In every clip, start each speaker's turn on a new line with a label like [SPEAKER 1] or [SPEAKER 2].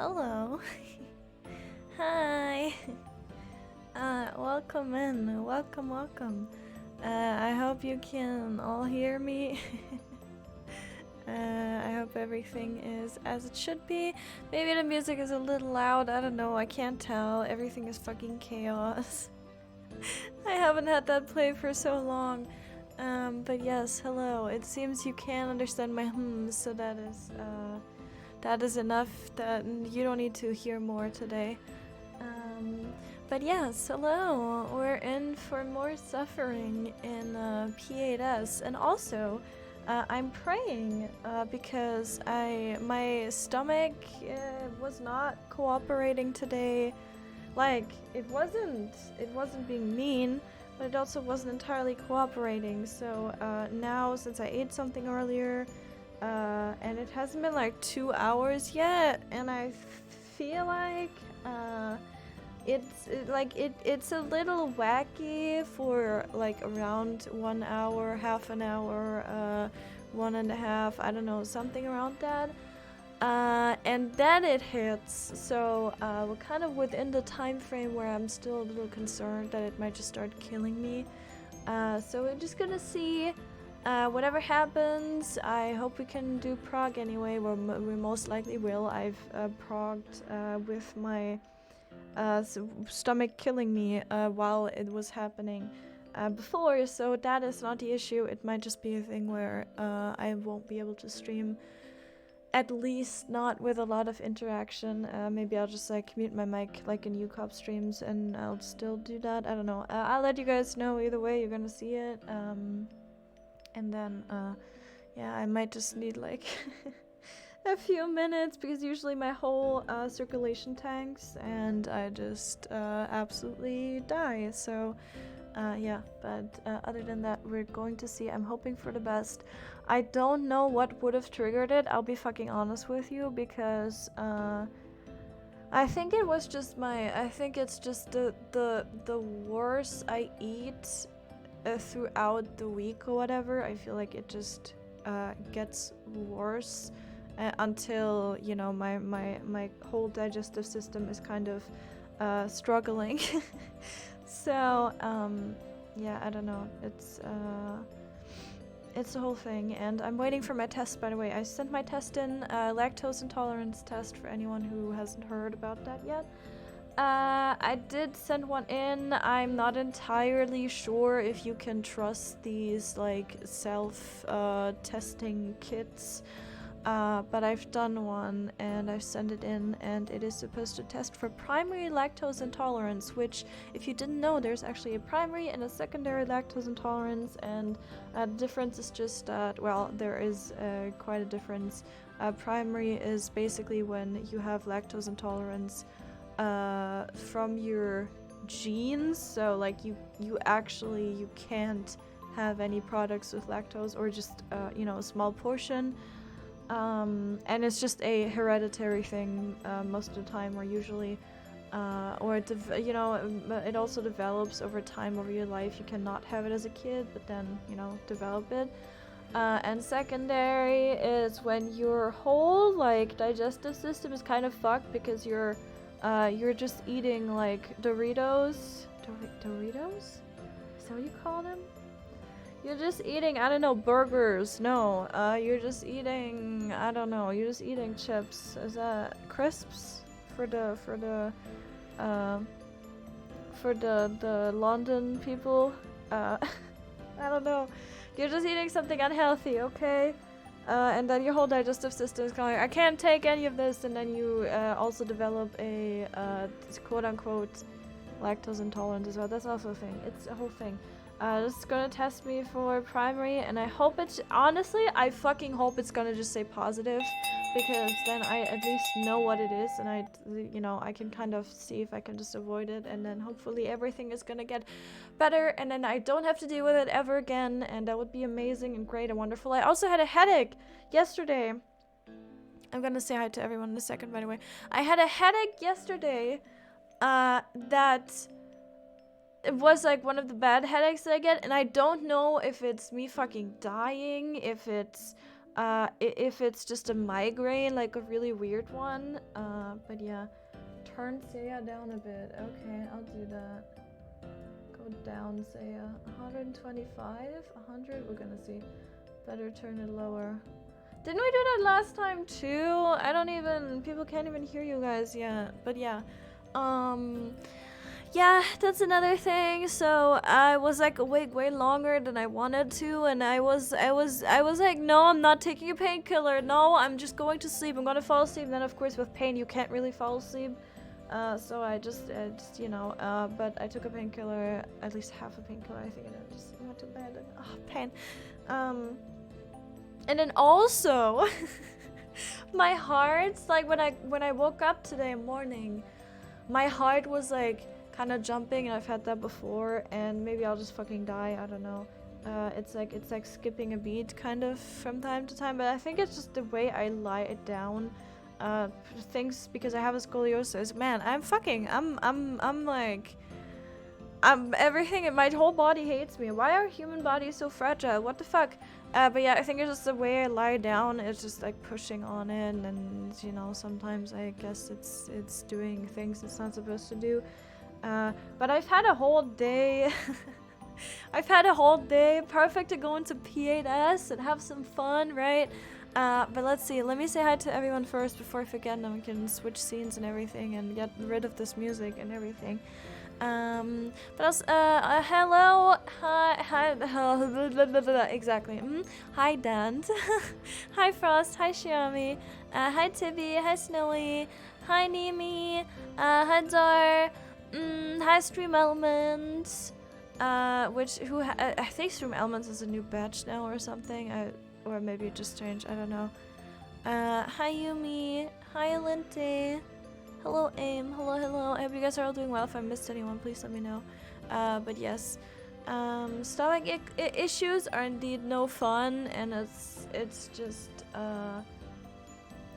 [SPEAKER 1] hello. Hi. Welcome in. Welcome. I hope you can all hear me. I hope everything is as it should be. Maybe the music is a little loud. I don't know. I can't tell. Everything is fucking chaos. I haven't had that play for so long. But yes, hello. It seems you can understand my hums, so that is enough. That you don't need to hear more today. But yes, hello. We're in for more suffering in P8S, and also I'm praying because my stomach was not cooperating today. Like it wasn't being mean, but it also wasn't entirely cooperating. So now, since I ate something earlier, and it hasn't been like 2 hours yet, and I feel like it's a little wacky for like around 1 hour, half an hour, 1.5, I don't know, something around that. And then it hits, so we're kind of within the time frame where I'm still a little concerned that it might just start killing me. So we're just gonna see whatever happens. I hope we can do prog anyway. We most likely will. I've progged with my stomach killing me while it was happening before, so that is not the issue. It might just be a thing where I won't be able to stream, at least not with a lot of interaction. Maybe I'll just like mute my mic like in UCOP streams and I'll still do that. I don't know. I'll let you guys know either way. You're gonna see it. And then yeah, I might just need like a few minutes because usually my whole circulation tanks and I just absolutely die. So yeah, but other than that, we're going to see. I'm hoping for the best. I don't know what would have triggered it, I'll be fucking honest with you, because I think it was just I think it's just the worse I eat throughout the week or whatever, I feel like it just gets worse until, you know, my whole digestive system is kind of struggling. So yeah, I don't know, it's the whole thing. And I'm waiting for my test, by the way. I sent my test in, lactose intolerance test, for anyone who hasn't heard about that yet. I did send one in. I'm not entirely sure if you can trust these like self testing kits, but I've done one and I've sent it in, and it is supposed to test for primary lactose intolerance, which, if you didn't know, there's actually a primary and a secondary lactose intolerance, and the difference is just that, well, there is quite a difference. Primary is basically when you have lactose intolerance from your genes, so like you can't have any products with lactose, or just you know, a small portion, and it's just a hereditary thing most of the time, or usually or you know, it also develops over time, over your life. You cannot have it as a kid, but then, you know, develop it. And secondary is when your whole like digestive system is kind of fucked because you're just eating like Doritos? Doritos? Is that what you call them? You're just eating, I don't know, burgers. No, you're just eating, I don't know, you're just eating chips. Is that crisps? For the London people? I don't know. You're just eating something unhealthy, okay? And then your whole digestive system is going, I can't take any of this, and then you also develop a quote-unquote lactose intolerance as well. That's also a thing. It's a whole thing. This is gonna test me for primary, and I hope it's, honestly, I fucking hope it's gonna just say positive, because then I at least know what it is, and you know, I can kind of see if I can just avoid it, and then hopefully everything is gonna get better, and then I don't have to deal with it ever again, and that would be amazing and great and wonderful. I also had a headache yesterday. I'm gonna say hi to everyone in a second, by the way. I had a headache yesterday that it was like one of the bad headaches that I get, and I don't know if it's me fucking dying, if it's if it's just a migraine, like a really weird one. But yeah, turn Saya down a bit. Okay, I'll do that. Go down, Saya. 125, 100. We're gonna see. Better turn it lower. Didn't we do that last time too? I don't even. People can't even hear you guys yet. But yeah. Yeah, that's another thing. So I was like awake way longer than I wanted to, and I was like, no, I'm not taking a painkiller. No, I'm just going to sleep. I'm gonna fall asleep. And then of course with pain you can't really fall asleep. So I just you know, but I took a painkiller, at least half a painkiller, I think, and I just went to bed. And pain. And then also, my heart's like when I woke up today morning, my heart was like kind of jumping, and I've had that before, and maybe I'll just fucking die, I don't know. It's like skipping a beat kind of from time to time, but I think it's just the way I lie it down. Things, because I have a scoliosis. Man, I'm like, everything in my whole body hates me. Why are human bodies so fragile? What the fuck? But yeah, I think it's just the way I lie down. It's just like pushing on it, and you know, sometimes I guess it's doing things it's not supposed to do. But I've had a whole day. I've had a whole day. Perfect to go into P8S and have some fun, right? But let's see. Let me say hi to everyone first before I forget, and then we can switch scenes and everything and get rid of this music and everything. But else, hello, hi, exactly. Hi, Dant. Hi, Frost. Hi, Xiaomi. Hi, Tibby. Hi, Snowy. Hi, Nimi. Hi, Dar. Hi, Stream Elements. I think Stream Elements is a new batch now or something. Or maybe it just changed. I don't know. Hi, Yumi. Hi, Alinte. Hello, Aim. Hello, hello. I hope you guys are all doing well. If I missed anyone, please let me know. But yes, stomach issues are indeed no fun, and it's just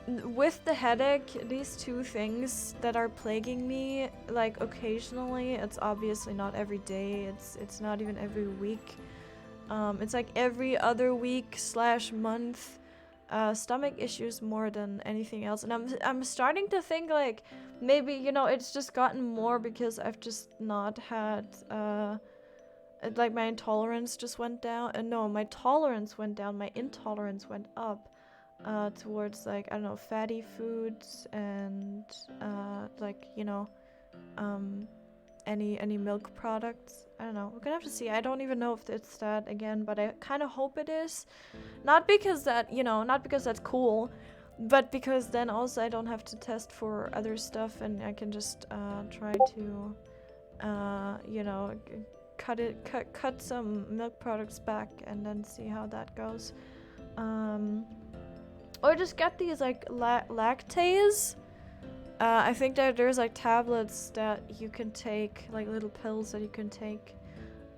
[SPEAKER 1] with the headache, these two things that are plaguing me, like occasionally. It's obviously not every day. It's not even every week. It's like every other week / month. Stomach issues more than anything else, and I'm starting to think like maybe, you know, it's just gotten more because I've just not had like my intolerance just went down. No, my tolerance went down, my intolerance went up towards, like, I don't know, fatty foods and like, you know, any milk products. I don't know. We're gonna have to see. I don't even know if it's that again, but I kind of hope it is. Not because that, you know, not because that's cool, but because then also I don't have to test for other stuff, and I can just try to, you know, cut some milk products back and then see how that goes. Or just get these like lactase. I think that there's like tablets that you can take, like little pills that you can take,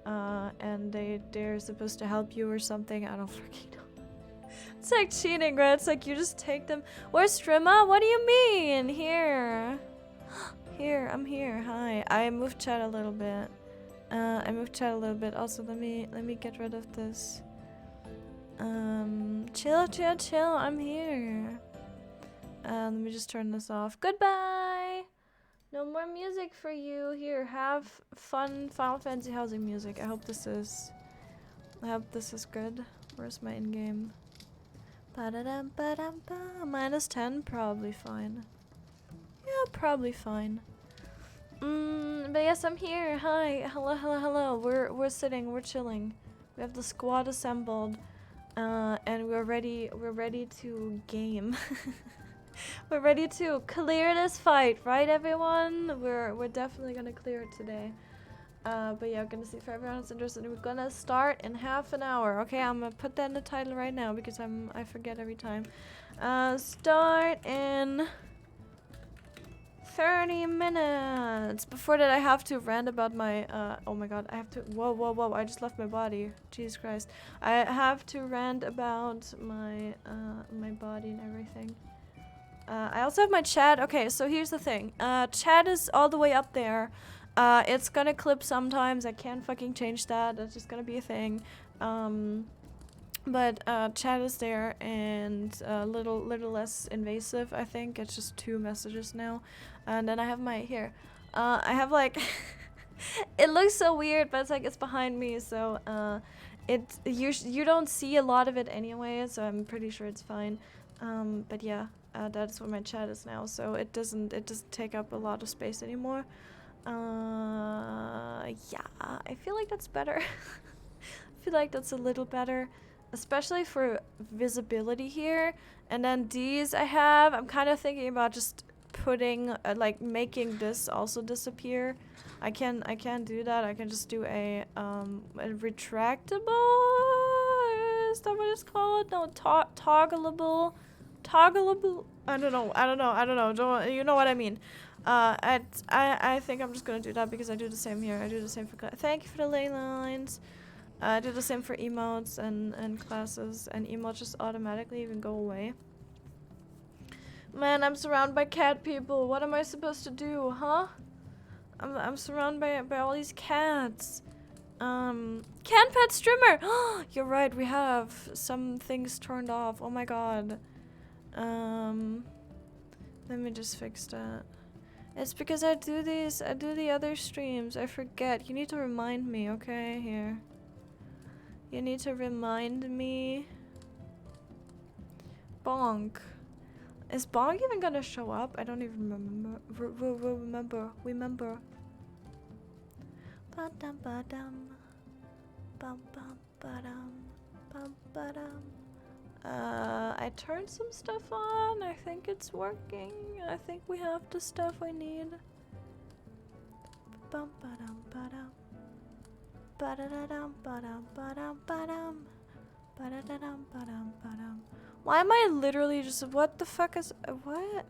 [SPEAKER 1] and they're supposed to help you or something. I don't freaking know. It's like cheating, right? It's like you just take them. Where's Strima? What do you mean? Here. Here, I'm here. Hi. I moved chat a little bit. Also, let me get rid of this. Chill. I'm here. Let me just turn this off. Goodbye! No more music for you. Here, have fun Final Fantasy housing music. I hope this is good. Where's my in-game? -10? Probably fine. Yeah, probably fine. But yes, I'm here. Hi. Hello. We're sitting, we're chilling. We have the squad assembled. And we're ready to game. We're ready to clear this fight, right, everyone? We're definitely gonna clear it today. But yeah, we're gonna see if everyone's interested. We're gonna start in half an hour. Okay, I'm gonna put that in the title right now because I forget every time. Start in 30 minutes. Before that, I have to rant about my oh my god, I have to whoa, I just left my body. Jesus Christ. I have to rant about my my body and everything. I also have my chat. Okay, so here's the thing. Chat is all the way up there. It's gonna clip sometimes. I can't fucking change that. That's just gonna be a thing. But chat is there and a little less invasive, I think. It's just 2 messages now. And then I have my here. I have like it looks so weird, but it's like it's behind me, so you don't see a lot of it anyway, so I'm pretty sure it's fine. But yeah, that's where my chat is now, so it doesn't take up a lot of space anymore. Yeah, I feel like that's better. I feel like that's a little better, especially for visibility here. And then these I'm kind of thinking about just putting like making this also disappear. I can do that. I can just do a retractable, is that what it's called? No, toggleable. I don't know. You know what I mean. I think I'm just gonna do that because I do the same here. I do the same for thank you for the ley lines. I do the same for emotes and classes, and emotes just automatically even go away. Man, I'm surrounded by cat people. What am I supposed to do, huh? I'm surrounded by all these cats. Can pet streamer. You're right. We have some things turned off. Oh my god. Let me just fix that. It's because I do the other streams. I forget. You need to remind me, okay? Here. You need to remind me. Bonk. Is Bonk even gonna show up? I don't even remember. Remember. Ba-dum ba-dum. Bum bum ba-dum. Bum ba-dum. I turned some stuff on. I think it's working. I think we have the stuff I need. Bum ba-dum ba-dum. Ba-da-da-dum ba-dum ba-dum ba-dum. Ba-da-da-dum ba-dum ba-dum. Why am I literally just, what the fuck is, what?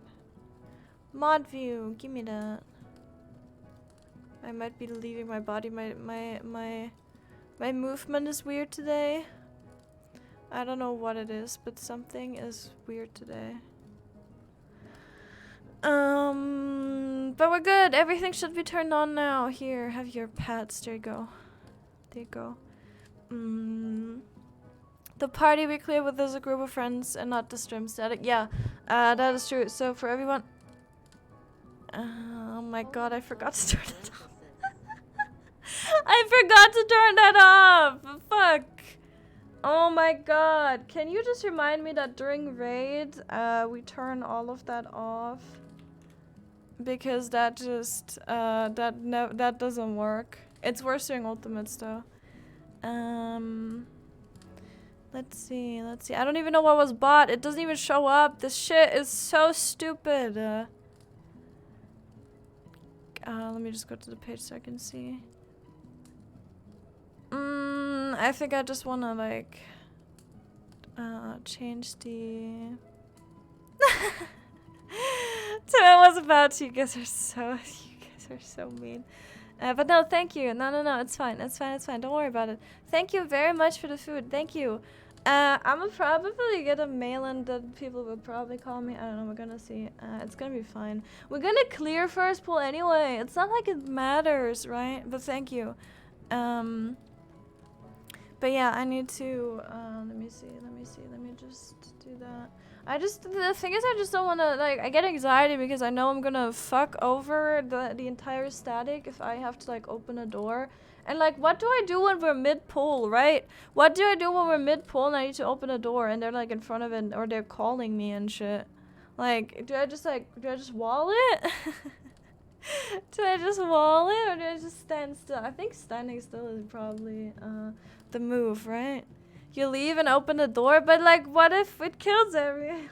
[SPEAKER 1] Mod view, give me that. I might be leaving my body. My movement is weird today. I don't know what it is, but something is weird today. But we're good. Everything should be turned on now. Here, have your pets. There you go. There you go. The party we clear with is a group of friends and not the stream static. Yeah, that is true. So for everyone... oh my god, I forgot to turn it off. I forgot to turn that off! Fuck! Oh my god. Can you just remind me that during raid, we turn all of that off? Because that just, that doesn't work. It's worse during ultimates though. Let's see. I don't even know what was bought. It doesn't even show up. This shit is so stupid. Let me just go to the page so I can see. I think I just wanna like change the so I was about to. You guys are so mean. But no, thank you. No, it's fine. It's fine. Don't worry about it. Thank you very much for the food. Thank you. I'm gonna probably get a mail-in that people will probably call me. I don't know. We're gonna see. It's gonna be fine. We're gonna clear first pool anyway. It's not like it matters, right? But thank you. But yeah, I need to, let me just do that. The thing is, I just don't want to, like, I get anxiety because I know I'm gonna fuck over the entire static if I have to, like, open a door. And, like, what do I do when we're mid-pool, right? What do I do when we're mid-pool and I need to open a door and they're, like, in front of it or they're calling me and shit? Like, do I just wall it? Do I just wall it or do I just stand still? I think standing still is probably, the move, right? You leave and open the door, but like, what if it kills everyone?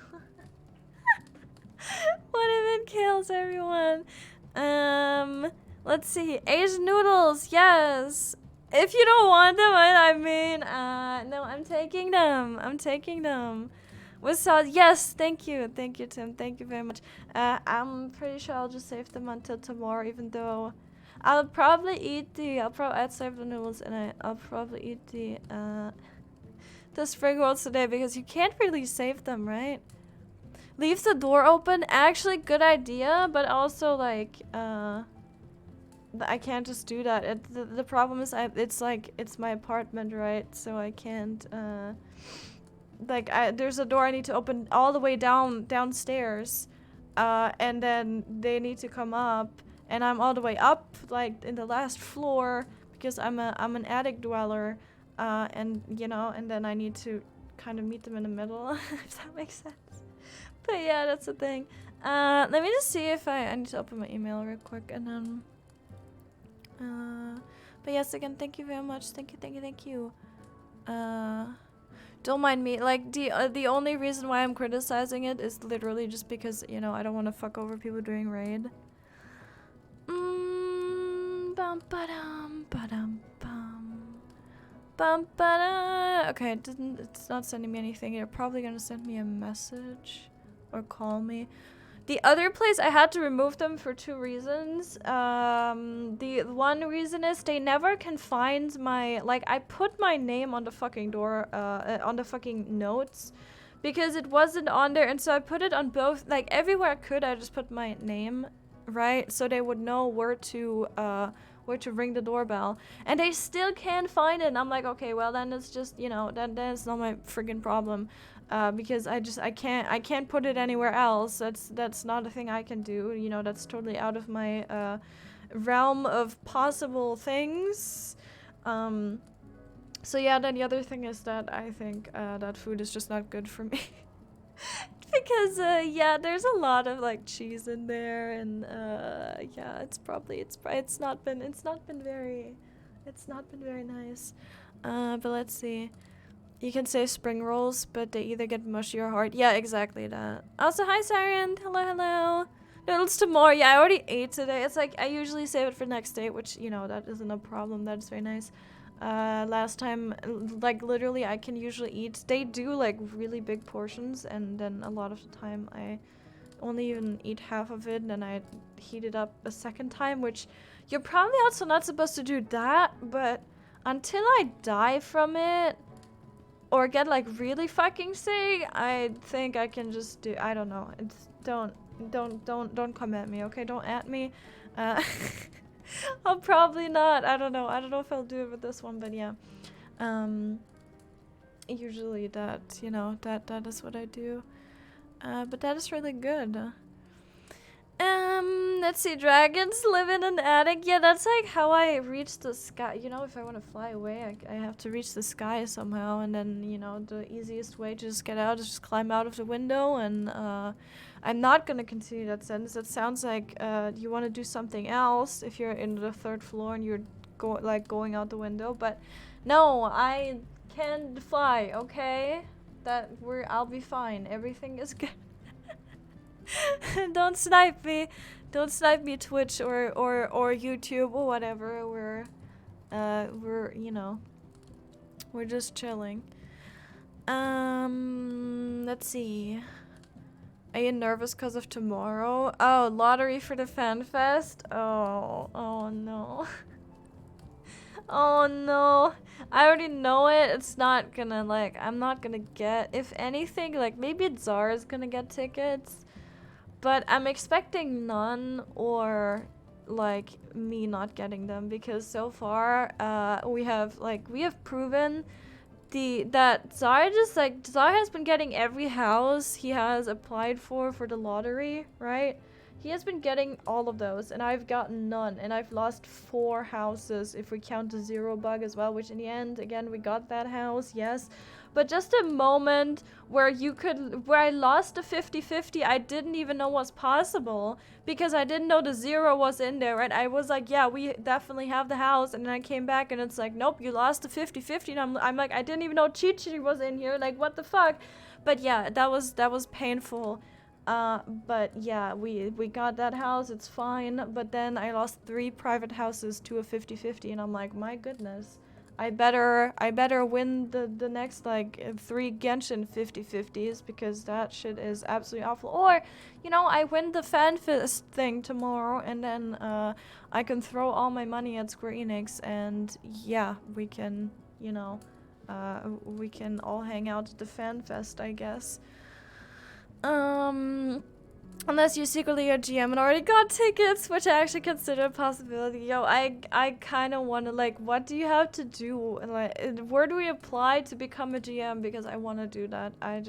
[SPEAKER 1] What if it kills everyone? Let's see. Asian noodles, yes. If you don't want them, I mean, no, I'm taking them. With sauce, yes, thank you, Tim, thank you very much. I'm pretty sure I'll just save them until tomorrow, even though I'll probably eat I'd save the noodles and I'll probably eat the spring rolls today because you can't really save them, right? Leave the door open, actually good idea, but also like, I can't just do that. The problem is it's like, it's my apartment, right? So I can't, like, there's a door I need to open all the way downstairs, and then they need to come up, and I'm all the way up, like, in the last floor, because I'm an attic dweller, and, you know, and then I need to kind of meet them in the middle, if that makes sense. But yeah, that's the thing. Let me just see if I need to open my email real quick, and then, but yes, again, thank you very much. Thank you. Don't mind me. Like, the only reason why I'm criticizing it is literally just because, you know, I don't want to fuck over people during raid. Bum ba-dum, ba-dum, bum. Bum ba-da. Okay, it's not sending me anything. They're probably gonna send me a message or call me. The other place, I had to remove them for 2 reasons. The one reason is they never can find my, like, I put my name on the fucking door, on the fucking notes, because it wasn't on there, and so I put it on both, like, everywhere I could, I just put my name, right? So they would know where to ring the doorbell, and they still can't find it, and I'm like, okay, well, then it's just, you know, then it's not my friggin' problem. Because I can't put it anywhere else. That's not a thing I can do. You know, that's totally out of my realm of possible things. So yeah, then the other thing is that I think that food is just not good for me. Because yeah, there's a lot of like cheese in there, and yeah, it's not been very nice. But let's see. You can say spring rolls, but they either get mushy or hard. Yeah, exactly that. Also, hi Siren. Hello. Noodles tomorrow. Yeah, I already ate today. It's like I usually save it for next day, which, you know, that isn't a problem. That's very nice. Last time, like, literally I can usually eat. They do like really big portions, and then a lot of the time I only even eat half of it, and then I heat it up a second time, which you're probably also not supposed to do that, but until I die from it, or get like really fucking sick, I think I can just do, I don't know. It's don't come at me, okay? Don't at me. I'll probably not. I don't know if I'll do it with this one, but yeah. Usually that, you know, that is what I do. But that is really good. Let's see, dragons live in an attic. Yeah, that's like how I reach the sky. You know, if I want to fly away, I have to reach the sky somehow, and then, you know, the easiest way to just get out is just climb out of the window, and I'm not gonna continue that sentence. That sounds like you want to do something else if you're in the 3rd floor and you're going out the window, but no, I can fly, okay? I'll be fine. Everything is good. Don't snipe me. Don't snipe me, Twitch or YouTube or whatever. We're you know, we're just chilling. Let's see. Are you nervous because of tomorrow? Oh, lottery for the FanFest? Oh no. Oh no. I already know it. It's not gonna, like, I'm not gonna get, if anything, like, maybe Zara's gonna get tickets. But I'm expecting none, or like me not getting them, because so far we have proven that Zara has been getting every house he has applied for the lottery, right? He has been getting all of those, and I've gotten none, and I've lost 4 houses if we count the 0 bug as well, which in the end, again, we got that house, yes. But just a moment where I lost the 50-50, I didn't even know was possible, because I didn't know the 0 was in there, right? I was like, yeah, we definitely have the house, and then I came back and it's like, nope, you lost the 50-50, and I'm like, I didn't even know Chi-Chi was in here, like, what the fuck? But yeah, that was painful. But yeah, we got that house, it's fine, but then I lost 3 private houses to a 50-50, and I'm like, my goodness. I better win the next, like, 3 Genshin 50-50s, because that shit is absolutely awful. Or, you know, I win the FanFest thing tomorrow, and then I can throw all my money at Square Enix, and yeah, we can, you know, we can all hang out at the FanFest, I guess. Unless you secretly are GM and already got tickets, which I actually consider a possibility. Yo, I kind of want to, like, what do you have to do? And, like, where do we apply to become a GM? Because I want to do that. I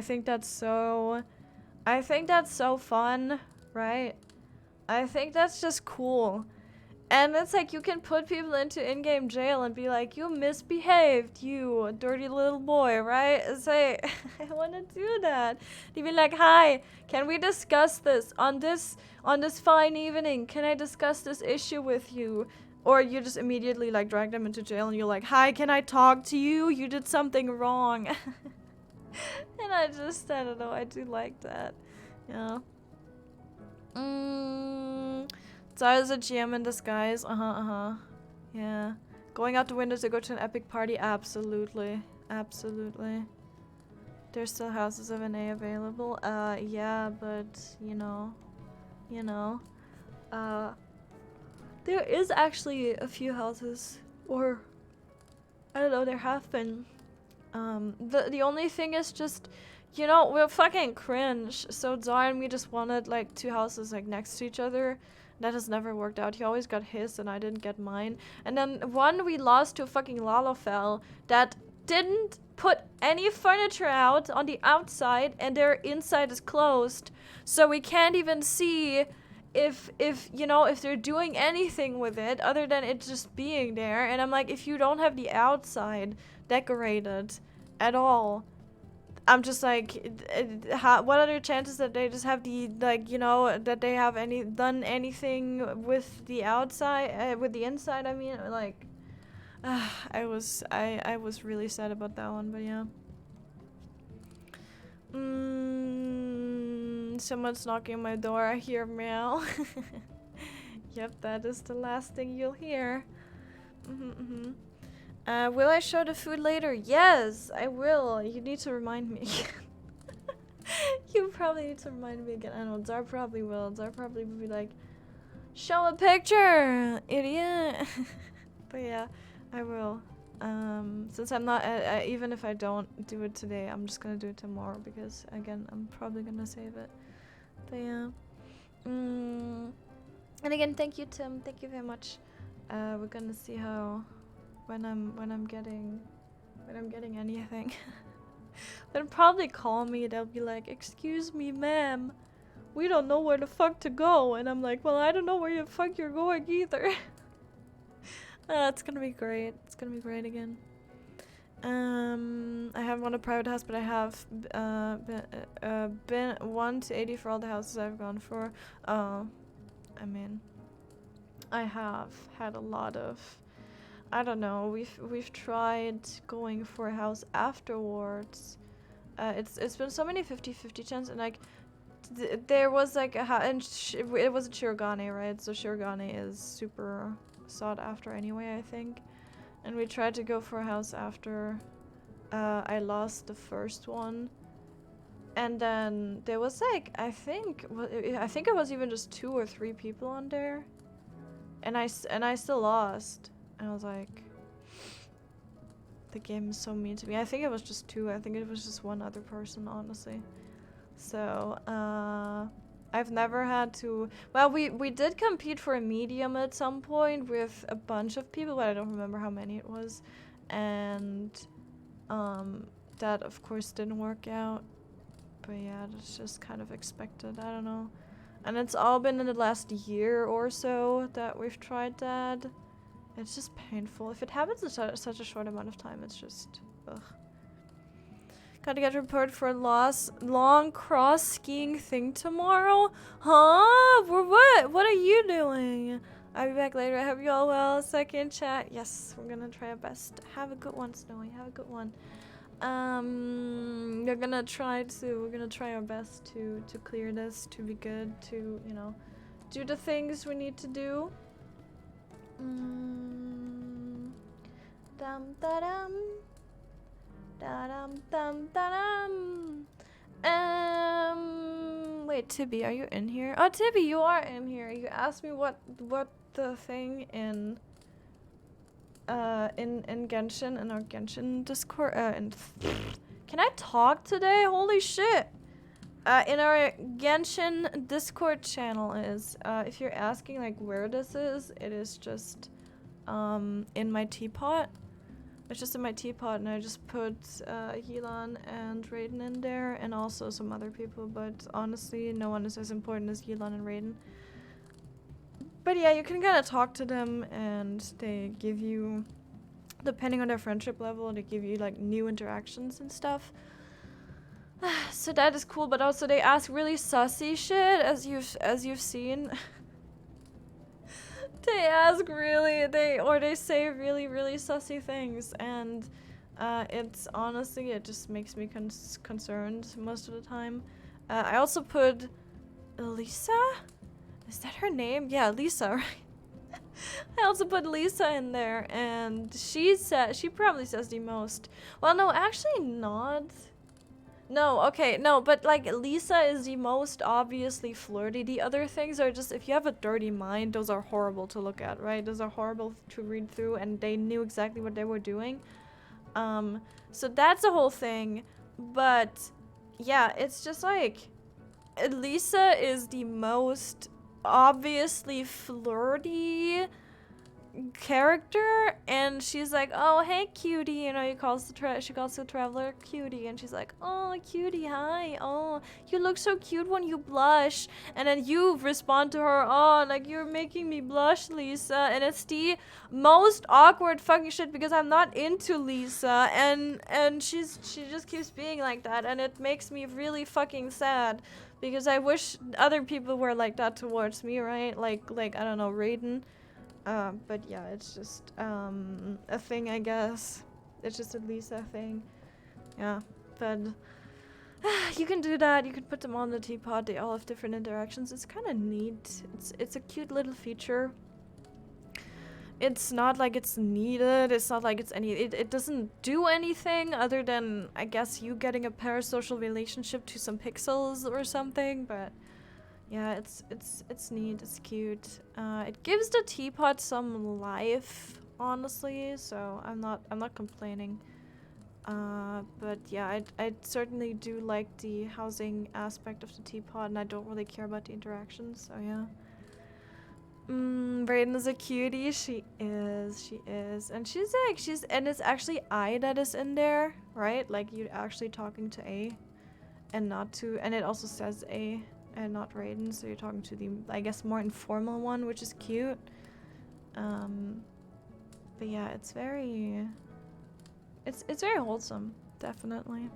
[SPEAKER 1] think that's so fun, right? I think that's just cool. And it's like you can put people into in-game jail and be like, you misbehaved, you dirty little boy, right? It's like, I want to do that. You'd be like, hi, can we discuss this on this fine evening? Can I discuss this issue with you? Or you just immediately like drag them into jail and you're like, hi, can I talk to you? You did something wrong. And I don't know, I do like that. Yeah. So I was a GM in disguise. Yeah. Going out the window to go to an epic party? Absolutely. Absolutely. There's still houses of NA available? Yeah, but, you know. There is actually a few houses. Or, I don't know, there have been. The only thing is just, you know, we're fucking cringe. So Zara and me just wanted, like, 2 houses, like, next to each other. That has never worked out. He always got his and I didn't get mine. And then one we lost to a fucking Lalafell that didn't put any furniture out on the outside and their inside is closed. So we can't even see if you know, if they're doing anything with it other than it just being there. And I'm like, if you don't have the outside decorated at all, I'm just like, what are the chances that they just have the, like, you know, that they have done anything with the outside, with the inside, I mean, like, I was really sad about that one, but yeah. Someone's knocking on my door, I hear meow. Yep, that is the last thing you'll hear. Will I show the food later? Yes, I will. You need to remind me again. You probably need to remind me again. I know, Zar probably will. Zar probably will be like, show a picture, idiot. But yeah, I will. Since I'm not, even if I don't do it today, I'm just gonna do it tomorrow because, again, I'm probably gonna save it. But yeah. And again, thank you, Tim. Thank you very much. We're gonna see how... when I'm getting anything. They'll probably call me, they'll be like, excuse me, ma'am, we don't know where the fuck to go. And I'm like, well, I don't know where the fuck you're going either. It's gonna be great. It's gonna be great again. I haven't won a private house, but I have been 1 to 80 for all the houses I've gone for. I mean, I have had a lot of, I don't know, we've tried going for a house afterwards. It's been so many 50-50 chance, and like there was like a and it was a Shirogane, right? So Shirogane is super sought after anyway, I think. And we tried to go for a house after I lost the first one, and then there was like I think it was even just 2 or 3 people on there, and I still lost. And I was like, the game is so mean to me. I think it was just 2. I think it was just 1 other person, honestly. So, I've never had to... Well, we did compete for a medium at some point with a bunch of people, but I don't remember how many it was. And, that, of course, didn't work out. But yeah, that's just kind of expected. I don't know. And it's all been in the last year or so that we've tried that. It's just painful. If it happens in such a short amount of time, it's just... ugh. Gotta get reported for a long cross skiing thing tomorrow? Huh? What are you doing? I'll be back later. I hope you all well. Second chat. Yes, we're gonna try our best. Have a good one, Snowy. Have a good one. We're gonna try our best to clear this, to be good, to, you know, do the things we need to do. Dum da dum. Da dum dum da dum. Wait, Tibby, are you in here? Oh, Tibby, you are in here. You asked me what the thing in Genshin, in our Genshin Discord, and can I talk today? Holy shit. in our Genshin Discord channel is, if you're asking like where this is, it is just in my teapot. It's just in my teapot, and I just put Yelan and Raiden in there, and also some other people, but honestly, no one is as important as Yelan and Raiden. But yeah, you can kind of talk to them, and they give you, depending on their friendship level, they give you like new interactions and stuff. So that is cool, but also they ask really sussy shit, as you've seen. They ask really, they say really, really sussy things, and it's honestly, it just makes me concerned most of the time. I also put Lisa? Is that her name? Yeah, Lisa, right? I also put Lisa in there, and she probably says the most. Well, no, actually not. No, okay, no, but like Lisa is the most obviously flirty. The other things are just, if you have a dirty mind, those are horrible to look at, right? Those are horrible to read through, and they knew exactly what they were doing. So that's the whole thing. But yeah, it's just like Lisa is the most obviously flirty character, and she's like, oh hey cutie, you know, she calls the traveler cutie, and she's like, oh cutie, hi, oh you look so cute when you blush, and then you respond to her, oh like you're making me blush, Lisa, and it's the most awkward fucking shit because I'm not into Lisa, and she just keeps being like that, and it makes me really fucking sad because I wish other people were like that towards me, right? Like I don't know, Raiden. But yeah, it's just, a thing, I guess. It's just a Lisa thing. Yeah, but you can do that. You can put them on the teapot. They all have different interactions. It's kind of neat. It's a cute little feature. It's not like it's needed. It's not like it's it doesn't do anything other than, I guess, you getting a parasocial relationship to some pixels or something, but yeah, it's neat, it's cute. It gives the teapot some life, honestly, so I'm not complaining. But yeah, I certainly do like the housing aspect of the teapot, and I don't really care about the interactions, so yeah. Raiden is a cutie. She is, and and it's actually I that is in there, right? Like you're actually talking to A, and not to, and it also says A. And not Raiden, so you're talking to the, I guess, more informal one, which is cute. But yeah, it's very wholesome, definitely.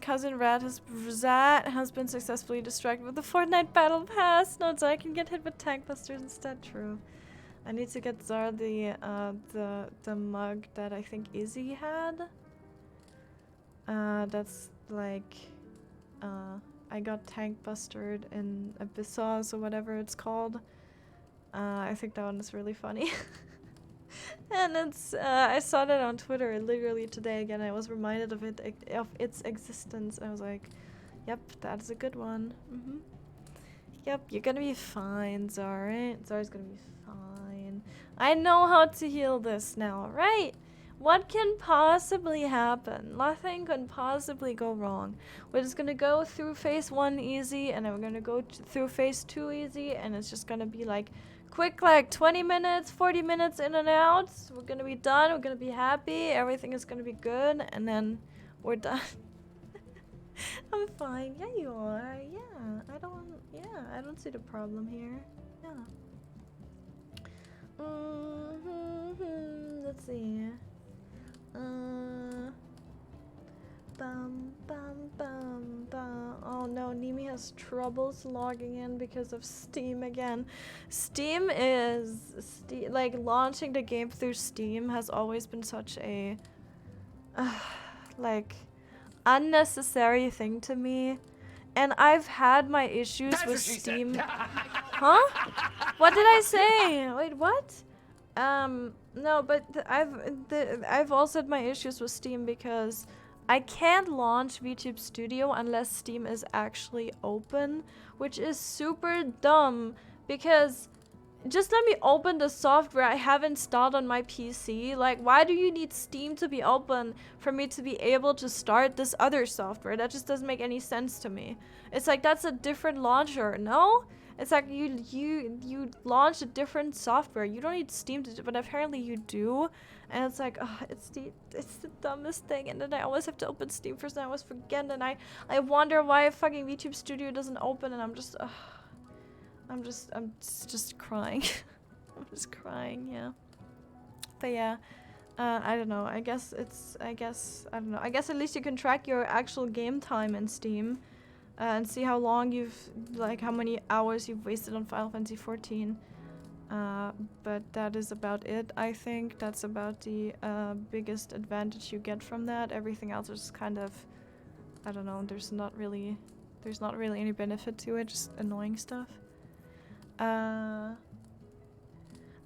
[SPEAKER 1] Cousin Rat has been successfully distracted with the Fortnite Battle Pass. No, so I can get hit with tank busters instead. True. I need to get Zar the mug that I think Izzy had. That's like, I got tank busted in Abyssos or whatever it's called. I think that one is really funny. And it's, I saw that on Twitter literally today again. I was reminded of its existence. I was like, yep, that's a good one. Yep, you're gonna be fine, Zar, right? Zar's gonna be fine. I know how to heal this now, right? What can possibly happen? Nothing can possibly go wrong. We're just gonna go through phase 1 easy, and then we're gonna go through phase 2 easy, and it's just gonna be like quick, like 20 minutes, 40 minutes in and out. We're gonna be done, we're gonna be happy, everything is gonna be good, and then we're done. I'm fine. Yeah, you are. Yeah, I don't see the problem here. Yeah. Let's see. Oh no, Nimi has troubles logging in because of Steam again. Steam is like launching the game through Steam has always been such a like unnecessary thing to me. And I've had my issues with Steam. Huh? What did I say? Wait, what? No, but I've also had my issues with Steam because I can't launch VTube Studio unless Steam is actually open, which is super dumb because just let me open the software I have installed on my PC. Like, why do you need Steam to be open for me to be able to start this other software? That just doesn't make any sense to me. It's like, that's a different launcher, no? It's like you launched a different software. You don't need Steam to do, but apparently you do. And it's like, oh, it's the dumbest thing. And then I always have to open Steam first, and I always forget. And I wonder why fucking VTube Studio doesn't open, and I'm just crying. I'm just crying, yeah. But yeah, I don't know. I guess I don't know. I guess at least you can track your actual game time in Steam. And see how long how many hours you've wasted on Final Fantasy XIV. But that is about it, I think. That's about the biggest advantage you get from that. Everything else is kind of, I don't know, there's not really any benefit to it, just annoying stuff.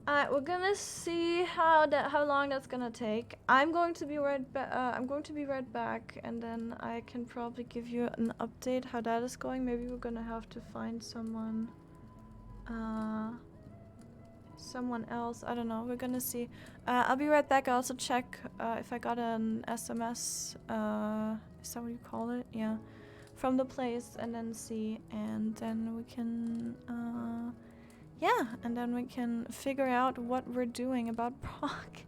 [SPEAKER 1] Alright, we're gonna see how long that's gonna take. I'm going to be right back, and then I can probably give you an update how that is going. Maybe we're gonna have to find someone else. I don't know. We're gonna see. I'll be right back. I'll also check if I got an SMS. Is that what you call it? Yeah, from the place, and then see, and then we can. Yeah, and then we can figure out what we're doing about Brock.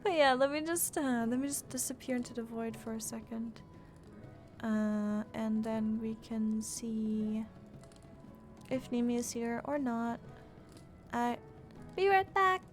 [SPEAKER 1] But yeah, let me just disappear into the void for a second. And then we can see if Nimi is here or not. I'll be right back.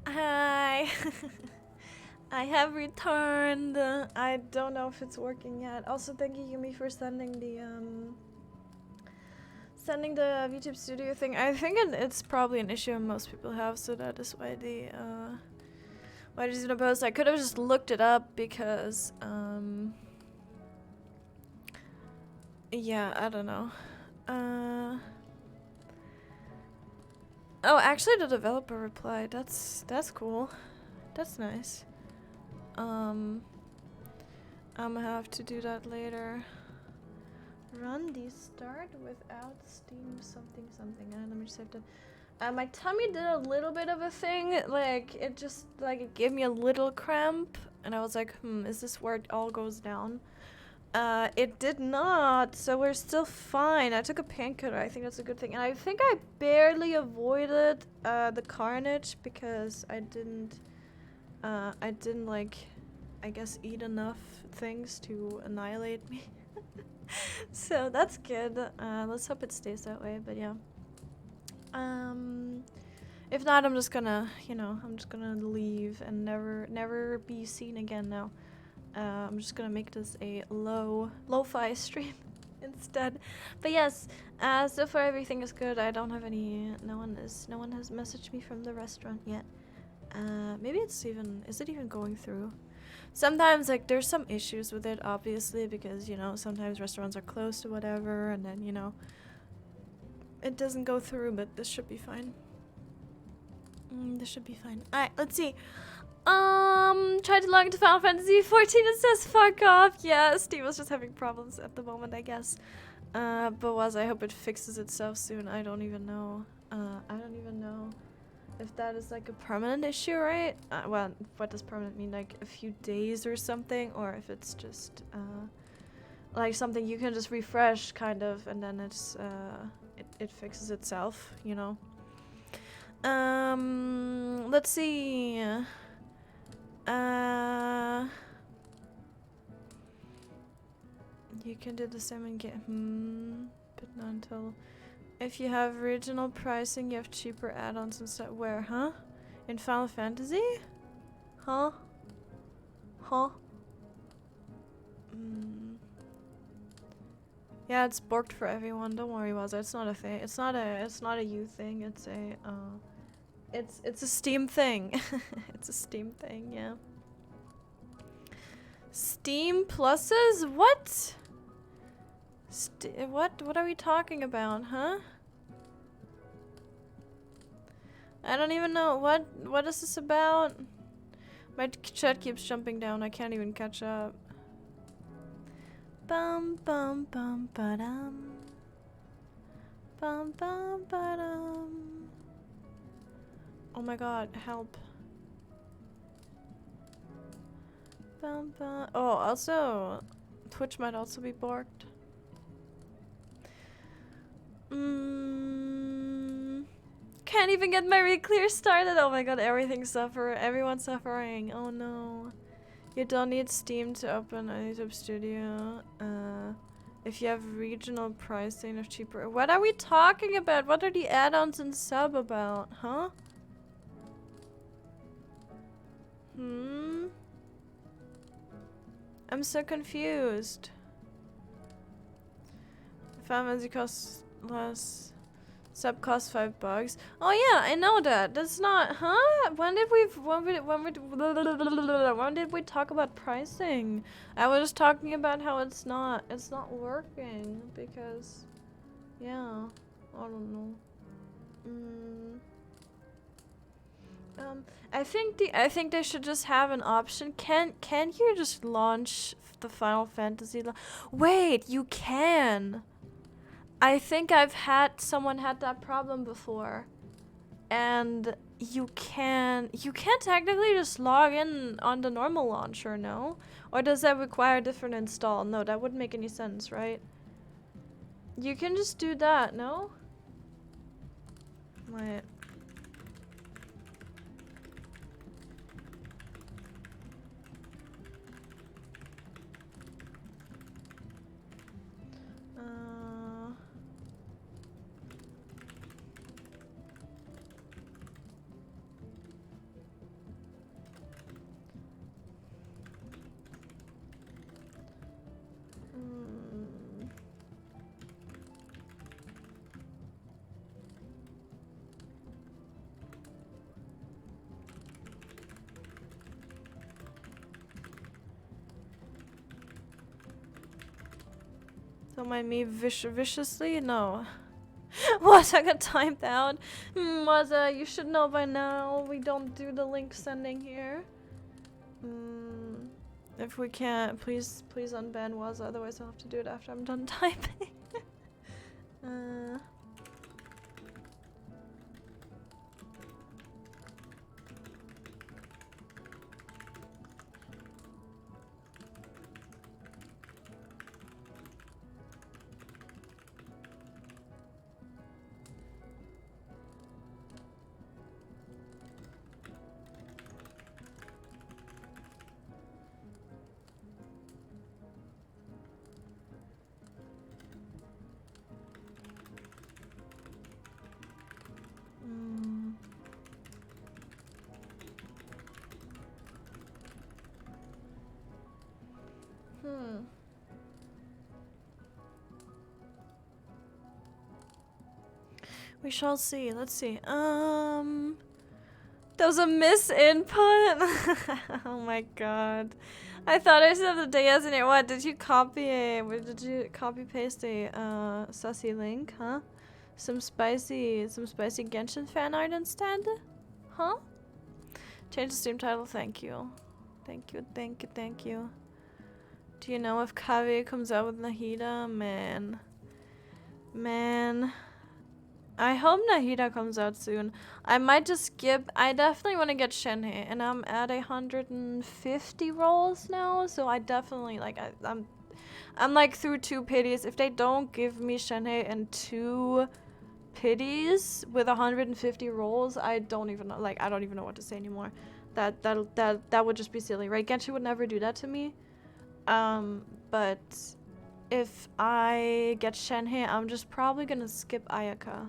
[SPEAKER 1] Hi. I have returned. I don't know if it's working yet. Also, thank you, Yumi, for sending the VTube Studio thing. I think it's probably an issue most people have, so that is why Why did you post? I could have just looked it up because, yeah, I don't know. Oh, actually the developer replied. That's cool. That's nice. I'm gonna have to do that later. Run the start without Steam something. Let me just save that. My tummy did a little bit of a thing. Like, it just, like, it gave me a little cramp. And I was like, is this where it all goes down? It did not, so we're still fine. I took a painkiller. I think that's a good thing. And I think I barely avoided, the carnage because I didn't, like, I guess eat enough things to annihilate me. So that's good. Let's hope it stays that way, but yeah. If not, I'm just gonna, you know, I'm just gonna leave and never be seen again now. I'm just gonna make this a lo-fi stream instead. But yes, so far everything is good. I don't have any, no one has messaged me from the restaurant yet. Maybe it's even, is it even going through? Sometimes, like, there's some issues with it, obviously, because, you know, sometimes restaurants are closed or whatever, and then, you know, it doesn't go through, but this should be fine. This should be fine. Alright, let's see. Tried to log into Final Fantasy 14, it says fuck off. Yeah, Steam was just having problems at the moment, I guess. But I hope it fixes itself soon. I don't even know. I don't even know if that is like a permanent issue, right? Well, what does permanent mean? Like a few days or something? Or if it's just, like something you can just refresh, kind of, and then it's, it fixes itself, you know? Let's see. You can do the same and get, but not until... If you have regional pricing, you have cheaper add-ons and stuff. Where, huh? In Final Fantasy? Huh? Huh? Yeah, it's borked for everyone. Don't worry about it. It's not a thing. It's not a you thing. It's a, it's a Steam thing. It's a Steam thing, yeah. Steam pluses? What? What are we talking about, huh? I don't even know. What is this about? My chat keeps jumping down. I can't even catch up. Bum bum bum ba-dum. Bum bum ba-dum. Oh my god, help. Bum bum. Oh, also Twitch might also be borked. Can't even get my re-clear started. Oh my god, everything's everyone's suffering. Oh no. You don't need Steam to open a YouTube studio. If you have regional pricing of cheaper. What are we talking about? What are the add-ons and sub about? Huh? I'm so confused. Fantasy costs less. Sub costs $5. Oh yeah, I know that. That's not, huh? When did we talk about pricing? I was just talking about how it's not working because, yeah, I don't know. I think they should just have an option. Can you just launch the Final Fantasy? Wait, you can. I think someone had that problem before, and you can technically just log in on the normal launcher, no? Or does that require a different install? No, that wouldn't make any sense, right? You can just do that, no? Wait. Don't mind me viciously? No. What? I got timed out? Waza, you should know by now. We don't do the link sending here. If we can't, please unban Waza, otherwise I'll have to do it after I'm done typing. We shall see. Let's see. There was a misinput. Oh my god. I thought I said the DS in it. What? Did you copy paste a sussy link? Huh? Some spicy Genshin fan art instead? Huh? Change the stream title. Thank you. Thank you. Do you know if Kavi comes out with Nahida? Man. I hope Nahida comes out soon. I might just skip. I definitely want to get Shenhe, and I'm at 150 rolls now, so I definitely I'm like through 2 pities. If they don't give me Shenhe and 2 pities with 150 rolls, I don't even know. I don't even know what to say anymore. That would just be silly, right? Genshin would never do that to me. But if I get Shenhe, I'm just probably gonna skip Ayaka.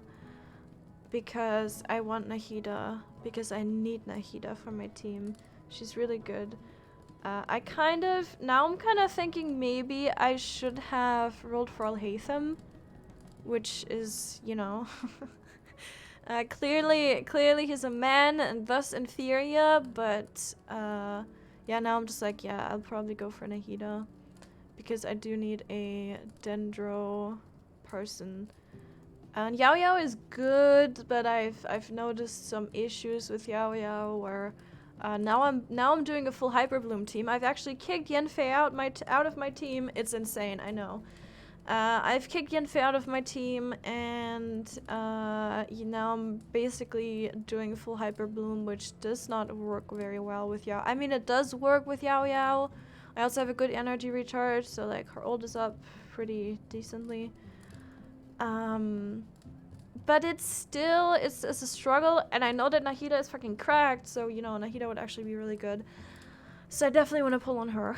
[SPEAKER 1] Because I want Nahida. Because I need Nahida for my team. She's really good. Now I'm kind of thinking maybe I should have rolled for Al-Haytham. Which is, you know... clearly he's a man and thus inferior, but yeah, now I'm just like, yeah, I'll probably go for Nahida. Because I do need a Dendro person. And Yao Yao is good, but I've noticed some issues with Yao Yao where now I'm doing a full Hyper Bloom team. I've actually kicked Yanfei out of my team. It's insane, I know. I've kicked Yanfei out of my team, and now I'm basically doing full Hyper Bloom, which does not work very well with Yao. I mean, it does work with Yao Yao. I also have a good energy recharge, so like her ult is up pretty decently. But it's still, it's a struggle, and I know that Nahida is fucking cracked, so, you know, Nahida would actually be really good. So I definitely want to pull on her.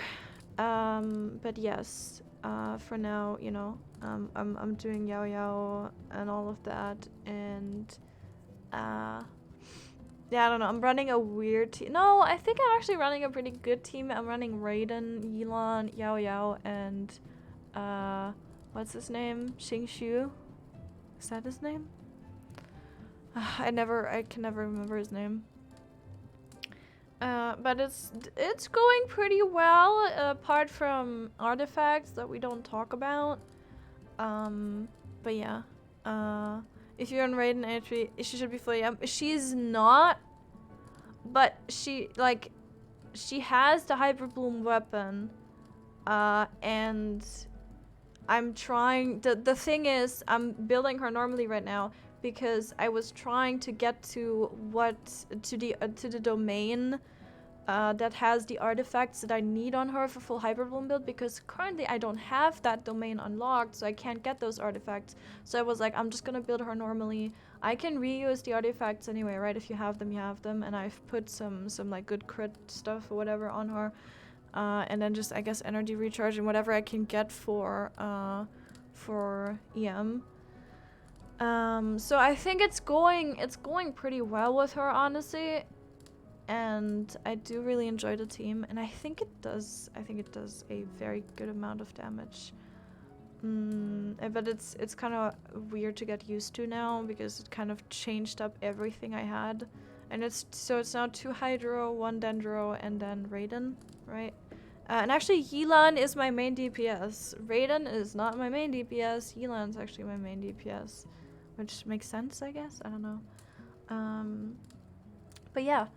[SPEAKER 1] But yes, for now, you know, I'm doing Yao Yao and all of that, and, yeah, I don't know, I'm running a weird team. No, I think I'm actually running a pretty good team. I'm running Raiden, Yelan, Yao Yao, and, what's his name? Xingshu? Is that his name? I can never remember his name. But it's going pretty well, apart from artifacts that we don't talk about. But yeah. If you're on Raiden entry, she should be fully up. She's not, but she has the Hyper Bloom weapon, and I'm trying. The thing is, I'm building her normally right now because I was trying to get to the domain that has the artifacts that I need on her for full Hyper Bloom build, because currently I don't have that domain unlocked, so I can't get those artifacts. So I was like, I'm just gonna build her normally. I can reuse the artifacts anyway, right? If you have them, you have them. And I've put some like good crit stuff or whatever on her. And then just, I guess, energy recharge and whatever I can get for EM. So I think it's going pretty well with her, honestly. And I do really enjoy the team, and I think it does a very good amount of damage. But it's kind of weird to get used to now, because it kind of changed up everything I had. And it's now 2 Hydro, 1 Dendro, and then Raiden, right? And actually, Yelan is my main DPS. Raiden is not my main DPS. Yelan's actually my main DPS. Which makes sense, I guess? I don't know. But yeah.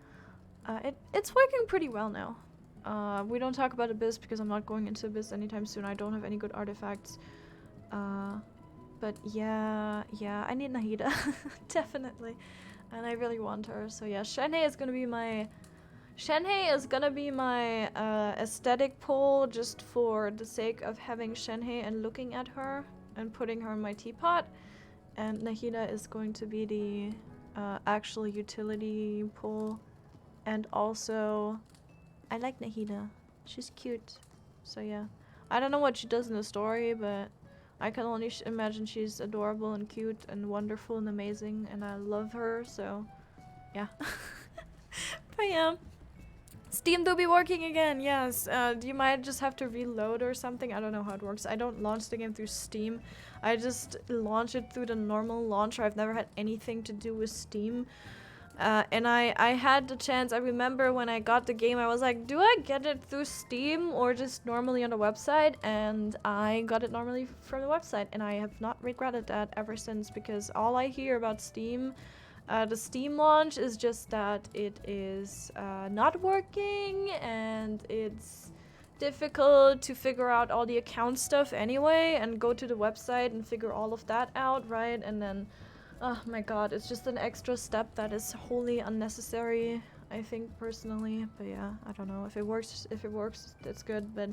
[SPEAKER 1] It's working pretty well now. We don't talk about Abyss because I'm not going into Abyss anytime soon. I don't have any good artifacts. But yeah, I need Nahida. Definitely. And I really want her. So yeah, Shenhe is gonna be my... aesthetic pull just for the sake of having Shenhe and looking at her and putting her in my teapot. And Nahida is going to be the actual utility pull. And also, I like Nahida. She's cute. So yeah. I don't know what she does in the story, but I can only imagine she's adorable and cute and wonderful and amazing. And I love her, so yeah. But yeah. Steam do be working again, yes. You might just have to reload or something. I don't know how it works. I don't launch the game through Steam. I just launch it through the normal launcher. I've never had anything to do with Steam. And I had the chance. I remember when I got the game, I was like, do I get it through Steam or just normally on the website? And I got it normally from the website. And I have not regretted that ever since, because all I hear about Steam... the Steam launch is just that it is not working and it's difficult to figure out all the account stuff anyway and go to the website and figure all of that out, right? And then, oh my god, it's just an extra step that is wholly unnecessary, I think, personally. But yeah, I don't know. If it works, it's good. But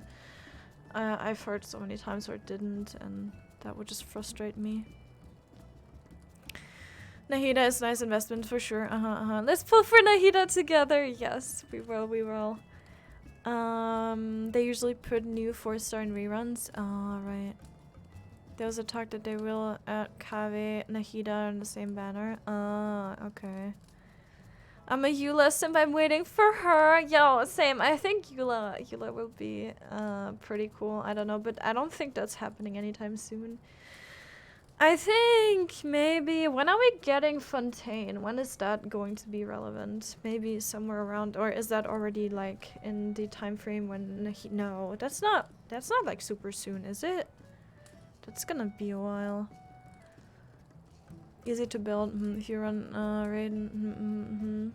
[SPEAKER 1] I've heard so many times where it didn't, and that would just frustrate me. Nahida is a nice investment for sure. Let's pull for Nahida together. Yes, we will. They usually put new 4-star in reruns. Right. There was a talk that they will Kave Nahida on the same banner. Okay. I'm a Eula simp. I'm waiting for her. Yo, same. I think Eula will be pretty cool. I don't know, but I don't think that's happening anytime soon. I think maybe... When are we getting Fontaine? When is that going to be relevant? Maybe somewhere around... Or is that already, like, in the time frame when... No, that's not like, super soon, is it? That's gonna be a while. Easy to build. If you run Raiden...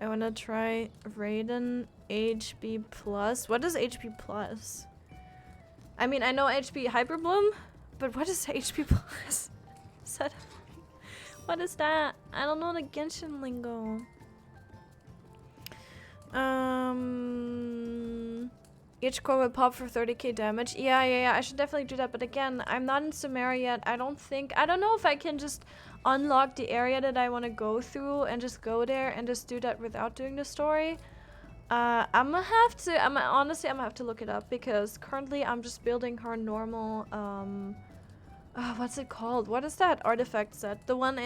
[SPEAKER 1] I wanna try Raiden HP Plus. What is HP Plus? I mean, I know HP Hyperbloom. But what is HP Plus? What is that? I don't know the Genshin lingo. Each core will pop for 30k damage. Yeah. I should definitely do that. But again, I'm not in Sumeria yet. I don't know if I can just unlock the area that I want to go through and just go there and just do that without doing the story. I'm gonna have to look it up, because currently I'm just building her normal, what's it called? What is that artifact set? The one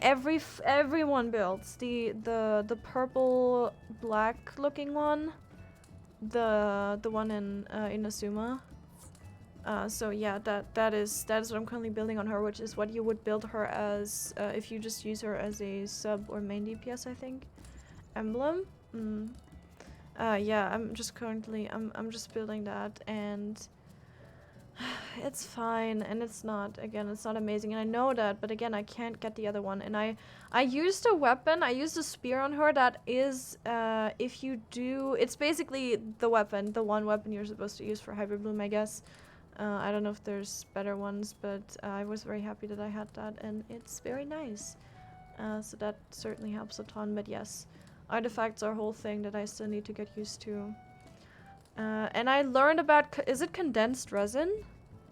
[SPEAKER 1] everyone builds. The purple black looking one. The one in Inazuma. So yeah, that is what I'm currently building on her, which is what you would build her as if you just use her as a sub or main DPS, I think. Emblem. Yeah, I'm just building that, and it's fine, and it's not amazing, and I know that, but again, I can't get the other one. And I used a weapon, I used a spear on her that is, if you do, it's basically the one weapon you're supposed to use for Hyperbloom, I guess. I don't know if there's better ones, but I was very happy that I had that, and it's very nice. So that certainly helps a ton, but yes. Artifacts are a whole thing that I still need to get used to. And I learned about... Is it condensed resin?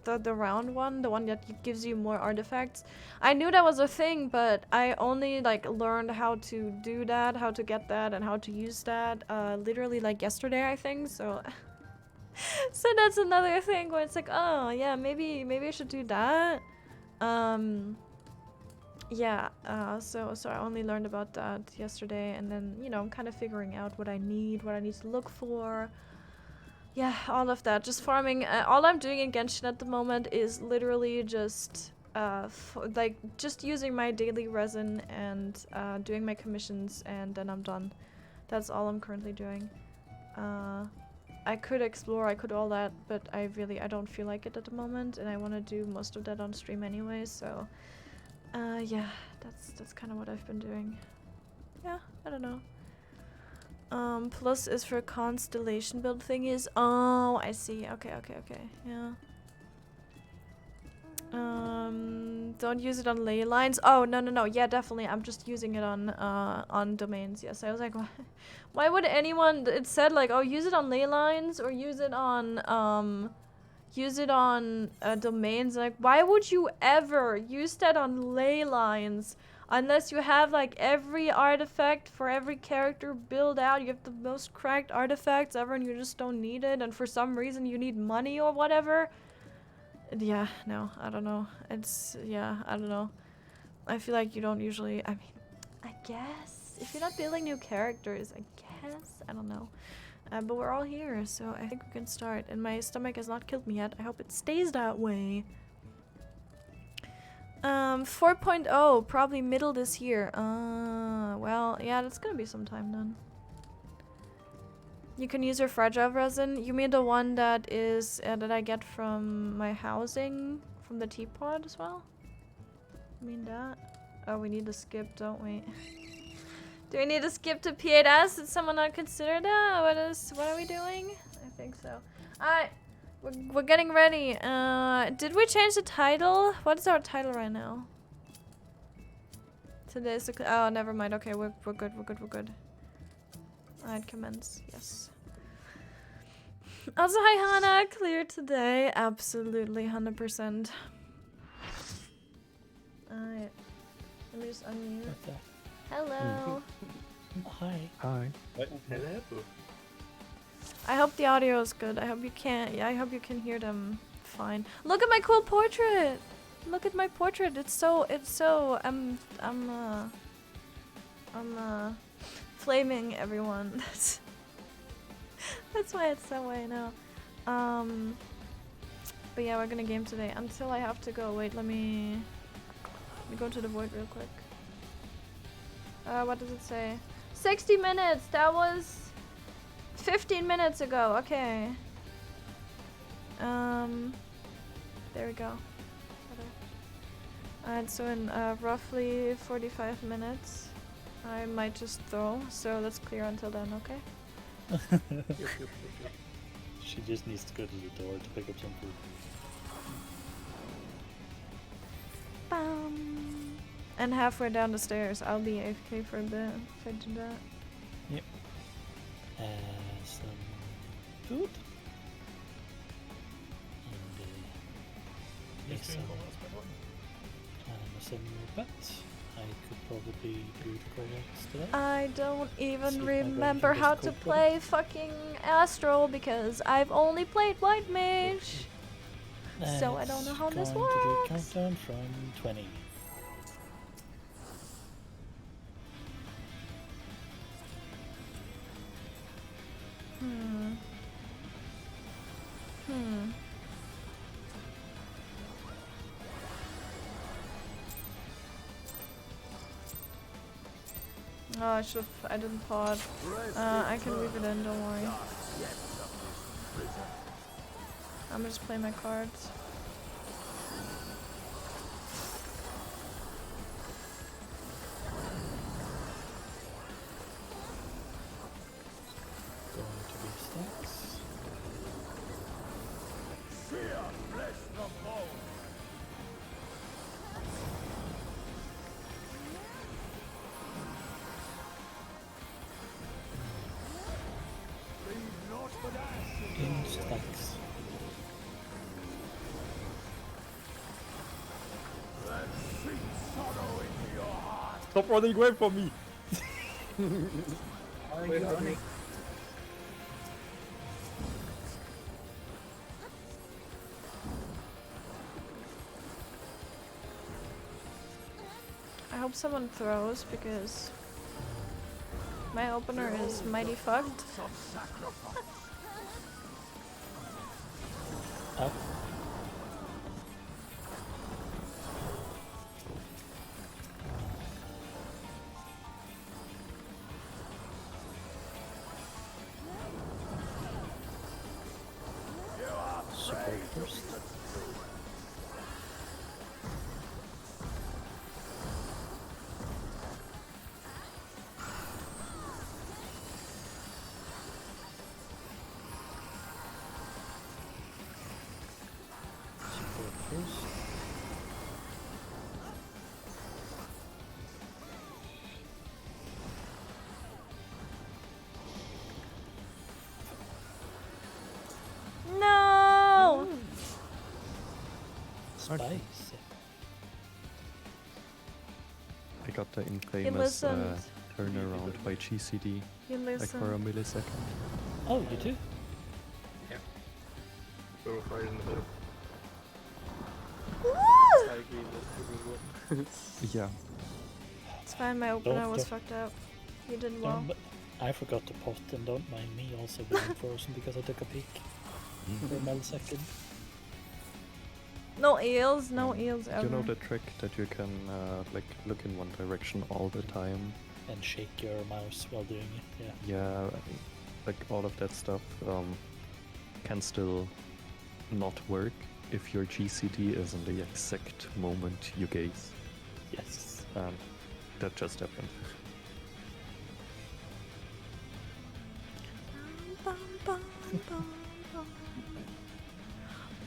[SPEAKER 1] The round one? The one that gives you more artifacts? I knew that was a thing, but I only learned how to do that, how to get that, and how to use that literally yesterday, I think. So so that's another thing where it's like, oh yeah, maybe I should do that. Yeah, so I only learned about that yesterday, and then, you know, I'm kind of figuring out what I need to look for. Yeah, all of that. Just farming. All I'm doing in Genshin at the moment is literally just, just using my daily resin and doing my commissions, and then I'm done. That's all I'm currently doing. I could explore, I could all that, but I don't feel like it at the moment, and I want to do most of that on stream anyway, so yeah, that's kind of what I've been doing. Yeah, I don't know. Plus is for constellation build thingies. Oh, I see. Okay, yeah. Don't use it on ley lines. Oh, no. Yeah, definitely. I'm just using it on domains. Yes, I was like, why would anyone? It said like, oh, use it on ley lines or use it on domains. Like, why would you ever use that on ley lines? Unless you have like every artifact for every character built out, you have the most cracked artifacts ever, and you just don't need it. And for some reason, you need money or whatever. Yeah, no, I don't know. I don't know. I feel like you don't usually, I mean, I guess. If you're not building new characters, I guess. I don't know. But we're all here, so I think we can start. And my stomach has not killed me yet. I hope it stays that way. 4.0, probably middle this year. Well, yeah, that's gonna be some time then. You can use your fragile resin. You mean the one that is that I get from my housing, from the teapot as well? You mean that? Oh, we need to skip, don't we? Do we need to skip to P8S? Did someone not consider that? What are we doing? I think so. Alright, we're getting ready. Did we change the title? What is our title right now? Today's the oh, never mind. Okay, we're good. Alright, commence. Yes. Also, hi Hannah. Clear today. Absolutely, 100%. Alright. Let me just unmute. Hello.
[SPEAKER 2] Hi.
[SPEAKER 3] Hi.
[SPEAKER 2] Hello.
[SPEAKER 1] I hope the audio is good. I hope you can. Yeah, I hope you can hear them fine. Look at my cool portrait. Look at my portrait. It's so. I'm flaming everyone. That's why it's that way now. But yeah, we're gonna game today until I have to go. Wait, let me go to the void real quick. What does it say? 60 minutes! That was 15 minutes ago. Okay. There we go. Alright, so in roughly 45 minutes, I might just throw. So let's clear until then, okay?
[SPEAKER 2] She just needs to go to the door to pick up some food.
[SPEAKER 1] And halfway down the stairs, I'll be AFK for a bit if I do that.
[SPEAKER 2] Yep. Some food. And some but I could probably do the corrects today.
[SPEAKER 1] I don't even remember how to play fucking Astral because I've only played White Mage. So I don't know how this works.
[SPEAKER 2] Countdown from 20.
[SPEAKER 1] Oh, I didn't pod. I can weave it in, don't worry. I'm gonna just play my cards.
[SPEAKER 2] Going to be stacks.
[SPEAKER 4] Fear, flesh from bone.
[SPEAKER 2] In stacks.
[SPEAKER 3] Stop running away from me!
[SPEAKER 2] Wait, running.
[SPEAKER 1] I hope someone throws because my opener is mighty fucked.
[SPEAKER 2] Up. first. Support first.
[SPEAKER 1] No!
[SPEAKER 2] Spicy.
[SPEAKER 3] I got the infamous
[SPEAKER 1] listened.
[SPEAKER 3] turnaround by GCD,
[SPEAKER 1] You
[SPEAKER 3] like for a
[SPEAKER 1] listen.
[SPEAKER 3] millisecond.
[SPEAKER 2] Oh, you too?
[SPEAKER 5] We were right in the middle.
[SPEAKER 1] Woo!
[SPEAKER 5] I agree with this.
[SPEAKER 3] Yeah.
[SPEAKER 1] It's fine, my opener
[SPEAKER 2] Don't-
[SPEAKER 1] was
[SPEAKER 2] don't-
[SPEAKER 1] fucked up. You did well.
[SPEAKER 2] I forgot to pot, and don't mind me also being frozen because I took a peek for a millisecond.
[SPEAKER 1] No eels, no eels ever.
[SPEAKER 3] You know the trick that you can like look in one direction all the time?
[SPEAKER 2] And shake your mouse while doing it, yeah.
[SPEAKER 3] Yeah, like all of that stuff can still not work if your GCD is in the exact moment you gaze.
[SPEAKER 2] Yes.
[SPEAKER 3] That just happened.
[SPEAKER 1] Bum, bum, bum, bum.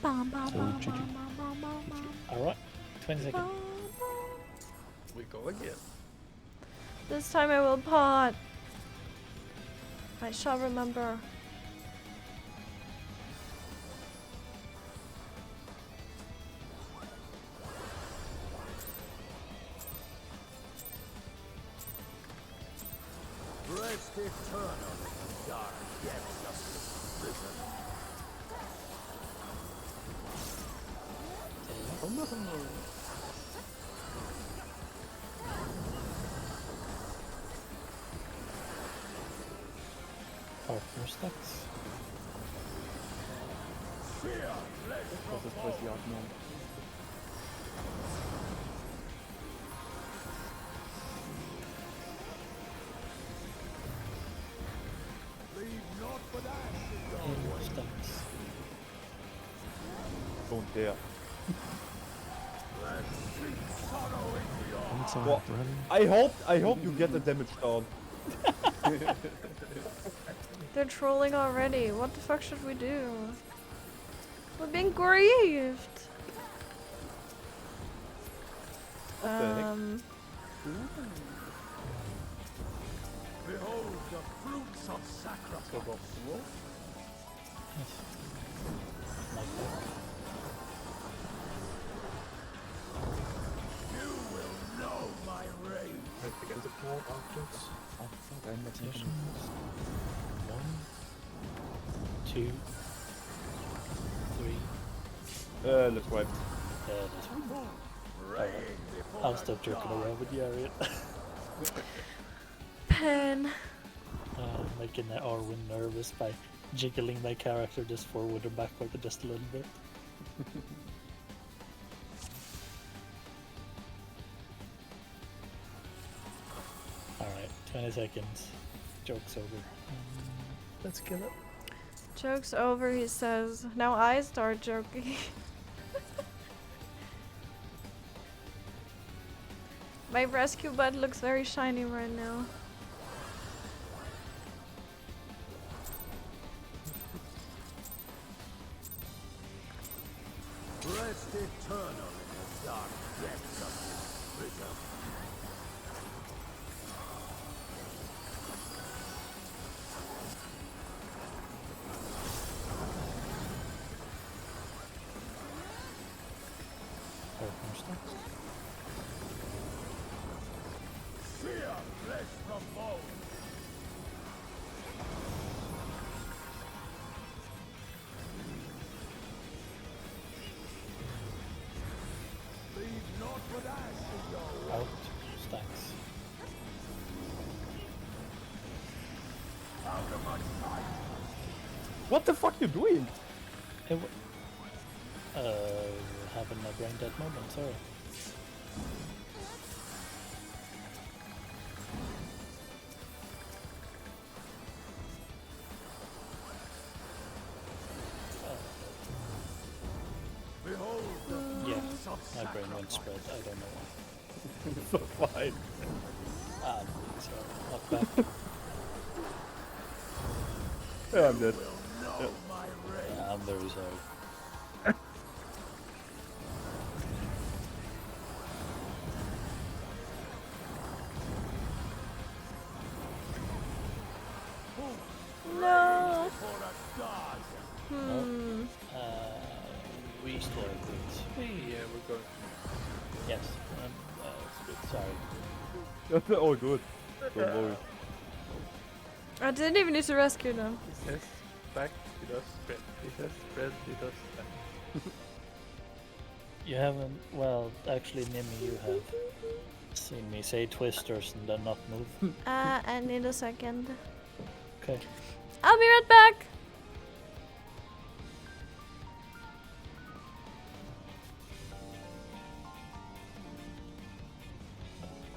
[SPEAKER 1] Bum, bum,
[SPEAKER 3] So,
[SPEAKER 1] bum,
[SPEAKER 3] GG.
[SPEAKER 1] bum, bum, bum, bum,
[SPEAKER 2] Alright, 20 seconds.
[SPEAKER 1] bum, bum.
[SPEAKER 5] We go again.
[SPEAKER 1] This time I will pot. I shall remember.
[SPEAKER 4] Rest eternal in the dark depths of this prison.
[SPEAKER 5] Oh no!
[SPEAKER 2] Partner stacks.
[SPEAKER 4] Fear, flesh
[SPEAKER 5] Das ist was jag man.
[SPEAKER 4] leave not but ashes.
[SPEAKER 2] Hero stacks.
[SPEAKER 3] Don't dare.
[SPEAKER 4] And seek sorrow into your
[SPEAKER 3] Hands are
[SPEAKER 6] Well,
[SPEAKER 3] running.
[SPEAKER 6] I hope you get the damage down.
[SPEAKER 1] They're trolling already. What the fuck should we do? We're being grieved.
[SPEAKER 6] What the heck?
[SPEAKER 4] behold the fruits of sacrifice.
[SPEAKER 2] Yes. Like that.
[SPEAKER 4] You will know my rage.
[SPEAKER 5] Against the floor objects. Oh fuck, I'm not
[SPEAKER 2] Positions.
[SPEAKER 5] taking
[SPEAKER 2] 1, 2, 3.
[SPEAKER 6] Let's wipe.
[SPEAKER 2] That's one.
[SPEAKER 4] Rage before
[SPEAKER 2] I'll
[SPEAKER 4] the
[SPEAKER 2] stop joking
[SPEAKER 4] dawn.
[SPEAKER 2] around with you, Ariel.
[SPEAKER 1] Pen.
[SPEAKER 2] Making Arwen nervous by jiggling my character just forward and backward just a little bit. Alright, 20 seconds. Joke's over. Let's kill it.
[SPEAKER 1] Joke's over, he says. Now I start joking. My rescue bud looks very shiny right now.
[SPEAKER 4] Rest eternal in the dark depths of this prison.
[SPEAKER 2] Partner stacks.
[SPEAKER 4] Fear, flesh from bone. Leave not but ashes your
[SPEAKER 2] Out. Stacks.
[SPEAKER 4] out of my sight.
[SPEAKER 6] What the fuck you doing?
[SPEAKER 2] Hey, having a brain dead moment, sorry. My brain went spread. I don't know why.
[SPEAKER 6] So fine.
[SPEAKER 2] So not back.
[SPEAKER 6] Yeah, I'm dead.
[SPEAKER 2] Yeah, I'm very sorry.
[SPEAKER 1] No.
[SPEAKER 2] Restore please.
[SPEAKER 5] Yeah, we're going.
[SPEAKER 2] Yes. It's good. Sorry.
[SPEAKER 6] Oh, good. Don't worry.
[SPEAKER 1] I didn't even need to rescue them.
[SPEAKER 5] He says back, he does spread. He says spread, he does back.
[SPEAKER 2] You haven't. Well, actually, Nimi, you have seen me say twisters and then not move.
[SPEAKER 1] I need a second.
[SPEAKER 2] Okay.
[SPEAKER 1] I'll be right back.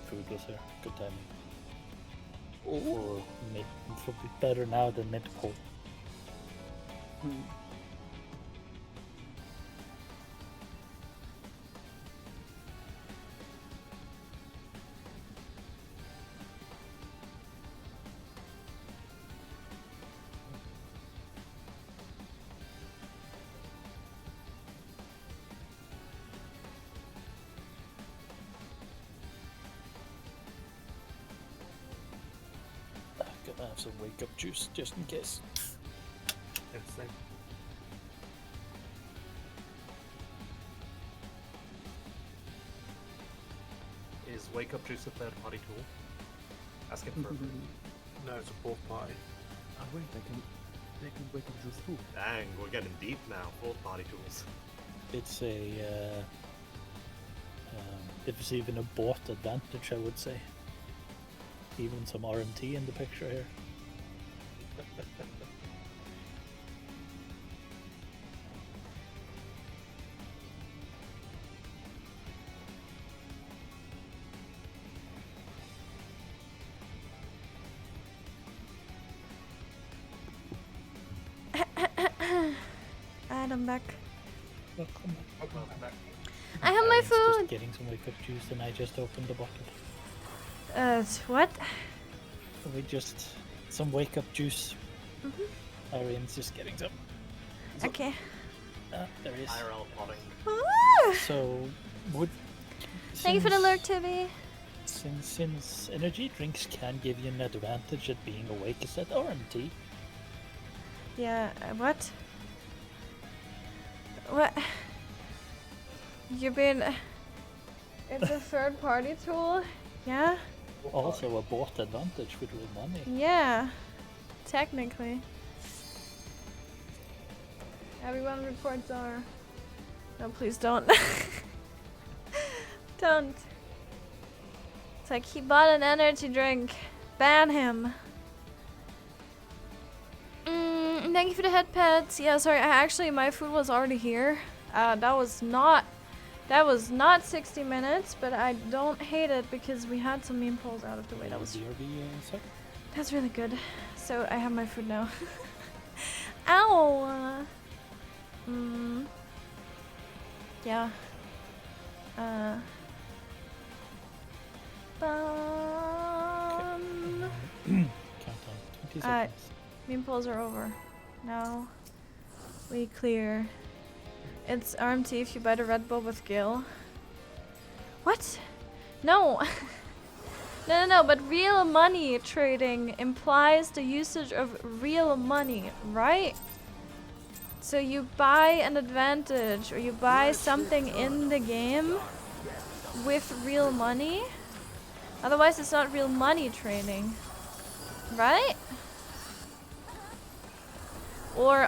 [SPEAKER 2] Food was there. Good timing. For mid, for better now than mid pull. Gonna have some wake up juice just in case.
[SPEAKER 5] Yes, same.
[SPEAKER 7] Is wake up juice a third party tool? Ask him for a
[SPEAKER 5] No, it's a fourth party.
[SPEAKER 6] Oh wait, they can wake up juice too.
[SPEAKER 7] Dang, we're getting deep now. Fourth party tools.
[SPEAKER 2] It's a. If it's even a bought advantage, I would say. Even some RMT in the picture here.
[SPEAKER 1] And I'm back.
[SPEAKER 2] Welcome back.
[SPEAKER 1] I have my
[SPEAKER 2] Arian's
[SPEAKER 1] food.
[SPEAKER 2] Just getting some wake up juice, and I just opened the bottle.
[SPEAKER 1] What?
[SPEAKER 2] We just some wake up juice. Arian's just getting some.
[SPEAKER 1] Okay.
[SPEAKER 2] There he is.
[SPEAKER 7] IRL potting.
[SPEAKER 1] Ah!
[SPEAKER 2] So would.
[SPEAKER 1] Thank you for the alert, Tibby.
[SPEAKER 2] Since energy drinks can give you an advantage at being awake, is that RMT?
[SPEAKER 1] Yeah, what? What? You've been... It's a third party tool? Yeah?
[SPEAKER 2] Also a bought advantage with real money.
[SPEAKER 1] Yeah. Technically. Everyone reports are... No, please don't. Don't. It's like he bought an energy drink. Ban him. Thank you for the head pets. Yeah, sorry. Actually, my food was already here. That was not 60 minutes, but I don't hate it because we had some mean poles out of the way. That was that's really good. So I have my food now. Ow. Yeah.
[SPEAKER 2] Countdown. 20 seconds.
[SPEAKER 1] Mean poles are over. Now we clear. It's RMT if you buy the Red Bull with Gil. What? No. No, but real money trading implies the usage of real money, right? So you buy an advantage or you buy something in the game with real money. Otherwise it's not real money trading, right? Or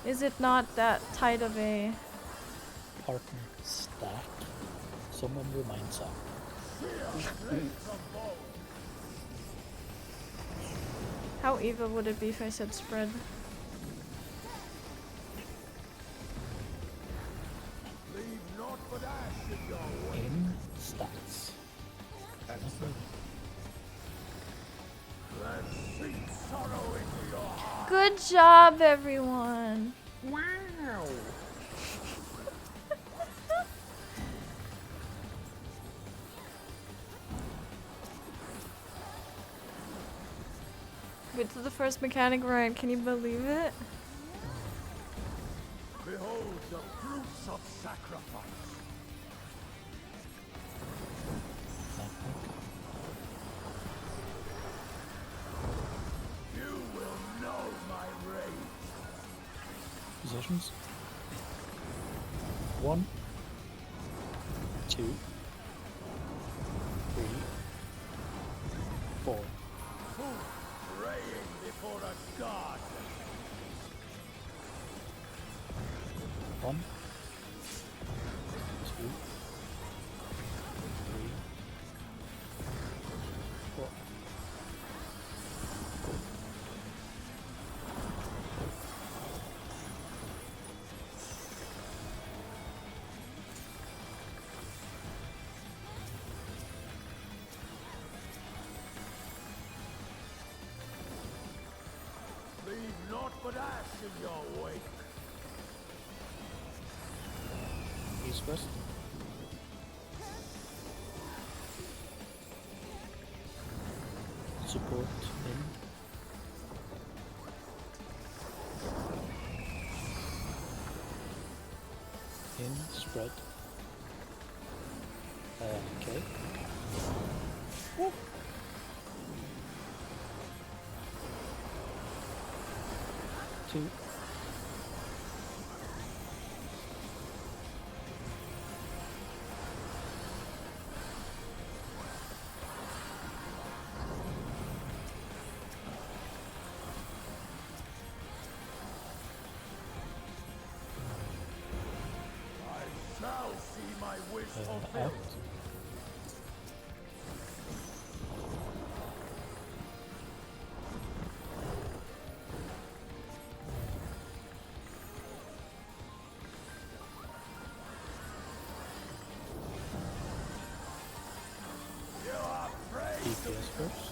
[SPEAKER 1] is it not that tight of a...
[SPEAKER 2] Partner stack. Someone remind Sam.
[SPEAKER 1] How evil would it be if I said spread?
[SPEAKER 4] Leave naught but ash in your way.
[SPEAKER 2] In stats.
[SPEAKER 4] Let sweet sorrow into your heart.
[SPEAKER 1] Good job, everyone.
[SPEAKER 5] Wow!
[SPEAKER 1] it to the first mechanic ride. Can you believe it?
[SPEAKER 4] Behold the fruits of sacrifice. You will know my rage.
[SPEAKER 2] Positions. 1, 2, 3, 4.
[SPEAKER 4] Praying before a god.
[SPEAKER 2] 1, 2, 3, 4.
[SPEAKER 4] Leave naught but ash in your wake.
[SPEAKER 2] East west. Support in spread. Okay. Woo. Two.
[SPEAKER 4] I shall see my wish fulfilled.
[SPEAKER 2] Out.
[SPEAKER 4] You are praised.
[SPEAKER 2] DPS first.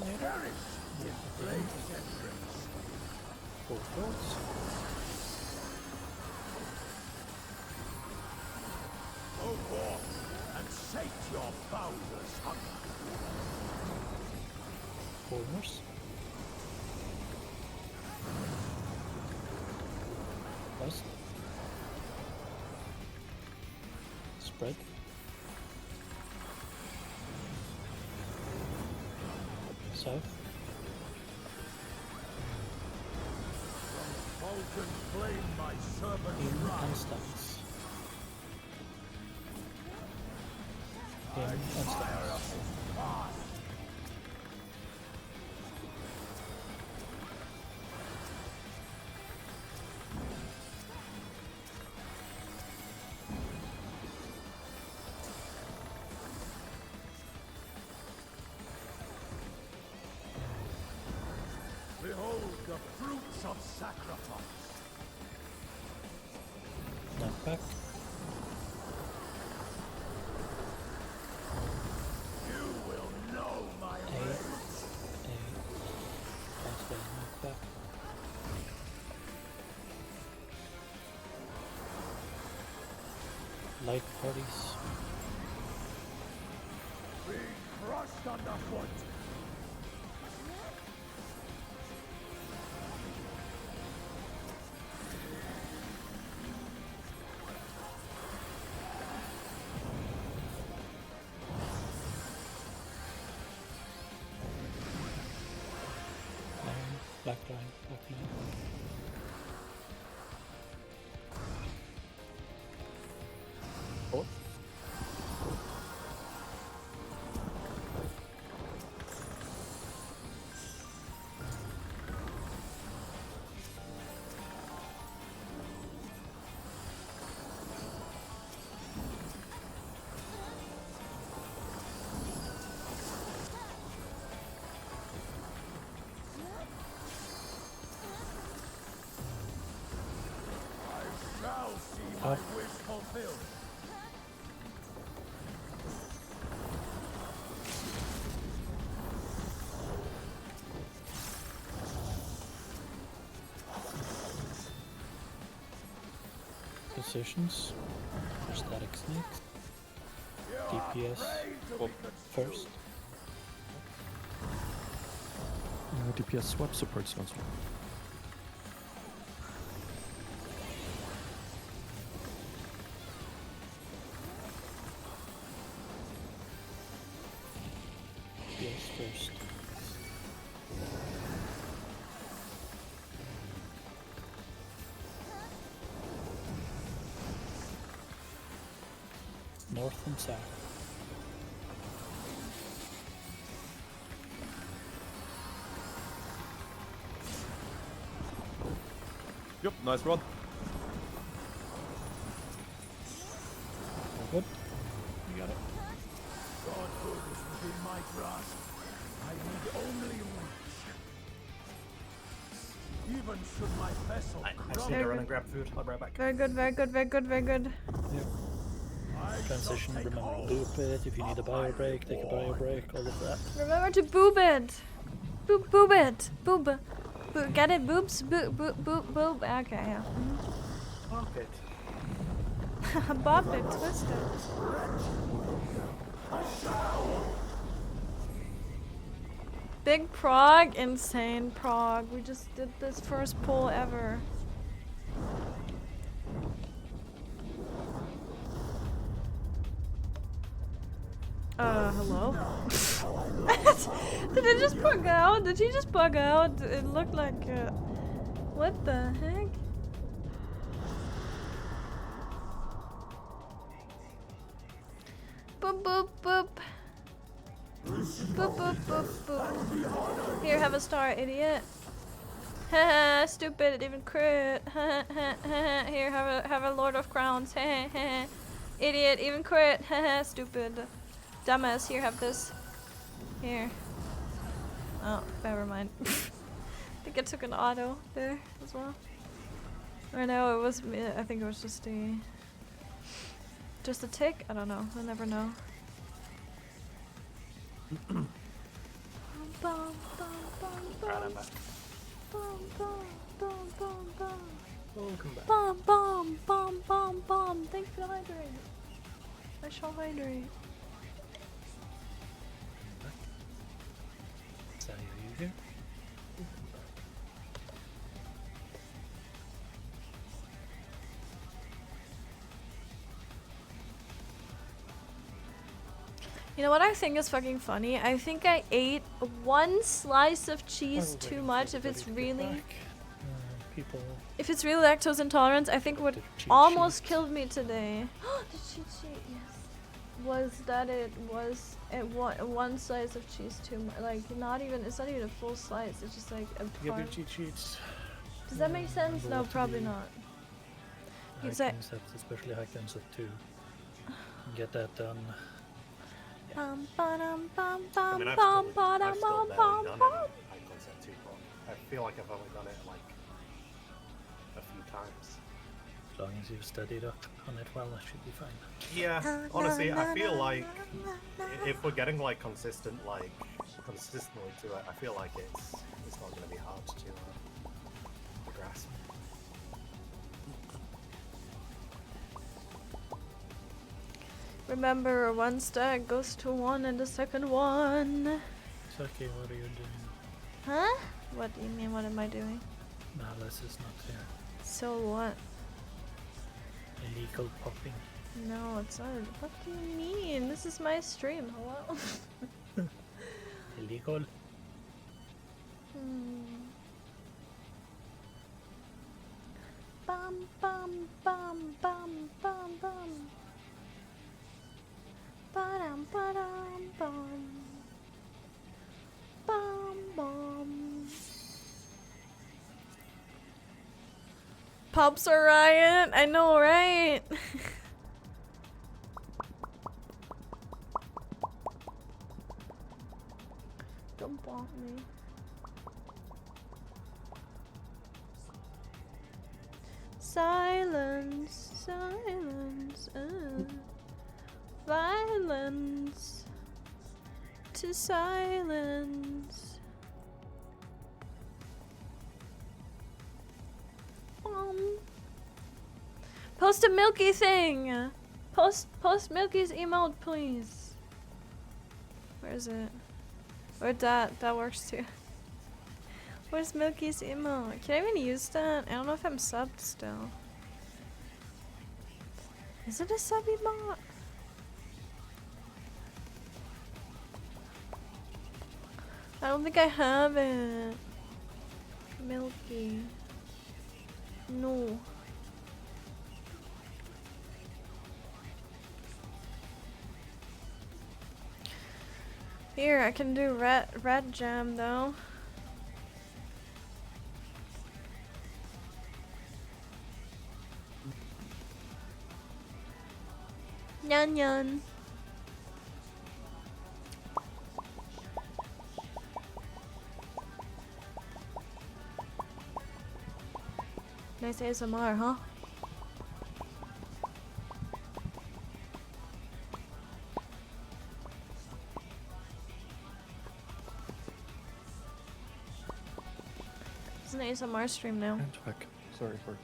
[SPEAKER 2] Later.
[SPEAKER 4] Perish in flame's entrance.
[SPEAKER 2] Both roads.
[SPEAKER 4] Go forth and sate your boundless hunger.
[SPEAKER 2] Corners. West. Spread. South.
[SPEAKER 4] Molten flame my servant
[SPEAKER 2] In and
[SPEAKER 4] rise.
[SPEAKER 2] stance. In and
[SPEAKER 4] Fire
[SPEAKER 2] stance.
[SPEAKER 4] up his path. Behold the fruits of sacrifice.
[SPEAKER 2] Knock back.
[SPEAKER 4] You will know my
[SPEAKER 2] A.
[SPEAKER 4] rage.
[SPEAKER 2] Fast way, knock back. Light parties.
[SPEAKER 4] Be crushed underfoot.
[SPEAKER 2] Backline, backline.
[SPEAKER 6] Oh.
[SPEAKER 4] Shall see my wish fulfilled.
[SPEAKER 2] Positions. For static snakes. DPS first.
[SPEAKER 3] DPS swap supports once more.
[SPEAKER 2] DPS first. North and south.
[SPEAKER 6] Yep, nice run.
[SPEAKER 2] Good.
[SPEAKER 6] You got it.
[SPEAKER 4] Godhood is within my grasp. I need only wish. Even should my vessel
[SPEAKER 7] I just need to run and grab food. I'll be right back.
[SPEAKER 1] Very good, very good, very good, very good.
[SPEAKER 2] Transition, remember to boop it. If you need a bio break, take a bio break, all of that.
[SPEAKER 1] Remember to boob it. Boob it. Boob. Get it? Boobs? Boob. Okay, yeah.
[SPEAKER 7] Pop it.
[SPEAKER 1] Bop it, twist it. Big prog, insane prog. We just did this first pull ever. Hello? Did it just bug out? Did he just bug out? It looked like, what the heck? Boop, boop, boop. Boop, boop, boop, boop. Here, have a star, idiot. Haha, stupid, it even crit. Here, have a Lord of Crowns. Idiot, even crit. Haha, stupid. Dumbass, here, have this. Here. Oh, never mind. I think I took an auto there as well. Or no, it was me. I think it was just a tick? I don't know. I'll never know.
[SPEAKER 7] Alright, I'm back. Welcome back.
[SPEAKER 1] Bomb. Thanks for the hydrate. I shall hydrate.
[SPEAKER 2] So, are you here?
[SPEAKER 1] You know what I think is fucking funny? I think I ate one slice of cheese
[SPEAKER 2] While
[SPEAKER 1] too
[SPEAKER 2] waiting
[SPEAKER 1] much.
[SPEAKER 2] for
[SPEAKER 1] If it's
[SPEAKER 2] everybody to get
[SPEAKER 1] really,
[SPEAKER 2] back, people.
[SPEAKER 1] if it's really lactose intolerance, I think what
[SPEAKER 2] the cheat
[SPEAKER 1] almost
[SPEAKER 2] sheet.
[SPEAKER 1] killed me today. The cheat sheet, yes. Was that it was one slice of cheese too much? Like it's not even a full slice. It's just like a
[SPEAKER 2] Give your
[SPEAKER 1] part.
[SPEAKER 2] cheat sheets.
[SPEAKER 1] Does that make sense?
[SPEAKER 2] Remember
[SPEAKER 1] No,
[SPEAKER 2] what to
[SPEAKER 1] probably
[SPEAKER 2] do.
[SPEAKER 1] not.
[SPEAKER 2] High
[SPEAKER 1] It's like
[SPEAKER 2] concepts, especially high concept 2. Get that done.
[SPEAKER 1] bum ba-dum bum
[SPEAKER 7] I
[SPEAKER 1] bum
[SPEAKER 7] mean, I've
[SPEAKER 1] bum
[SPEAKER 7] still
[SPEAKER 1] ba-dum bum
[SPEAKER 7] barely
[SPEAKER 1] bum
[SPEAKER 7] done
[SPEAKER 1] bum.
[SPEAKER 7] any high concept 2, but I feel like I've only done it like a few times.
[SPEAKER 2] As long as you've studied up on it well, that should be fine.
[SPEAKER 7] Yeah, honestly, I feel like if we're getting like consistently to it, I feel like it's not going to be hard to grasp.
[SPEAKER 1] Remember, one stack goes to one and the second one.
[SPEAKER 2] Saki, what are you doing?
[SPEAKER 1] Huh? What do you mean? What am I doing?
[SPEAKER 2] Malice is not here.
[SPEAKER 1] So what?
[SPEAKER 2] Illegal popping.
[SPEAKER 1] No, it's not. What do you mean? This is my stream. Hello?
[SPEAKER 2] Illegal?
[SPEAKER 1] Bum bum bum bum. Ba-dum ba-dum bum. Bum bum. Pops are riot. I know, right? Don't bonk me. Silence, silence, violence to silence. Post a Milky thing. Post Milky's emote, please. Where is it? Or that works too. Where's Milky's emote? Can I even use that? I don't know if I'm subbed still. Is it a sub emote? I don't think I have it. Milky. No. Here, I can do red jam though. Nyan nyan. Nice ASMR, huh? It's an ASMR stream now.
[SPEAKER 3] And back. Sorry for.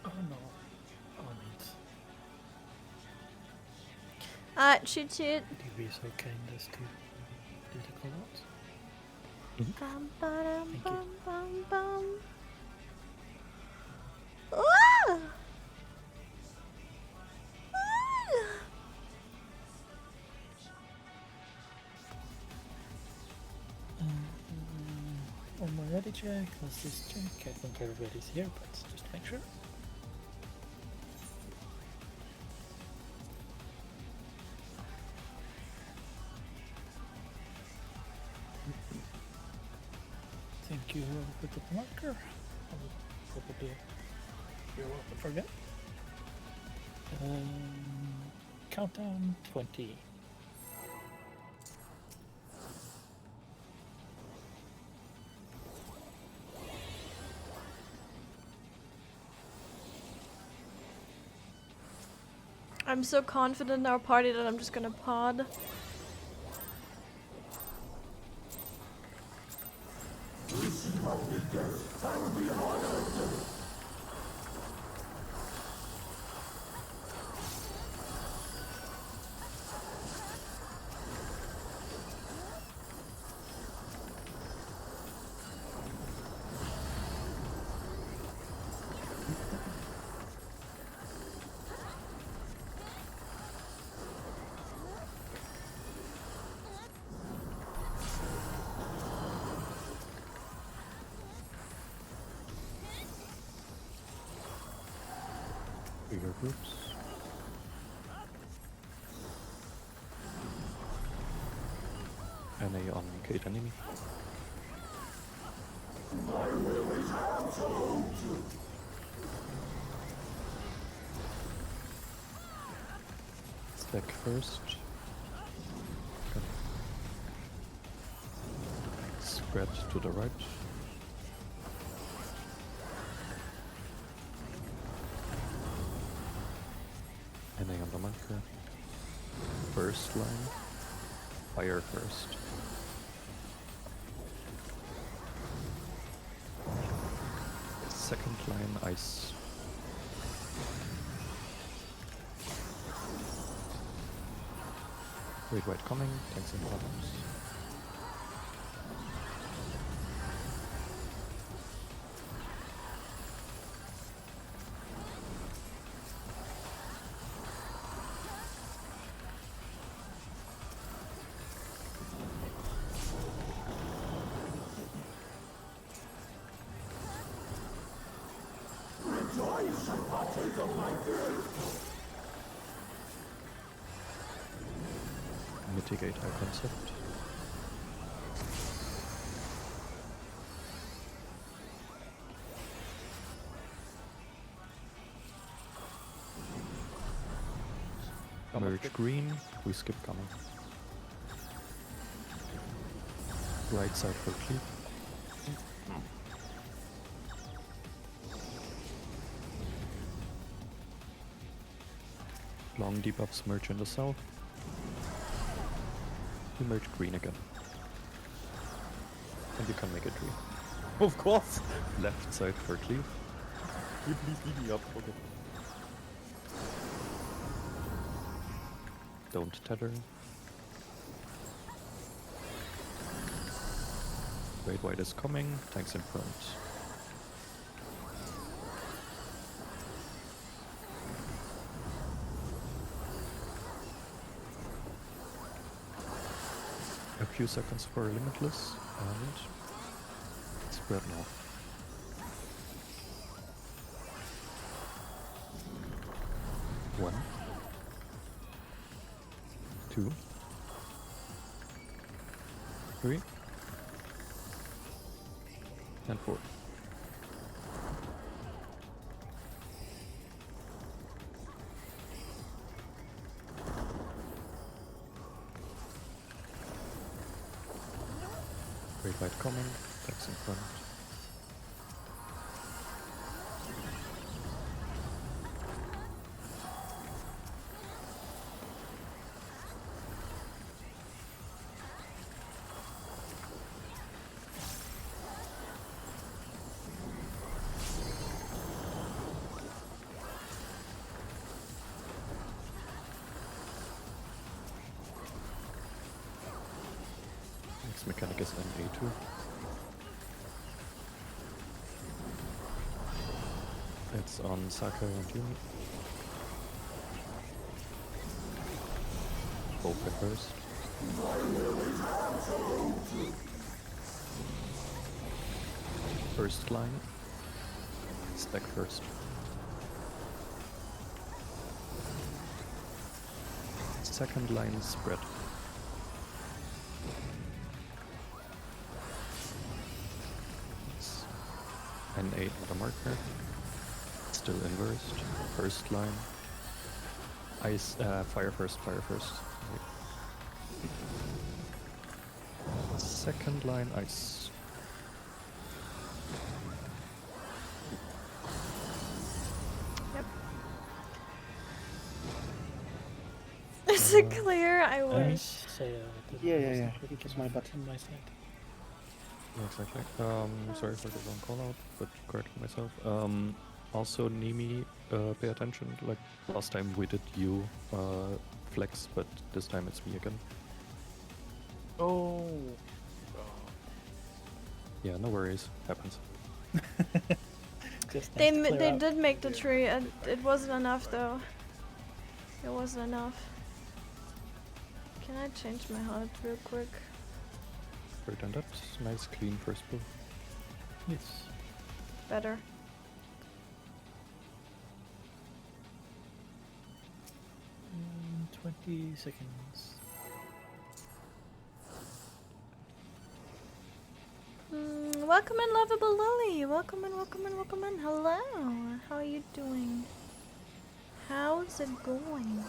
[SPEAKER 2] Oh no. Oh neat.
[SPEAKER 1] Cheat sheet.
[SPEAKER 2] Would you be so kind as to do the callouts?
[SPEAKER 1] Bum ba-dum
[SPEAKER 2] Thank you.
[SPEAKER 1] bum bum bum. Ah!
[SPEAKER 2] One more ready check. Let's just check. I think everybody's here, but just make sure. Thank you, whoever put up the marker. I will probably forget. Countdown 20.
[SPEAKER 1] I'm so confident in our party that I'm just gonna pod.
[SPEAKER 3] Bigger groups. NA on Kate enemy. Stack first. Okay. Spread to the right. NA on the marker. First line. Fire first. Second line, ice. Wait, coming. Tanks and bottoms. Mitigate high concept. Merge green, we skip coming. Right side for cleave. Long debuffs merge in the south. We merge green again. And you can make a tree.
[SPEAKER 6] Of course.
[SPEAKER 3] Left side for cleave.
[SPEAKER 6] You please leave me up. Okay.
[SPEAKER 3] Don't tether. Great white is coming, tanks in front. A few seconds for limitless and spread now. One. 2, 3, and 4. Great white coming, attacks in front. Next mechanic is NA2. It's on Saka and Yumi. Both at first. First line. Stack first. Second line spread. N8 with a marker. Still inversed. First line. Ice, fire first, fire first. Wait. Second line, ice.
[SPEAKER 1] Yep. Is it clear? I wish.
[SPEAKER 2] Say,
[SPEAKER 8] Yeah. It was my button.
[SPEAKER 2] My side.
[SPEAKER 3] Yeah, exactly. Sorry for the wrong call out, but correcting myself. Also, Nimi, pay attention. Like last time we did you flex, but this time it's me again.
[SPEAKER 5] Oh.
[SPEAKER 3] Yeah, no worries. Happens.
[SPEAKER 2] Just
[SPEAKER 1] They
[SPEAKER 2] nice to clear
[SPEAKER 1] they
[SPEAKER 2] out.
[SPEAKER 1] did make the tree, and it wasn't enough though. It wasn't enough. Can I change my HUD real quick?
[SPEAKER 3] Right, and that's nice, clean first pull.
[SPEAKER 2] Yes.
[SPEAKER 1] Better.
[SPEAKER 2] Mm, 20 seconds.
[SPEAKER 1] Welcome in, lovable Lily. Welcome in, welcome in, welcome in. Hello. How are you doing? How's it going?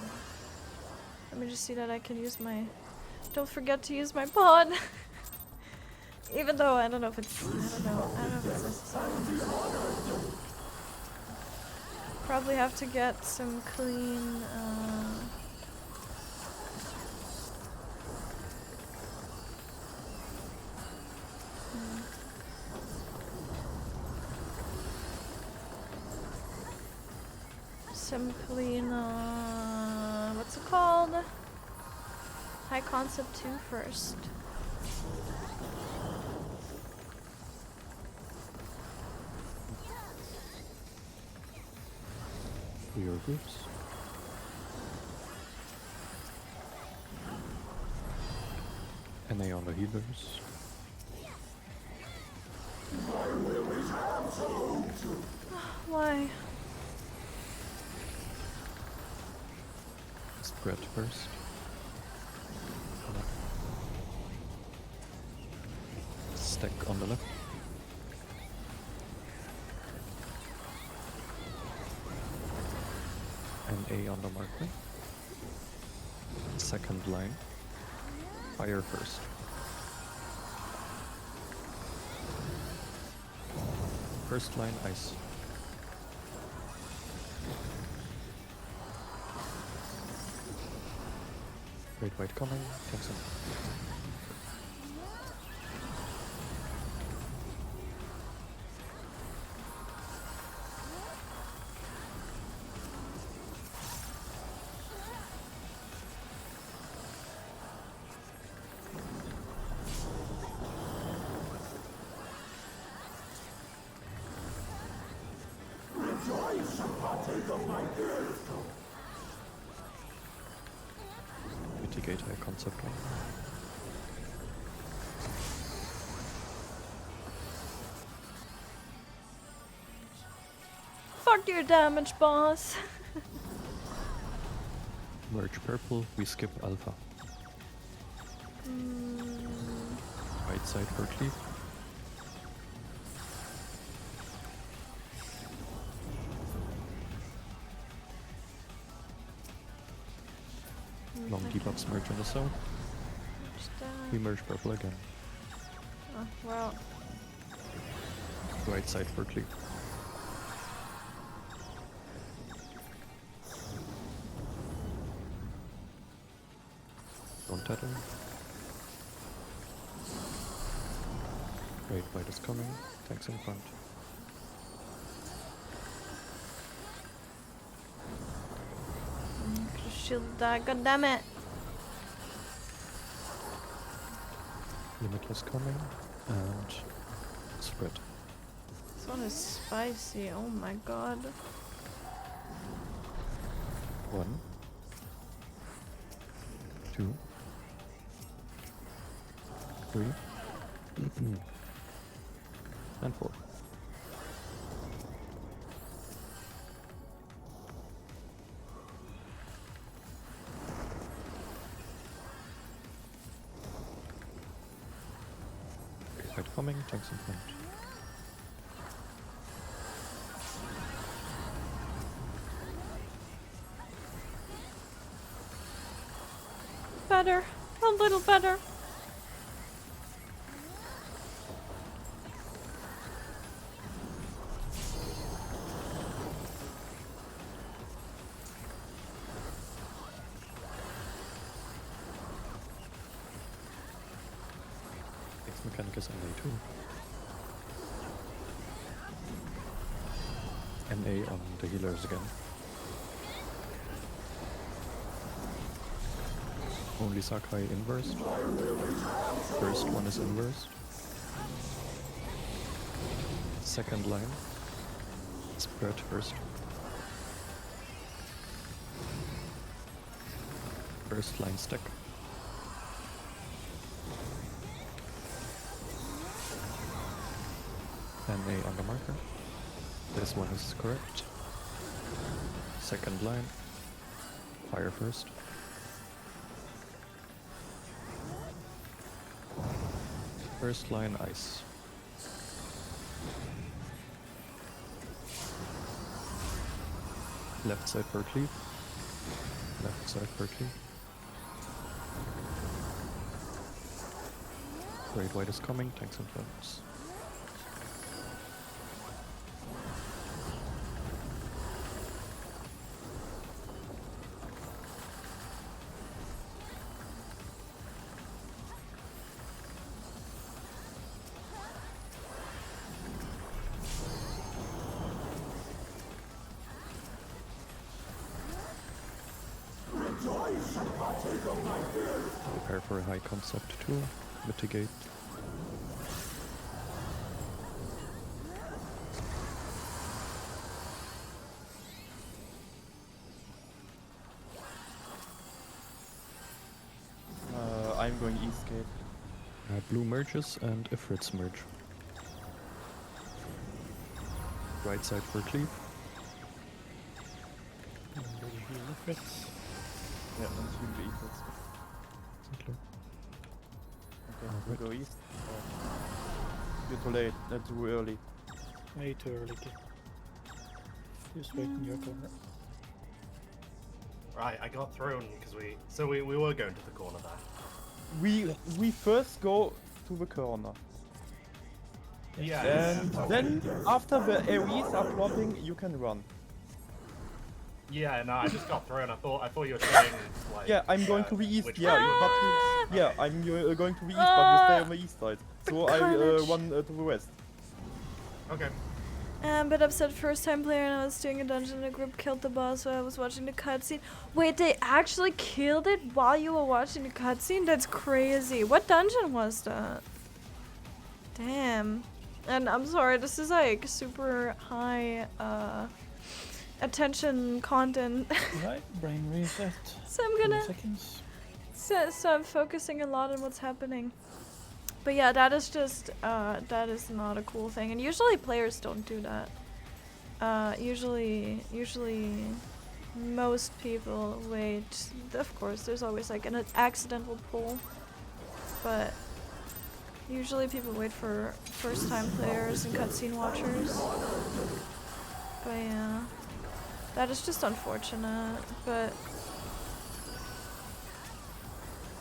[SPEAKER 1] Let me just see that I can use my... Don't forget to use my pod. Even though I don't know if it's... I don't know if it's necessary. Probably have to get some clean... some clean, what's it called? High concept 2 first.
[SPEAKER 3] For your groups. NA on the healers.
[SPEAKER 1] Why?
[SPEAKER 3] Spread first. Stack on the left. And A on the marker. Second line. Fire first. First line, ice. Great white coming, takes him. Mitigate high concept one.
[SPEAKER 1] Fuck your damage, boss.
[SPEAKER 3] Merge purple, we skip alpha. Right side for cleave. Long debuffs merge on the zone. We merge purple again.
[SPEAKER 1] Oh, well.
[SPEAKER 3] Right side for cleave. Don't tether. Great white is coming. Tanks in front.
[SPEAKER 1] Shield that, goddammit.
[SPEAKER 3] Limitless coming. And spread.
[SPEAKER 1] This one is spicy, oh my god.
[SPEAKER 3] 1, 2, 3, and 4. Right coming, tanks in front.
[SPEAKER 1] Better, a little better.
[SPEAKER 3] Next mechanic is NA2. NA on the healers again. Only Sakai inversed. First one is inversed. Second line. Spread first. First line stack. NA on the marker. This one is correct. Second line. Fire first. First line ice. Left side for cleave. Left side for cleave. Great white is coming, tanks and flames. Prepare for a high concept too. Mitigate.
[SPEAKER 6] I'm going east gate.
[SPEAKER 3] Blue merges and Ifrits merge. Right side for cleave.
[SPEAKER 6] Yeah, until the east.
[SPEAKER 3] Exactly.
[SPEAKER 6] Okay,
[SPEAKER 3] Alright.
[SPEAKER 6] we go east. You're too late, too early.
[SPEAKER 2] Way too early. Kid. Just wait in your corner.
[SPEAKER 7] Right, I got thrown because we were going to the corner there.
[SPEAKER 6] We first go to the corner.
[SPEAKER 7] Yeah.
[SPEAKER 6] And then after the AoEs are plopping, you can run.
[SPEAKER 7] Yeah, no, I just got thrown. I thought you were saying like.
[SPEAKER 6] Yeah, I'm going to the east.
[SPEAKER 7] which
[SPEAKER 6] Yeah,
[SPEAKER 7] way you-
[SPEAKER 6] but yeah, I'm going to the east, but you stay on the east side. So I
[SPEAKER 1] carnage.
[SPEAKER 6] run to the west.
[SPEAKER 7] Okay.
[SPEAKER 1] I'm a bit upset, first time player, and I was doing a dungeon and a group killed the boss, so I was watching the cutscene. Wait, they actually killed it while you were watching the cutscene? That's crazy. What dungeon was that? Damn. And I'm sorry, this is like super high attention content.
[SPEAKER 2] Right, brain reset.
[SPEAKER 1] So I'm
[SPEAKER 2] 10
[SPEAKER 1] gonna
[SPEAKER 2] seconds.
[SPEAKER 1] so I'm focusing a lot on what's happening. But yeah, that is just that is not a cool thing, and usually players don't do that. Usually most people wait. Of course, there's always like an accidental pull, but usually people wait for first-time players and cutscene watchers. But yeah, that is just unfortunate. But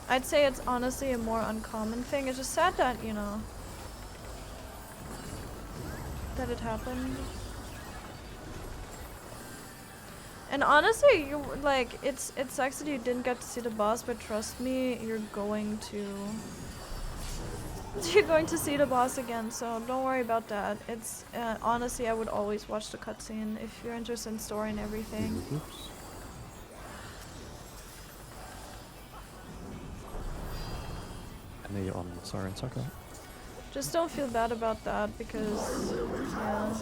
[SPEAKER 1] I'd say it's honestly a more uncommon thing. It's just sad that, you know, that it happened. And honestly, you like it sucks that you didn't get to see the boss, but trust me, you're going to see the boss again, so don't worry about that. It's honestly, I would always watch the cutscene if you're interested in story and everything.
[SPEAKER 3] Oops. NA on Sara and Saka.
[SPEAKER 1] Just don't feel bad about that because, yeah.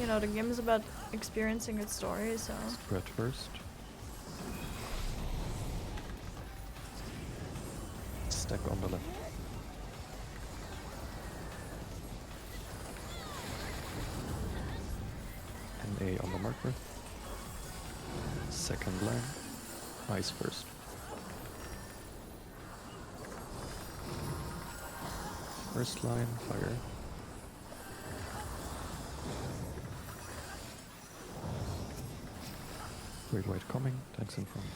[SPEAKER 1] You know, the game is about experiencing its story, so.
[SPEAKER 3] Spread first. Stack on the left. NA on the marker. Second line. Ice first. First line, fire. Great white coming, tanks in front.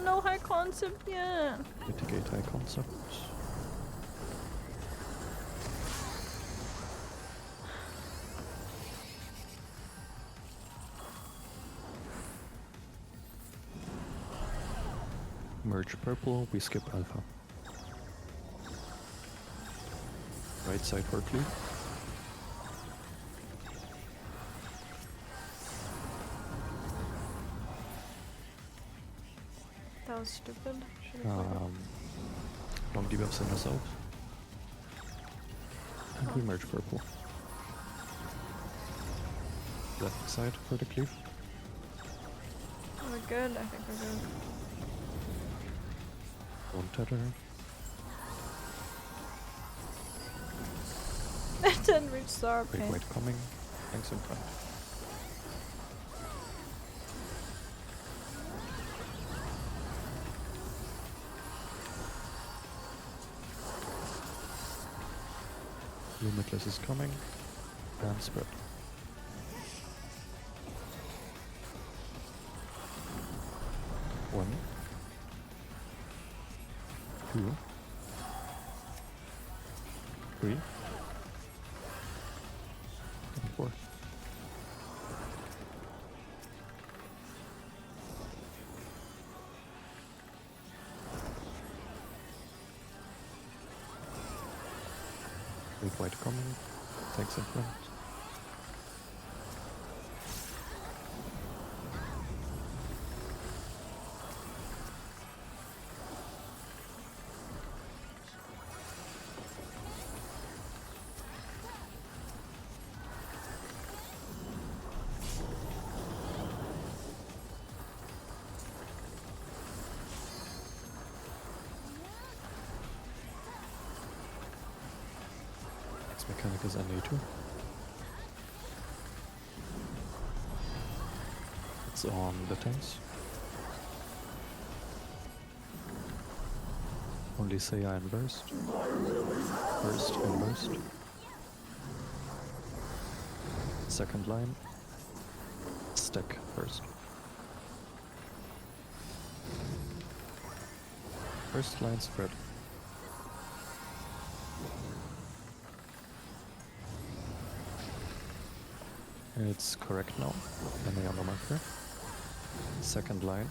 [SPEAKER 1] No high concept yet.
[SPEAKER 3] Mitigate high concept. Merge purple, we skip alpha. Right side for blue.
[SPEAKER 1] That was stupid. Should've waited.
[SPEAKER 3] Long debuffs in the south. And we merge purple. Left side for the cleave.
[SPEAKER 1] We're good, I think we're good.
[SPEAKER 3] One tether.
[SPEAKER 1] It didn't reach Star
[SPEAKER 3] Great
[SPEAKER 1] Pain.
[SPEAKER 3] white coming. Tanks in front. Limitless is coming. And spread. One. 2. 3. And 4. Red white coming. Tanks in front. Mechanic is NA2. It's on the tanks. Only Seiya and Burst. Burst and Burst. Second line. Stack first. First line spread. It's correct now. NA on the marker. Second line.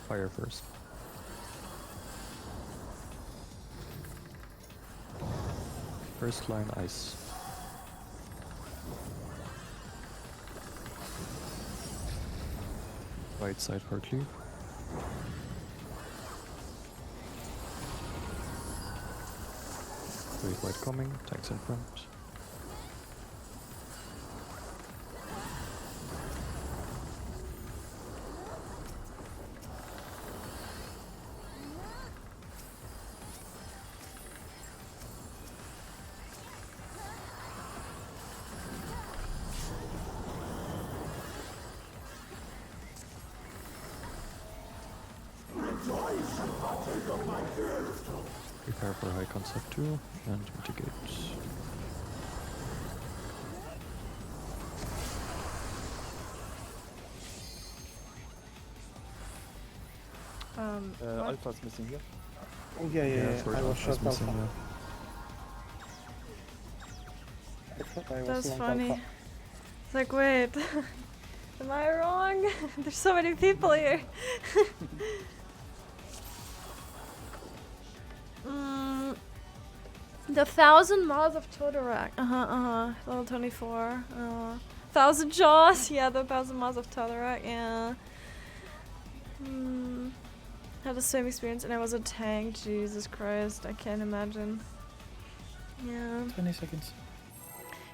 [SPEAKER 3] Fire first. First line ice. Right side for cleave. Great white coming, tanks in front. Prepare for high concept 2 and mitigate.
[SPEAKER 1] What?
[SPEAKER 6] Alpha's missing here.
[SPEAKER 8] Oh, yeah.
[SPEAKER 3] third
[SPEAKER 8] I was
[SPEAKER 3] alpha's
[SPEAKER 8] shot
[SPEAKER 3] missing,
[SPEAKER 8] alpha.
[SPEAKER 3] yeah.
[SPEAKER 8] I thought I was
[SPEAKER 1] That's
[SPEAKER 8] long
[SPEAKER 1] funny.
[SPEAKER 8] alpha.
[SPEAKER 1] It's like, wait, am I wrong? There's so many people here. The 1,000 Maws of Todorak. Level 24. 1,000 Jaws. Yeah, the 1,000 Maws of Todorak. Yeah. Had the same experience and I was a tank. Jesus Christ, I can't imagine. Yeah.
[SPEAKER 2] 20 seconds.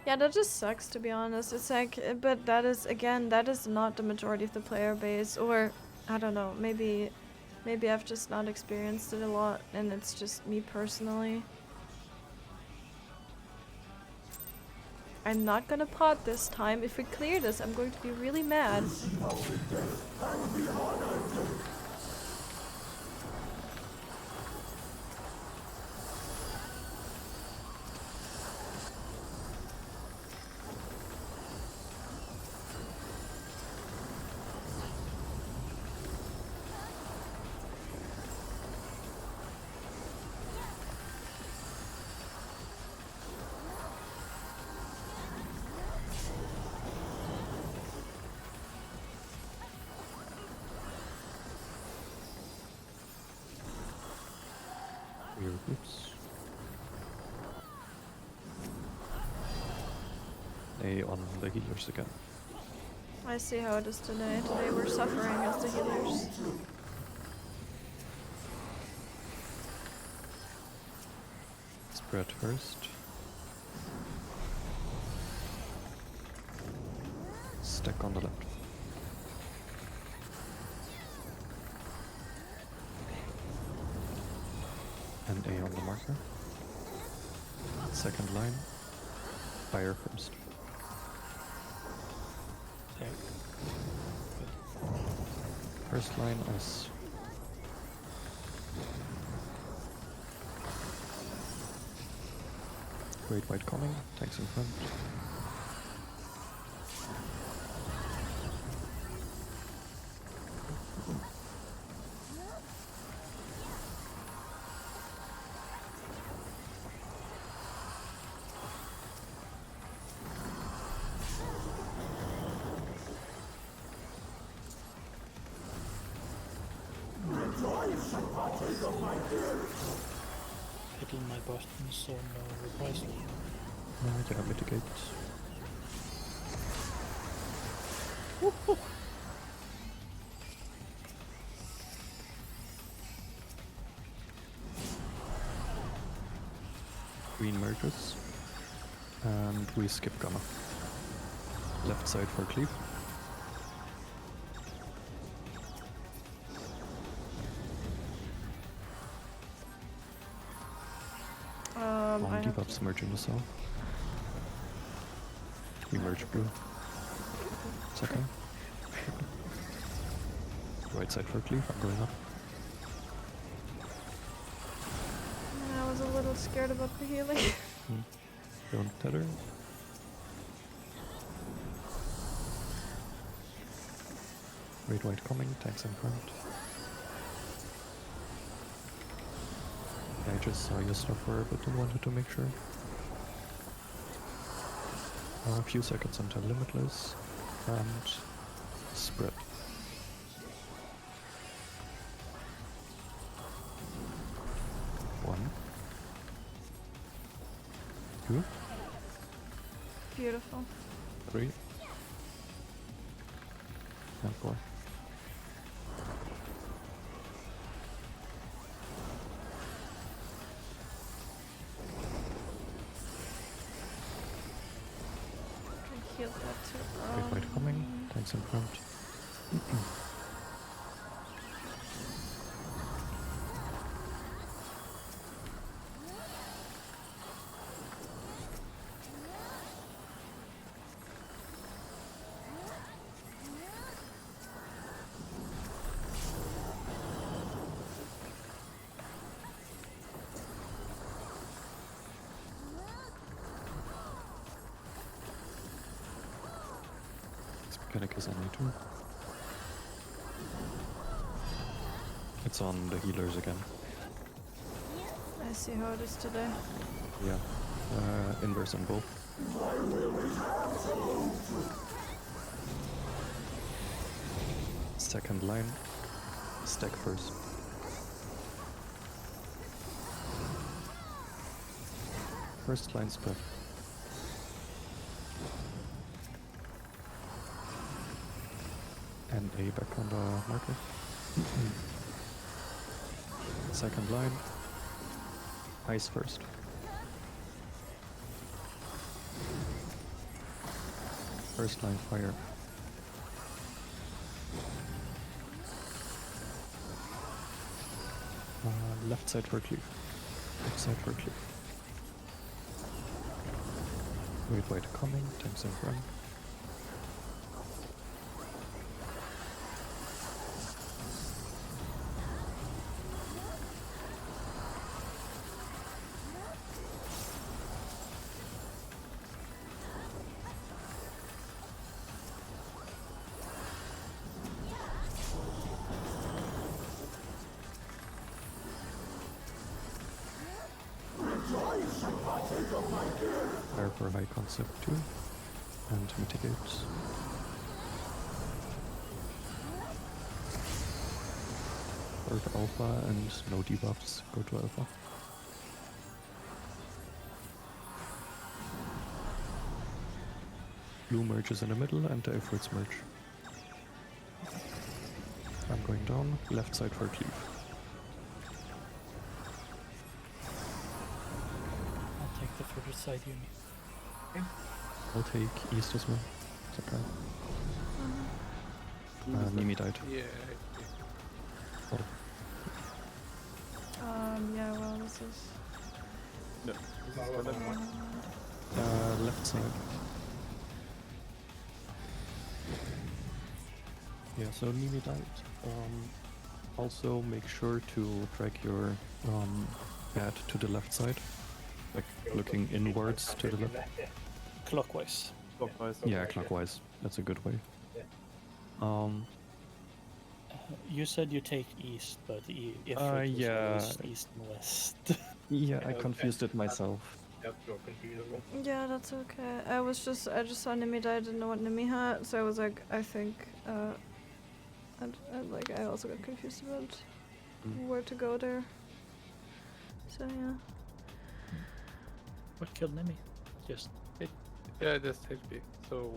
[SPEAKER 1] Yeah, that just sucks, to be honest. It's like, but that is, again, that is not the majority of the player base, or I don't know, maybe I've just not experienced it a lot and it's just me personally. I'm not gonna pot this time. If we clear this, I'm going to be really mad.
[SPEAKER 3] Oops. A on the healers again.
[SPEAKER 1] I see how it is today. Today we're suffering as the healers.
[SPEAKER 3] Spread first. Stack on the left. And A on the marker. Second line. Fire first.
[SPEAKER 2] There.
[SPEAKER 3] First line ice. Great white coming, tanks in front.
[SPEAKER 2] Hitting my buttons on reprisal.
[SPEAKER 3] Yeah, mitigate. Green merges. And we skip Gamma. Left side for cleave.
[SPEAKER 1] I have
[SPEAKER 3] debuffs merge in the south. We merge blue. It's okay. Right side for cleave, I'm going up.
[SPEAKER 1] I was a little scared about the healing.
[SPEAKER 3] Don't tether. Red white coming, tanks in front. I just saw your stuff for a bit and wanted to make sure. A few seconds until limitless and spread. One. Two.
[SPEAKER 1] Beautiful.
[SPEAKER 3] 3. And 4.
[SPEAKER 1] Can heal that too.
[SPEAKER 3] Red white coming, tanks in front. Mechanic is on A2. It's on the healers again.
[SPEAKER 1] I see how it is today.
[SPEAKER 3] Yeah. Inverse on both. Second line. Stack first. First line spread. And A back on the marker. Second line. Ice first. First line fire. Left side for cleave. Left side for cleave. Red white coming, tanks in front. Fire for high concept too, and mitigates. Third alpha and no debuffs, go to alpha. Blue merges in the middle and the efforts merge. I'm going down, left side for cleave.
[SPEAKER 2] I'll take the further side unit.
[SPEAKER 3] I'll take east as well. It's okay. Nimi died.
[SPEAKER 5] Yeah.
[SPEAKER 3] Oh,
[SPEAKER 1] Yeah, well, this is...
[SPEAKER 5] No. This is for them.
[SPEAKER 3] left side. Yeah, so Nimi died. Also make sure to drag your ad to the left side. Like looking inwards to the left.
[SPEAKER 2] Clockwise.
[SPEAKER 3] Yeah, clockwise. That's a good way.
[SPEAKER 2] You said you take east, but if it was
[SPEAKER 3] yeah.
[SPEAKER 2] always east and west.
[SPEAKER 3] Yeah, I confused it myself.
[SPEAKER 1] Yeah, that's okay. I just saw Nimi die, I didn't know what Nimi had, so I was like, I think, I also got confused about where to go there. So yeah.
[SPEAKER 2] What killed Nemi? Just
[SPEAKER 5] Yeah, just HP. So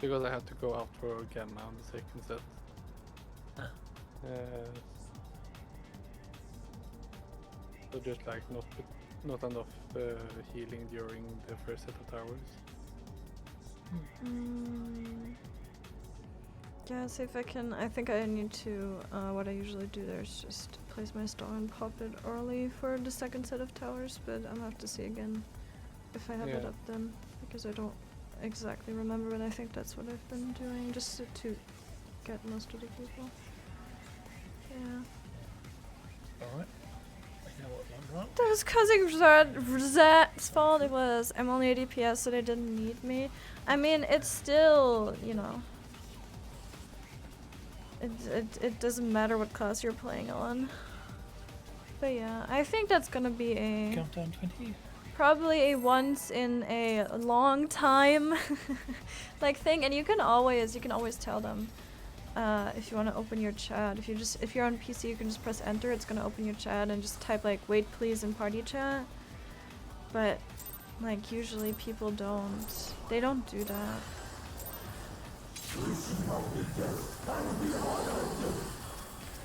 [SPEAKER 5] because I had to go out for Gamma on the second set. So just like not enough healing during the first set of towers.
[SPEAKER 1] Yeah, see if I can. I think I need to. What I usually do there is just place my star and pop it early for the second set of towers, but I'll have to see again if I have it
[SPEAKER 5] Yeah.
[SPEAKER 1] up then, because I don't exactly remember, but I think that's what I've been doing just to get most of the people. Yeah.
[SPEAKER 2] Alright. I know what went wrong.
[SPEAKER 1] That was cause Rosette's fault. It was. I'm only 80 PS, so they didn't need me. I mean, it's still, you know. It doesn't matter what class you're playing on. But yeah, I think that's gonna be a
[SPEAKER 2] Countdown 20.
[SPEAKER 1] probably a once in a long time like thing, and you can always tell them if you want to open your chat. If you're on PC, you can just press enter. It's gonna open your chat and just type like "wait please" in party chat. But like usually people don't. They don't do that.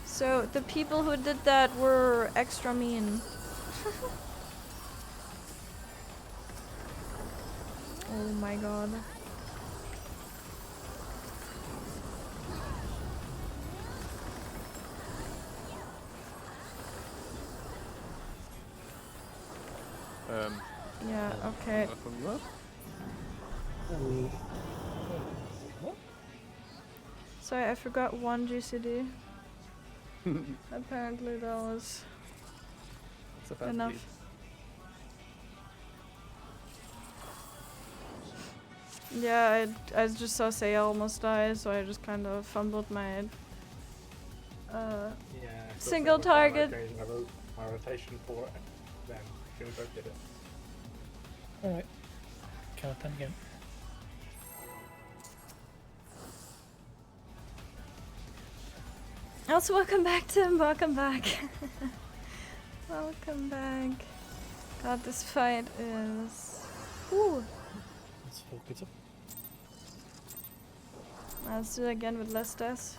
[SPEAKER 1] So the people who did that were extra mean. Oh my god. Yeah, okay.
[SPEAKER 5] From what?
[SPEAKER 1] Sorry, I forgot one GCD. Apparently that was
[SPEAKER 5] It's a bad
[SPEAKER 1] enough.
[SPEAKER 5] beat.
[SPEAKER 1] Yeah, I just saw Saya almost die, so I just kind of fumbled my
[SPEAKER 9] Yeah.
[SPEAKER 1] Single target.
[SPEAKER 9] My rotation for it, then Juniper did it.
[SPEAKER 2] Alright. Countdown again.
[SPEAKER 1] Also, welcome back, Tim. Welcome back. Welcome back. God, this fight is. Whew.
[SPEAKER 2] Let's focus up.
[SPEAKER 1] Let's do it again with less deaths.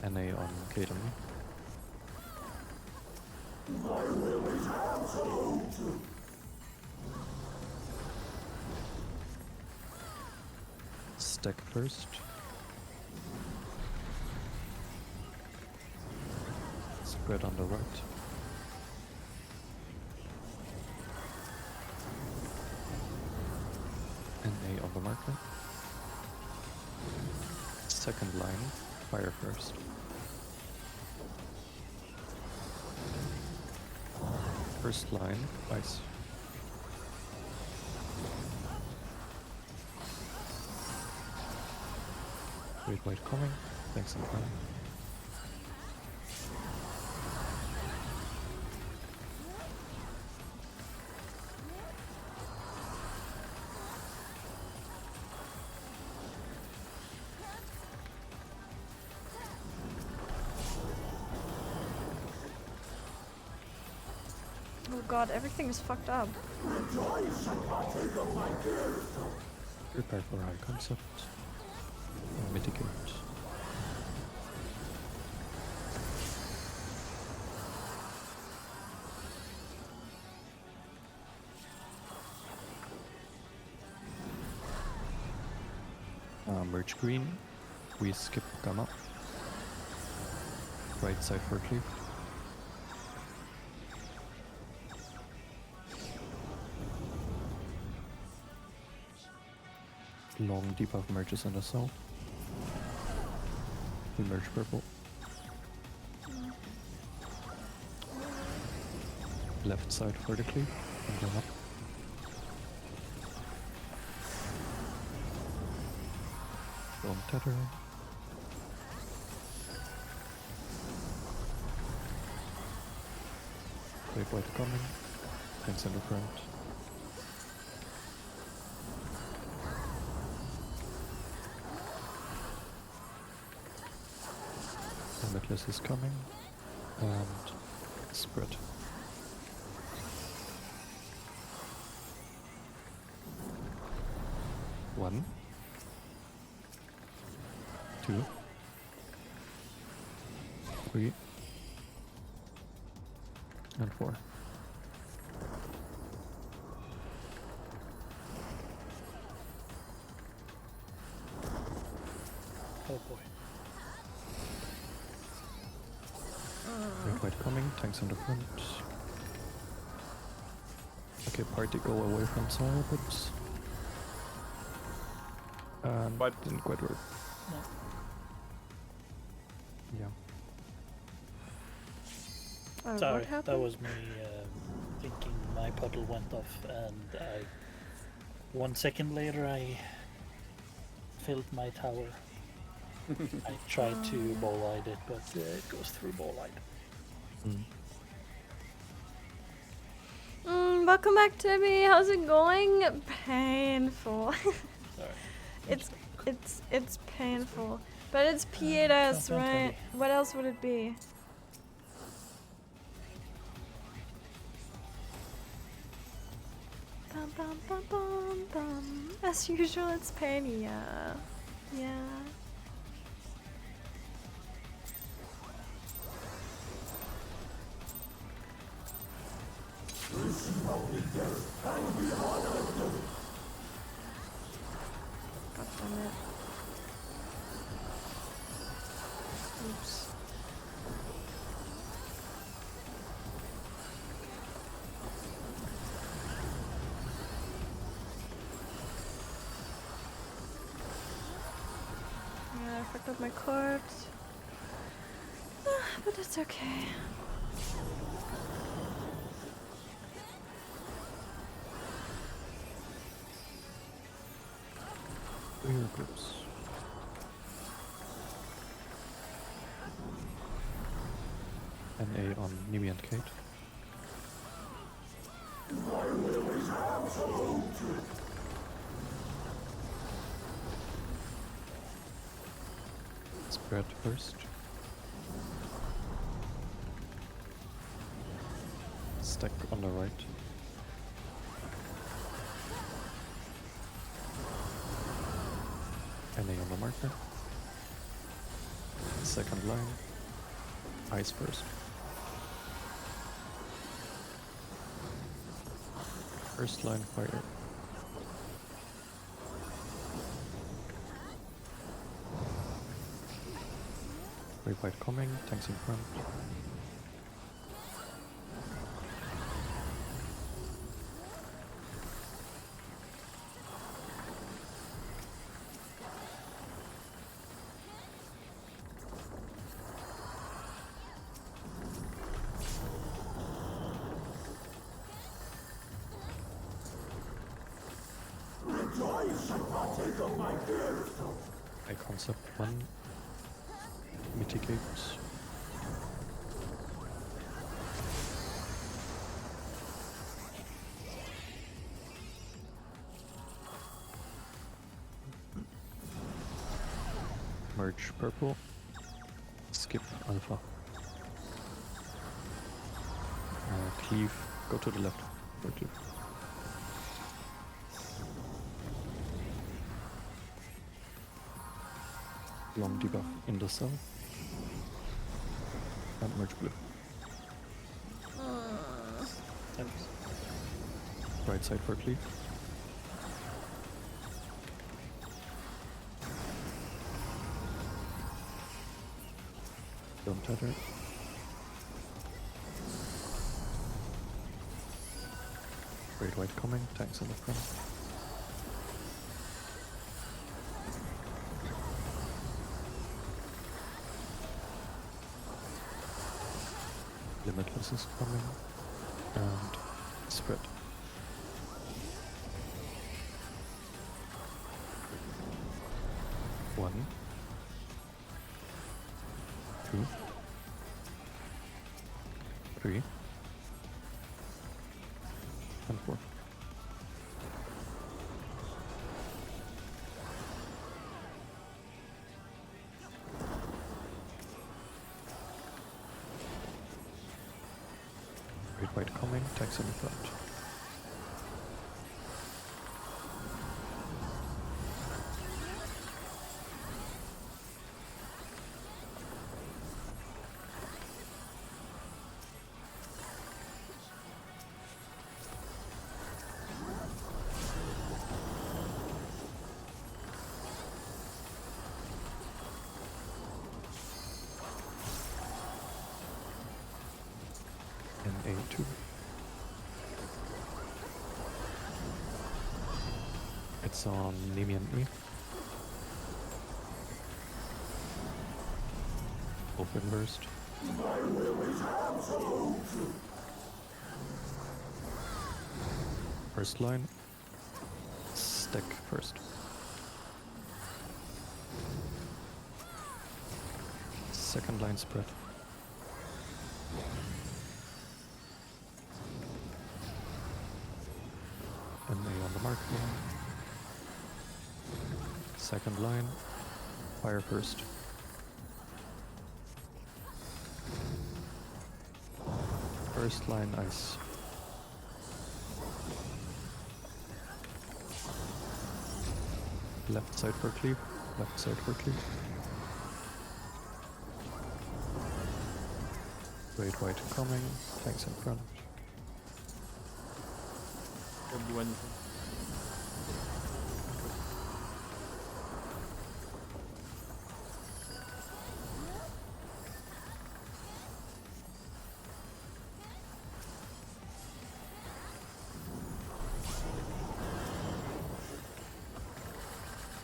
[SPEAKER 3] NA on Kaden. Stack first. Spread on the right. NA on the marker. Second line, fire first. First line, ice. Wait coming. Thanks and time.
[SPEAKER 1] Oh god, everything is fucked up.
[SPEAKER 3] Prepare for high concept. Mitigate. Merge green. We skip gamma. Right side for cleave. Long debuff merges in the south. We merge purple. Left side for the cleave. And go up. Don't tether. Great white coming. Tanks in the front. Limitless is coming. And spread. One. Two. Three. And four.
[SPEAKER 2] Oh boy.
[SPEAKER 3] Red white coming, tanks in the front. Okay, party go away from side a bit. And
[SPEAKER 6] But-
[SPEAKER 3] didn't quite work.
[SPEAKER 2] No.
[SPEAKER 3] Yeah.
[SPEAKER 2] Sorry,
[SPEAKER 1] what happened?
[SPEAKER 2] that was me thinking my puddle went off, and 1 second later I filled my tower. I tried to ball light it, but it goes through ball light.
[SPEAKER 1] Welcome back, Timmy. How's it going? Painful.
[SPEAKER 2] Sorry.
[SPEAKER 1] It's painful, but it's P8S,
[SPEAKER 2] don't
[SPEAKER 1] right?
[SPEAKER 2] worry.
[SPEAKER 1] What else would it be? Bum, bum, bum, bum, bum. As usual, it's pain. Yeah. God damn it. Oops. Yeah, I fucked up my corpse. But it's okay.
[SPEAKER 3] Real groups. NA on Nimi and Kate. Spread first. Stack on the right. NA on the marker. Second line. Ice first. First line fire. Great white coming, tanks in front. I concept one. Mitigate. Merge purple. Skip alpha. Cleave. Go to the left. For cleave. Long debuff in the cell. And merge blue.
[SPEAKER 2] Thanks.
[SPEAKER 3] Right side for cleave. Don't tether. Great white coming, tanks in the front. Limitless is coming. And spread. One. Two. Three. And 4. Great white coming, tags in the front. In A2. It's on Nemi and me. Open burst. First line. Stack first. Second line spread. And A on the mark line. Second line. Fire first. First line ice. Left side for cleave. Left side for cleave. Great white coming. Tanks in front.
[SPEAKER 6] Don't do anything.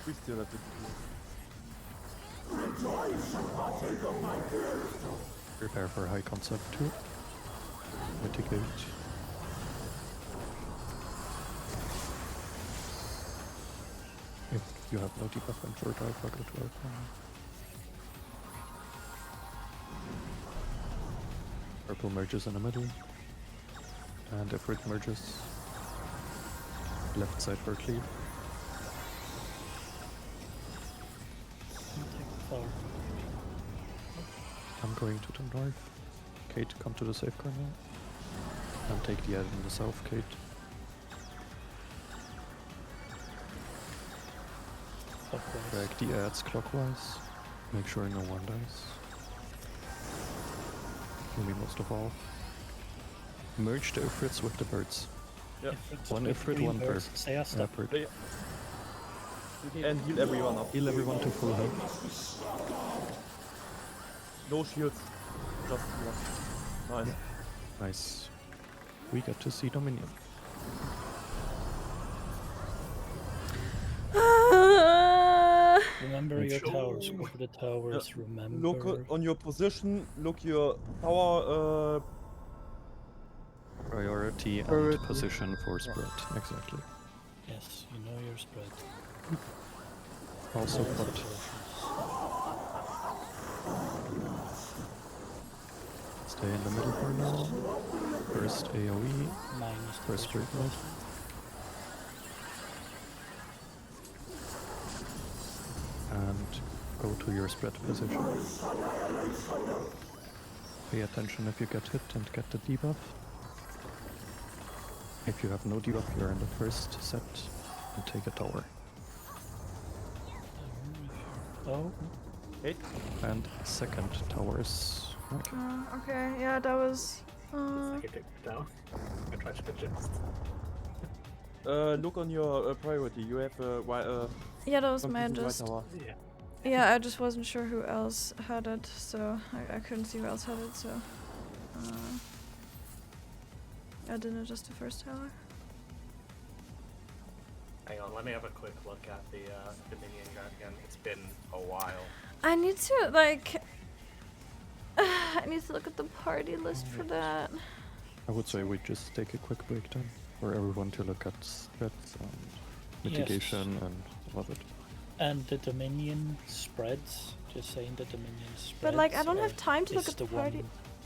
[SPEAKER 6] We still have to
[SPEAKER 3] Prepare for high concept 2. Mitigate. If you have no debuff and short alpha, go to alpha. Purple merges in the middle. And Ifrit merges. Left side for cleave.
[SPEAKER 2] Far.
[SPEAKER 3] I'm going to the north. Kate, come to the safe corner. And take the ad in the south, Kate. Drag the ads clockwise. Make sure no one dies. Maybe most of all. Merge the Ifrits with the birds.
[SPEAKER 6] Yeah.
[SPEAKER 3] One Ifrit, one bird.
[SPEAKER 2] Say a step.
[SPEAKER 3] Bird.
[SPEAKER 6] and heal everyone up.
[SPEAKER 3] Heal everyone to full health.
[SPEAKER 6] No shields. Just one. Nice.
[SPEAKER 3] Nice. We get to see Dominion.
[SPEAKER 2] Remember your towers. Go for the towers. Remember.
[SPEAKER 6] Look on your position. Look your tower.
[SPEAKER 3] Priority and
[SPEAKER 6] Priority.
[SPEAKER 3] position for spread. Exactly.
[SPEAKER 2] Yes, you know your spread.
[SPEAKER 3] Also
[SPEAKER 2] All
[SPEAKER 3] pot.
[SPEAKER 2] situations.
[SPEAKER 3] Stay in the middle for now. First AoE.
[SPEAKER 2] Minus
[SPEAKER 3] First
[SPEAKER 2] the
[SPEAKER 3] spirit mode. And go to your spread position. Pay attention if you get hit and get the debuff. If you have no debuff, you're in the first set and take a tower.
[SPEAKER 2] Oh,
[SPEAKER 3] And second towers. Okay.
[SPEAKER 1] Okay, yeah, that was.
[SPEAKER 9] I can take it down. I try to adjust.
[SPEAKER 6] Look on your priority. You have
[SPEAKER 1] Yeah, that was
[SPEAKER 6] one
[SPEAKER 1] my
[SPEAKER 6] piece of white
[SPEAKER 1] just.
[SPEAKER 6] tower.
[SPEAKER 9] Yeah.
[SPEAKER 1] Yeah, I just wasn't sure who else had it, so I couldn't see who else had it, so. I didn't adjust the first tower.
[SPEAKER 7] Hang on, let me have a quick look at the Dominion Guardian. It's been a while.
[SPEAKER 1] I need to, like. I need to look at the party list for that.
[SPEAKER 3] I would say we just take a quick break then for everyone to look at spreads and mitigation and all of it.
[SPEAKER 2] and the Dominion spreads. Just saying the Dominion spreads.
[SPEAKER 1] But, like, I don't have time to look
[SPEAKER 2] is
[SPEAKER 1] at the
[SPEAKER 2] one
[SPEAKER 1] party.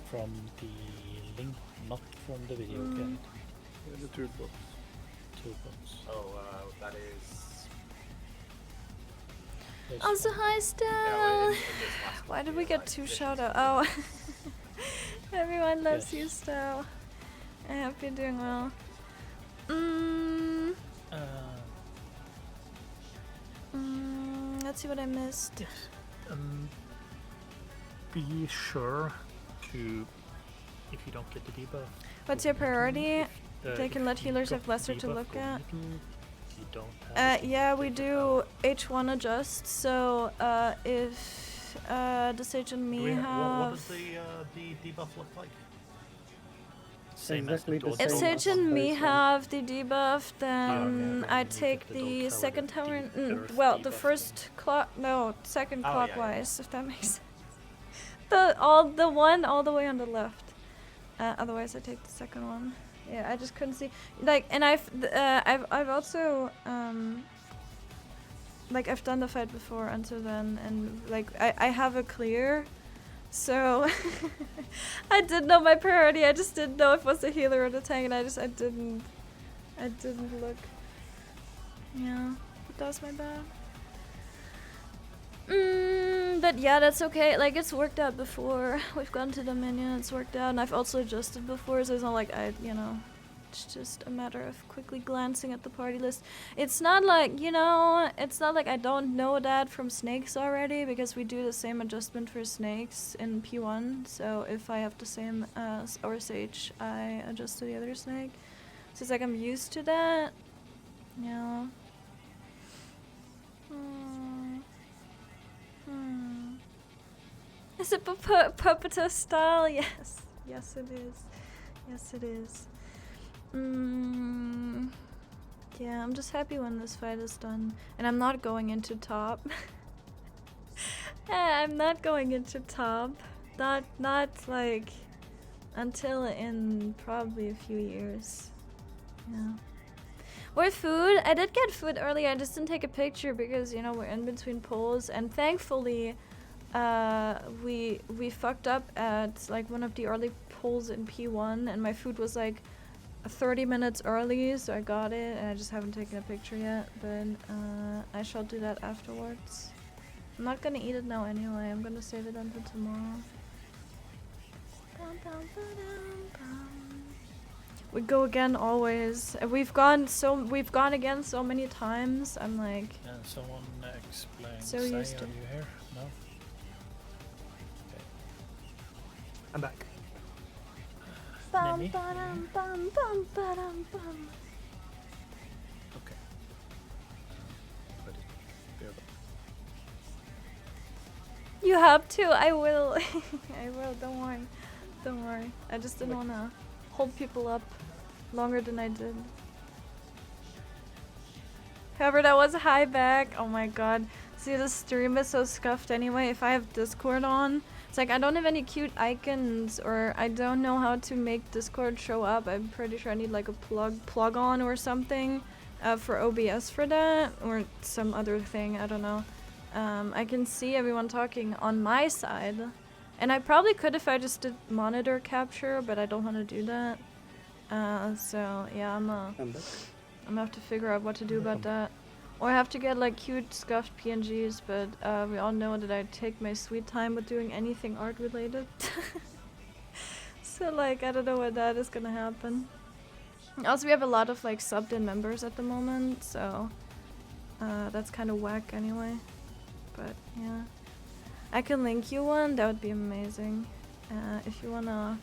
[SPEAKER 2] from the link, not from the video
[SPEAKER 1] Mm.
[SPEAKER 2] guide.
[SPEAKER 5] In the toolbox.
[SPEAKER 2] Toolbox.
[SPEAKER 7] Oh, that is.
[SPEAKER 2] There's
[SPEAKER 1] Also,
[SPEAKER 2] one.
[SPEAKER 1] hi,
[SPEAKER 7] Yeah,
[SPEAKER 1] Stell.
[SPEAKER 7] in this last
[SPEAKER 1] Why
[SPEAKER 7] one,
[SPEAKER 1] did we
[SPEAKER 7] yeah,
[SPEAKER 1] get
[SPEAKER 7] like,
[SPEAKER 1] 2
[SPEAKER 7] this
[SPEAKER 1] shout
[SPEAKER 7] is-
[SPEAKER 1] out? Oh, everyone loves
[SPEAKER 2] Yes.
[SPEAKER 1] you, Stell. I hope you're doing well. Let's see what I missed.
[SPEAKER 2] Yes. Be sure to, if you don't get the debuff.
[SPEAKER 1] What's your
[SPEAKER 2] go into
[SPEAKER 1] priority?
[SPEAKER 2] it.
[SPEAKER 1] They
[SPEAKER 2] If
[SPEAKER 1] can let
[SPEAKER 2] you
[SPEAKER 1] healers
[SPEAKER 2] got
[SPEAKER 1] have lesser to
[SPEAKER 2] debuff,
[SPEAKER 1] look
[SPEAKER 2] go
[SPEAKER 1] at.
[SPEAKER 2] middle. If you don't have it,
[SPEAKER 1] Yeah, we
[SPEAKER 2] take it
[SPEAKER 1] do
[SPEAKER 2] out.
[SPEAKER 1] H1 adjust. So, if the Sage and
[SPEAKER 7] Do
[SPEAKER 1] me
[SPEAKER 7] we ha-
[SPEAKER 1] have.
[SPEAKER 7] what does the debuff look like?
[SPEAKER 2] Same
[SPEAKER 8] Exactly
[SPEAKER 2] as
[SPEAKER 8] the
[SPEAKER 2] the
[SPEAKER 1] If
[SPEAKER 8] same
[SPEAKER 1] Sage
[SPEAKER 8] as
[SPEAKER 1] and me
[SPEAKER 8] baseline.
[SPEAKER 1] have the debuff, then
[SPEAKER 2] okay,
[SPEAKER 1] I
[SPEAKER 2] then you
[SPEAKER 1] take
[SPEAKER 2] get the dog
[SPEAKER 1] the
[SPEAKER 2] tower,
[SPEAKER 1] second
[SPEAKER 2] the
[SPEAKER 1] tower.
[SPEAKER 2] earth
[SPEAKER 1] Well, the
[SPEAKER 2] debuff
[SPEAKER 1] first clock. No, second
[SPEAKER 7] Oh, yeah, yeah,
[SPEAKER 1] clockwise, if that makes sense. The one all the way on the left. Otherwise, I take the second one. Yeah, I just couldn't see. Like, and I've also like I've done the fight before until then, and like I have a clear. So I did know my priority. I just didn't know if it was the healer or the tank, and I didn't look. Yeah, but that was my bad. But yeah, that's okay. Like, it's worked out before. We've gone to Dominion, it's worked out, and I've also adjusted before, so it's not like it's just a matter of quickly glancing at the party list. It's not like, it's not like I don't know that from snakes already, because we do the same adjustment for snakes in P1, so if I have the same as our Sage, I adjust to the other snake. So it's like I'm used to that. Yeah. Is it Puppeteer style? Yes. Yes, it is. Yes, it is. Yeah, I'm just happy when this fight is done. And I'm not going into top. I'm not going into top. Not like until in probably a few years. Yeah. With food, I did get food earlier. I just didn't take a picture because we're in between polls, and thankfully, we fucked up at like one of the early polls in P1, and my food was like 30 minutes early, so I got it, and I just haven't taken a picture yet. But I shall do that afterwards. I'm not gonna eat it now anyway. I'm gonna save it until tomorrow. We go again always. We've gone again so many times. I'm like.
[SPEAKER 2] Can someone explain?
[SPEAKER 1] So
[SPEAKER 2] Sai,
[SPEAKER 1] used to
[SPEAKER 2] are you here? No. Okay.
[SPEAKER 7] I'm back.
[SPEAKER 2] Nemi? Okay. Ready. Be right back.
[SPEAKER 1] You have to. I will. I will. Don't worry. Don't worry. I just didn't wanna hold people up longer than I did. However, that was a high back. Oh my god. See, the stream is so scuffed anyway. If I have Discord on, it's like I don't have any cute icons, or I don't know how to make Discord show up. I'm pretty sure I need like a plug on or something for OBS for that, or some other thing. I don't know. I can see everyone talking on my side, and I probably could if I just did monitor capture, but I don't want to do that. So yeah, I'm gonna have to figure out what to do about that. Or I have to get like cute scuffed PNGs, but we all know that I take my sweet time with doing anything art related. So like, I don't know when that is gonna happen. Also, we have a lot of like subbed in members at the moment, so that's kind of whack anyway. But yeah, I can link you one. That would be amazing. If you wanna,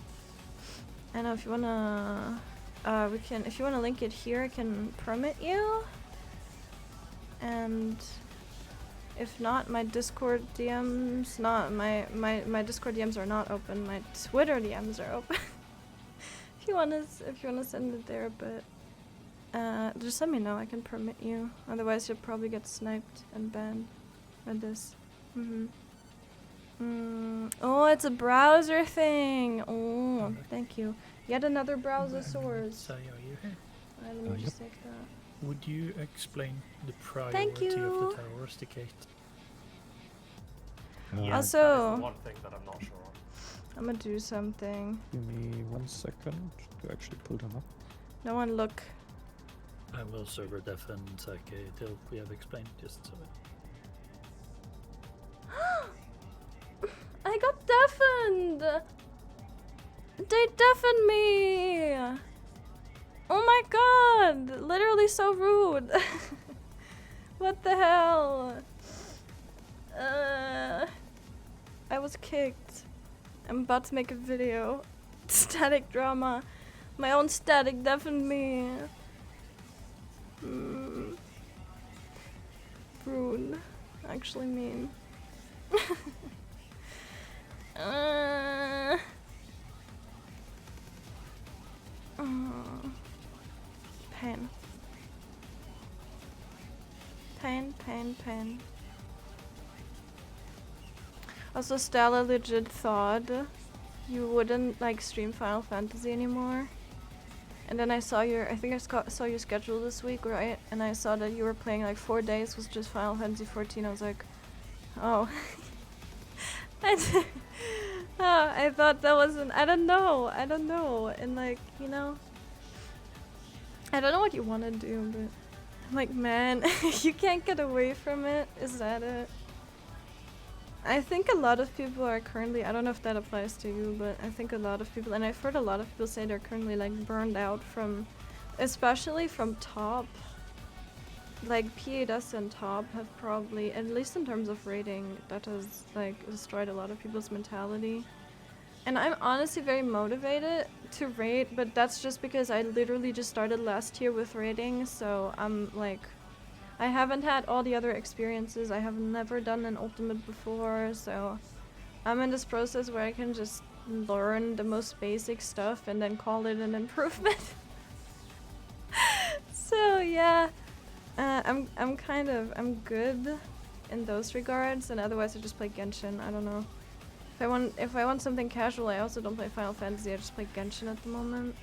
[SPEAKER 1] I know if you wanna, we can. If you wanna link it here, I can permit you. And if not, my Discord DMs, my Discord DMs are not open. My Twitter DMs are open. if you wanna send it there, but just let me know. I can permit you. Otherwise, you'll probably get sniped and banned by this. Oh, it's a browser thing. Oh, thank you. Yet another browser source.
[SPEAKER 2] Sai, are you here?
[SPEAKER 1] Let me just take that.
[SPEAKER 2] Would you explain the priority
[SPEAKER 1] Thank
[SPEAKER 2] of the
[SPEAKER 1] you.
[SPEAKER 2] towers, the gate?
[SPEAKER 7] Yeah,
[SPEAKER 1] Also-
[SPEAKER 7] that is the one thing that I'm not sure on.
[SPEAKER 1] I'm gonna do something.
[SPEAKER 3] Give me 1 second to actually pull them up.
[SPEAKER 1] No one look.
[SPEAKER 2] I will server deafen Sake till we have explained just so.
[SPEAKER 1] I got deafened! They deafened me! Oh my god! Literally so rude! What the hell? I was kicked. I'm about to make a video. Static drama. My own static deafened me. Rude. Actually mean. Pain. Pain, pain, pain. Also, Stella legit thought you wouldn't like stream Final Fantasy anymore. And then I saw your, I think I saw your schedule this week, right? And I saw that you were playing like 4 days was just Final Fantasy 14. I was like, oh. I thought that wasn't, I don't know. And like, you know, I don't know what you want to do, but I'm like, man, you can't get away from it. Is that it? I think a lot of people are currently, I don't know if that applies to you, but I think a lot of people, and I've heard a lot of people say they're currently like burned out from, especially from top. Like P8S and top have probably, at least in terms of rating, that has like destroyed a lot of people's mentality. And I'm honestly very motivated to rate, but that's just because I literally just started last year with rating, so I'm like, I haven't had all the other experiences. I have never done an ultimate before, so I'm in this process where I can just learn the most basic stuff and then call it an improvement. So yeah, I'm good in those regards, and otherwise I just play Genshin. I don't know. If I want something casual, I also don't play Final Fantasy. I just play Genshin at the moment.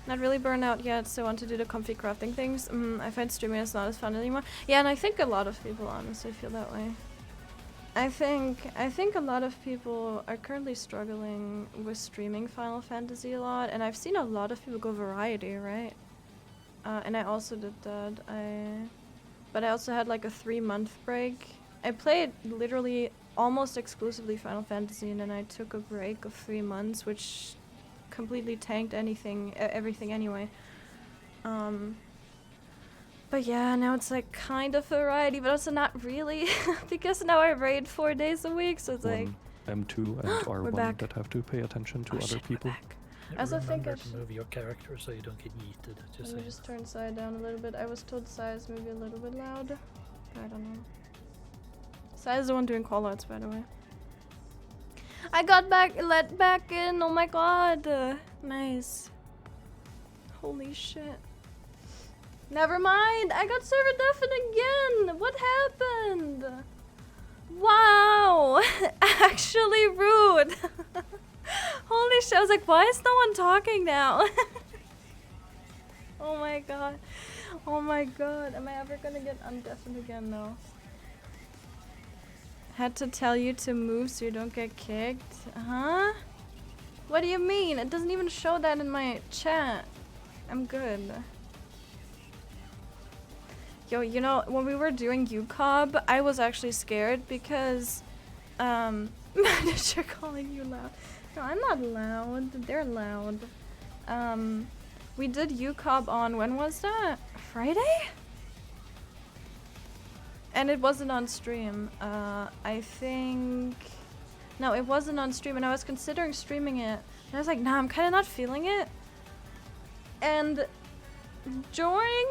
[SPEAKER 1] Not really burned out yet, so I want to do the comfy crafting things. I find streaming is not as fun anymore. Yeah, and I think a lot of people honestly feel that way. I think a lot of people are currently struggling with streaming Final Fantasy a lot, and I've seen a lot of people go variety, right? And I also did that. But I also had like a 3-month break. I played literally almost exclusively Final Fantasy, and then I took a break of 3 months, which completely tanked everything anyway. But yeah, now it's like kind of variety, but also not really, because now I raid 4 days a week, so it's like
[SPEAKER 3] M2 and R1 that have to pay attention to other people.
[SPEAKER 1] I also think I
[SPEAKER 2] to move your character so you don't get yeeted.
[SPEAKER 1] Let me just turn side down a little bit. I was told Sai is maybe a little bit loud, but I don't know. Sai is the one doing callouts, by the way. I got let back in. Oh my god, nice. Holy shit. Never mind. I got server deafened again. What happened? Wow. Actually rude. Holy shit. I was like, why is no one talking now? Oh my god. Oh my god. Am I ever gonna get undeafened again? No. Had to tell you to move so you don't get kicked. Huh? What do you mean? It doesn't even show that in my chat. I'm good. Yo, you know, when we were doing UCOB, I was actually scared because, manager calling you loud. No, I'm not loud. They're loud. We did UCOB on, when was that? Friday? And it wasn't on stream. I think... No, it wasn't on stream, and I was considering streaming it. And I was like, nah, I'm kind of not feeling it. And during...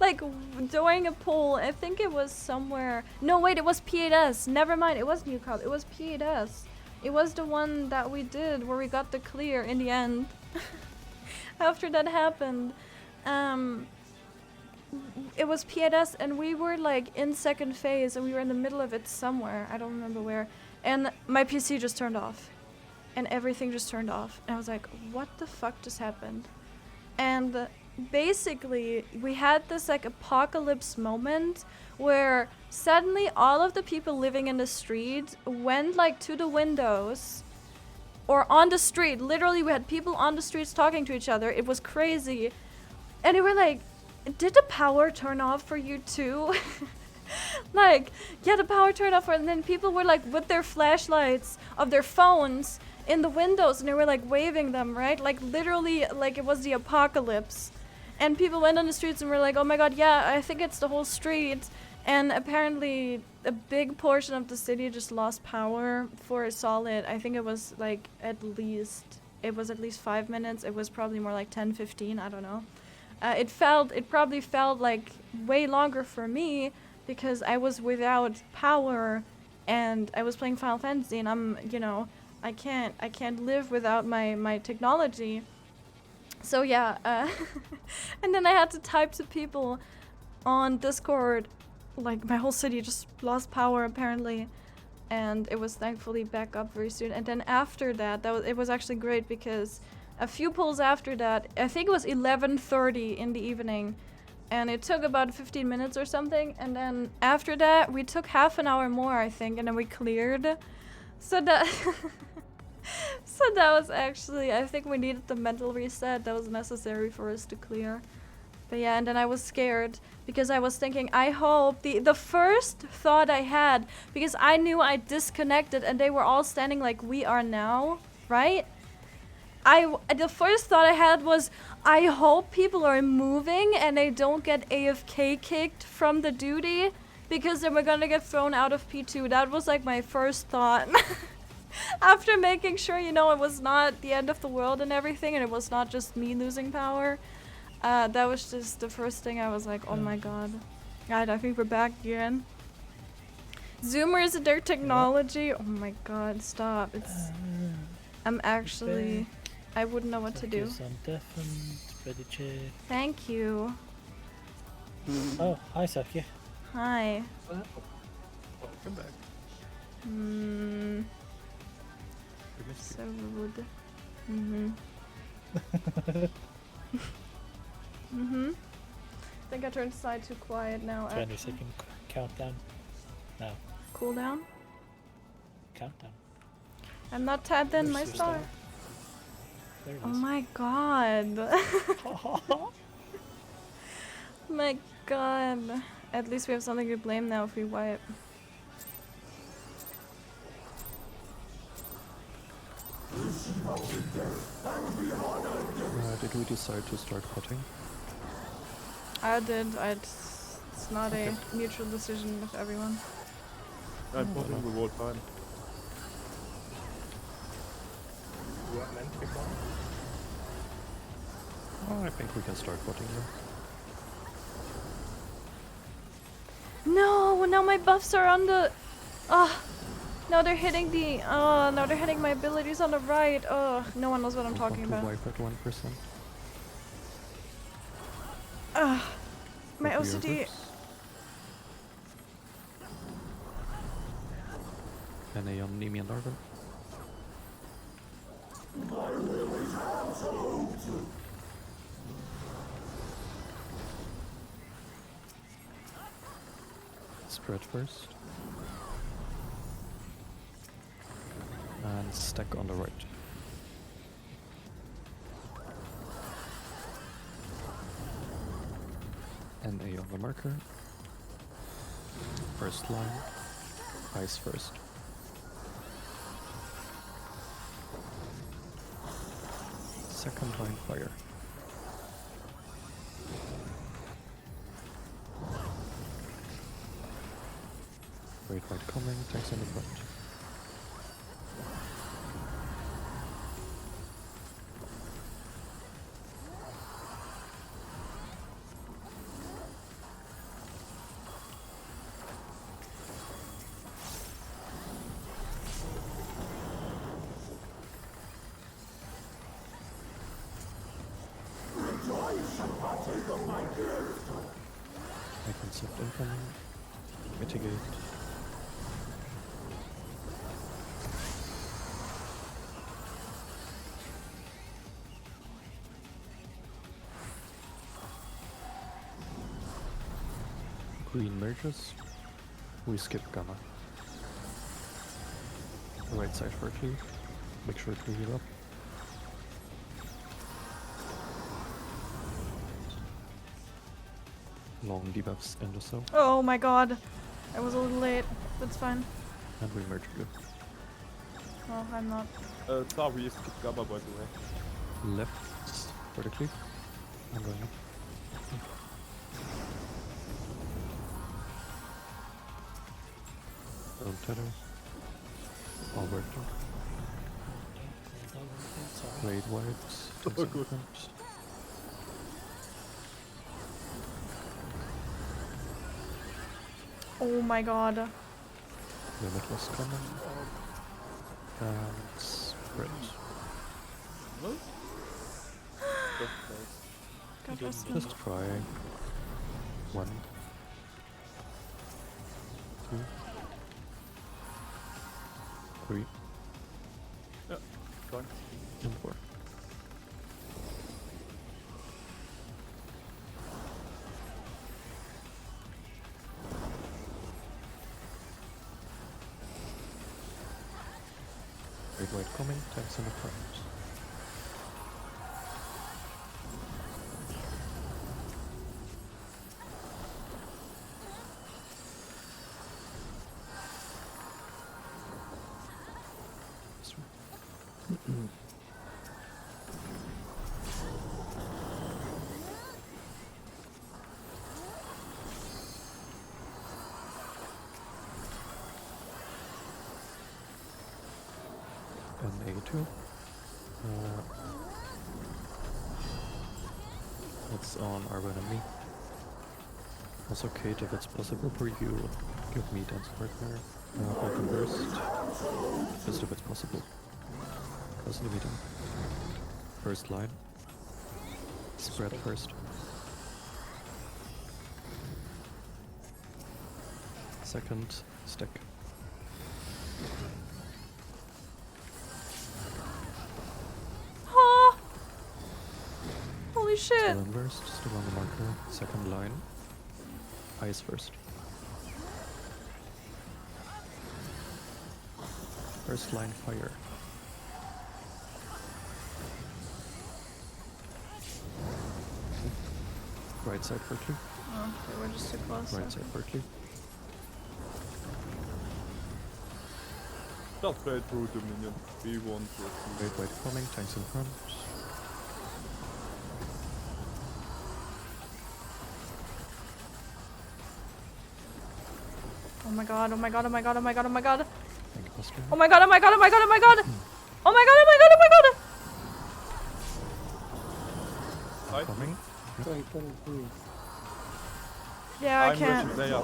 [SPEAKER 1] like, during a poll, I think it was somewhere... No, wait, it was P8S. Never mind, it wasn't UCOB. It was P8S. It was the one that we did where we got the clear in the end. After that happened. It was P8S, and we were like in second phase, and we were in the middle of it somewhere. I don't remember where. And my PC just turned off. And everything just turned off. And I was like, what the fuck just happened? And basically, we had this like apocalypse moment where suddenly all of the people living in the street went like to the windows or on the street. Literally, we had people on the streets talking to each other. It was crazy. And they were like, did the power turn off for you too? Like, yeah, the power turned off, and then people were like with their flashlights of their phones in the windows, and they were like waving them, right? Like literally, like it was the apocalypse. And people went on the streets and were like, oh my god, yeah, I think it's the whole street. And apparently a big portion of the city just lost power for a solid, I think it was like at least 5 minutes. It was probably more like 10, 15, I don't know. It probably felt like way longer for me because I was without power and I was playing Final Fantasy, and I'm, you know, I can't live without my technology. So yeah, and then I had to type to people on Discord, like my whole city just lost power apparently, and it was thankfully back up very soon. And then after that, it was actually great because a few pulls after that, I think it was 11:30 in the evening, and it took about 15 minutes or something, and then after that we took half an hour more, I think, and then we cleared. So that so that was actually, I think we needed the mental reset that was necessary for us to clear. But yeah, and then I was scared because I was thinking, I hope the first thought I had, because I knew I disconnected and they were all standing like we are now, right? The first thought I had was, I hope people are moving and they don't get AFK kicked from the duty, because then we're gonna get thrown out of P2. That was like my first thought. After making sure, you know, it was not the end of the world and everything, and it was not just me losing power. That was just the first thing. I was like, oh my god. Right, I think we're back again. Zoomers and their technology. Oh my god, stop. I'm actually... I wouldn't know what to do. Thank you.
[SPEAKER 2] Oh, hi Saki.
[SPEAKER 1] Hi.
[SPEAKER 5] Welcome back.
[SPEAKER 1] So rude. I think I turned side too quiet now.
[SPEAKER 2] 20-second countdown. Now.
[SPEAKER 1] Cooldown?
[SPEAKER 2] Countdown.
[SPEAKER 1] I'm not tabbed in my
[SPEAKER 2] Where's your
[SPEAKER 1] star.
[SPEAKER 2] There it
[SPEAKER 1] Oh
[SPEAKER 2] is.
[SPEAKER 1] my god. My god. At least we have something to blame now if we wipe.
[SPEAKER 3] Did we decide to start potting?
[SPEAKER 1] I did. It's not a mutual decision with everyone.
[SPEAKER 6] I'm potting the whole time.
[SPEAKER 9] You weren't meant to be gone.
[SPEAKER 3] Oh, I think we can start potting now.
[SPEAKER 1] No, now my buffs are on the... now they're hitting the... now they're hitting my abilities on the right. No one knows what I'm talking about.
[SPEAKER 3] Wipe at 1%.
[SPEAKER 1] My
[SPEAKER 3] Copy your
[SPEAKER 1] OCD...
[SPEAKER 3] whips. NA on Nimi and Argon. Spread first. And stack on the right. NA on the marker. First line. Ice first. Second line fire. Great white coming, tanks on the front. I concept incoming. Mitigate. Green merges. We skip Gamma. Right side for clear. Make sure to heal up. Long debuffs and so.
[SPEAKER 1] Oh my god. I was a little late. That's fine.
[SPEAKER 3] And we merge blue.
[SPEAKER 1] Well, I'm not.
[SPEAKER 6] Sorry, you skipped gamma by the way.
[SPEAKER 3] Left vertically. I'm going up. Don't tether. All vertical. Blade wipes.
[SPEAKER 6] Oh, good.
[SPEAKER 1] Oh my god.
[SPEAKER 3] Limitless common. And spread.
[SPEAKER 1] God bless them.
[SPEAKER 3] Just try. 1, 2, 3,
[SPEAKER 6] Fine.
[SPEAKER 3] and 4. Great white coming, tanks in the front. And A2. It's on Arwen and me. Also, Kate, if it's possible for you, give me dance partner. Open burst. Just if it's possible. Close the meeting. First line. Spread first. Second, stack.
[SPEAKER 1] Ah! Holy shit.
[SPEAKER 3] Still inversed, still on the marker. Second line. Ice first. First line fire. Right side Berkeley.
[SPEAKER 1] Oh, they were just too close.
[SPEAKER 3] Right side Berkeley.
[SPEAKER 6] Just play through the minion. We want to.
[SPEAKER 3] Wait, coming. Tanks in front.
[SPEAKER 1] Oh my god, oh my god, oh my god, oh my god, oh my god.
[SPEAKER 3] Thank you, Pascal.
[SPEAKER 1] Oh my god, oh my god, oh my god, oh my god. Oh my god, oh my god, oh my god.
[SPEAKER 3] Coming.
[SPEAKER 1] Yeah, I
[SPEAKER 6] I'm
[SPEAKER 1] can't.
[SPEAKER 6] rushing there.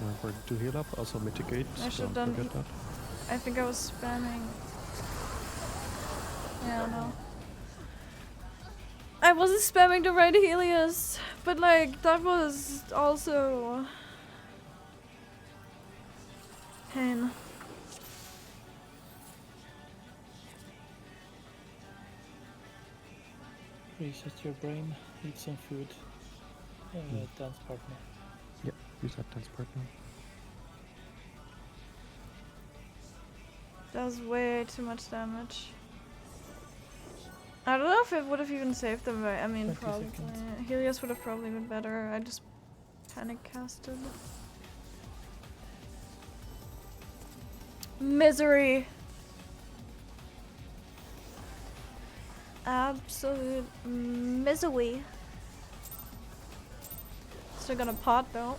[SPEAKER 3] Important to heal up, also mitigate.
[SPEAKER 1] I should've
[SPEAKER 3] Don't
[SPEAKER 1] done
[SPEAKER 3] forget that.
[SPEAKER 1] I think I was spamming. Yeah, no. I wasn't spamming the right Helios, but like, that was also pain.
[SPEAKER 2] Reset your brain, eat some food, dance partner.
[SPEAKER 3] Yeah, use that dance partner.
[SPEAKER 1] That was way too much damage. I don't know if it would have even saved them, right? I mean,
[SPEAKER 2] 20
[SPEAKER 1] probably.
[SPEAKER 2] seconds.
[SPEAKER 1] Helios would have probably been better. I just panic casted. Misery. Absolute misery. Still gonna pot though.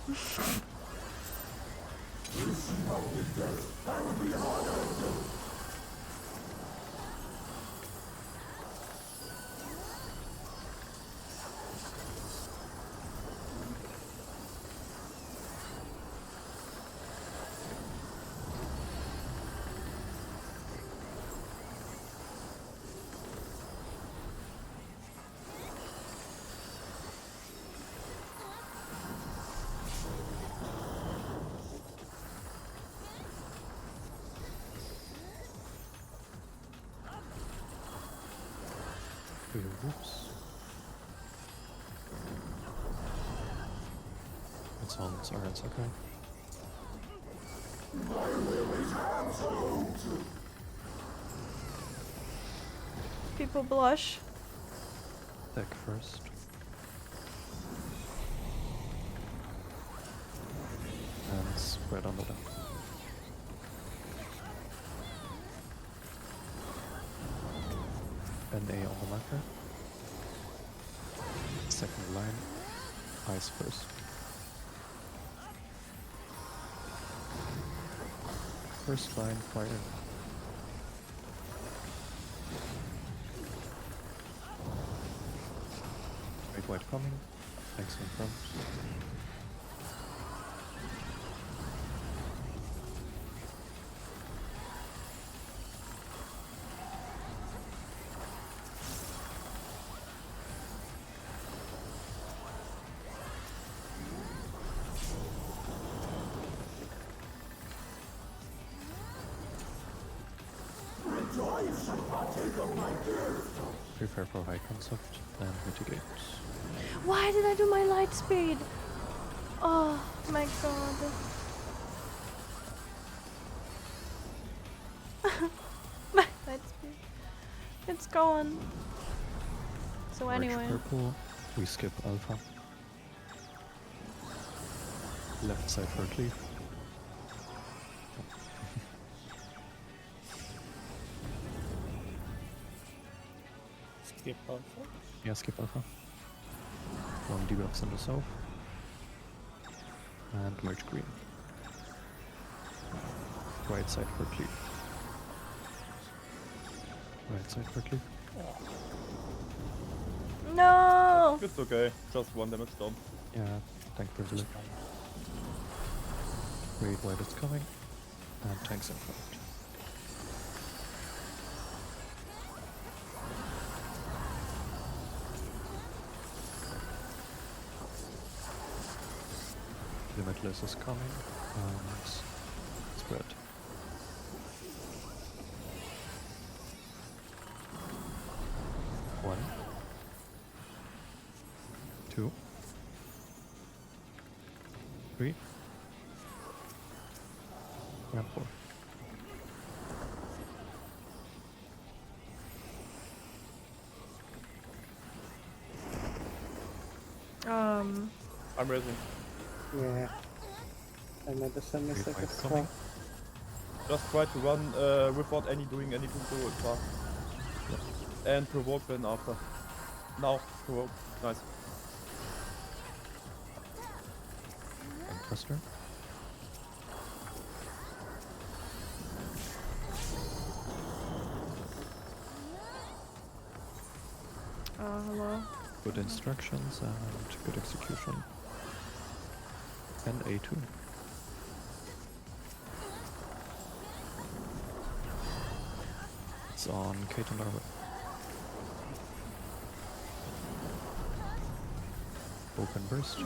[SPEAKER 3] Oops. It's on Sara and Sakai.
[SPEAKER 1] People blush.
[SPEAKER 3] Deck first. And spread on the left. NA on the marker. Second line. Ice first. First line, fire. Straight white coming. Tanks in front. Prepare for high concept and mitigate.
[SPEAKER 1] Why did I do my light speed? Oh my god. My light speed. It's gone. So
[SPEAKER 3] Merge
[SPEAKER 1] anyway.
[SPEAKER 3] purple, we skip alpha. Left side for cleave.
[SPEAKER 2] Skip alpha.
[SPEAKER 3] Yeah, skip alpha. One debuffs in the south. And merge green. Right side for cleave. Right side for cleave.
[SPEAKER 1] No!
[SPEAKER 6] It's okay. Just one damage done.
[SPEAKER 3] Yeah, tank privilege. Great white is coming. And tanks in front. Limitless is coming, and spread. One, two, three, and four.
[SPEAKER 6] I'm raising.
[SPEAKER 8] Yeah. Another 7
[SPEAKER 3] Great
[SPEAKER 8] seconds.
[SPEAKER 3] white coming.
[SPEAKER 6] Just try to run without doing anything to it far. And provoke then after. Now, provoke. Nice.
[SPEAKER 3] And cluster.
[SPEAKER 1] Hello.
[SPEAKER 3] Good instructions and good execution. And A2. It's on Kate and Arwen. Open burst.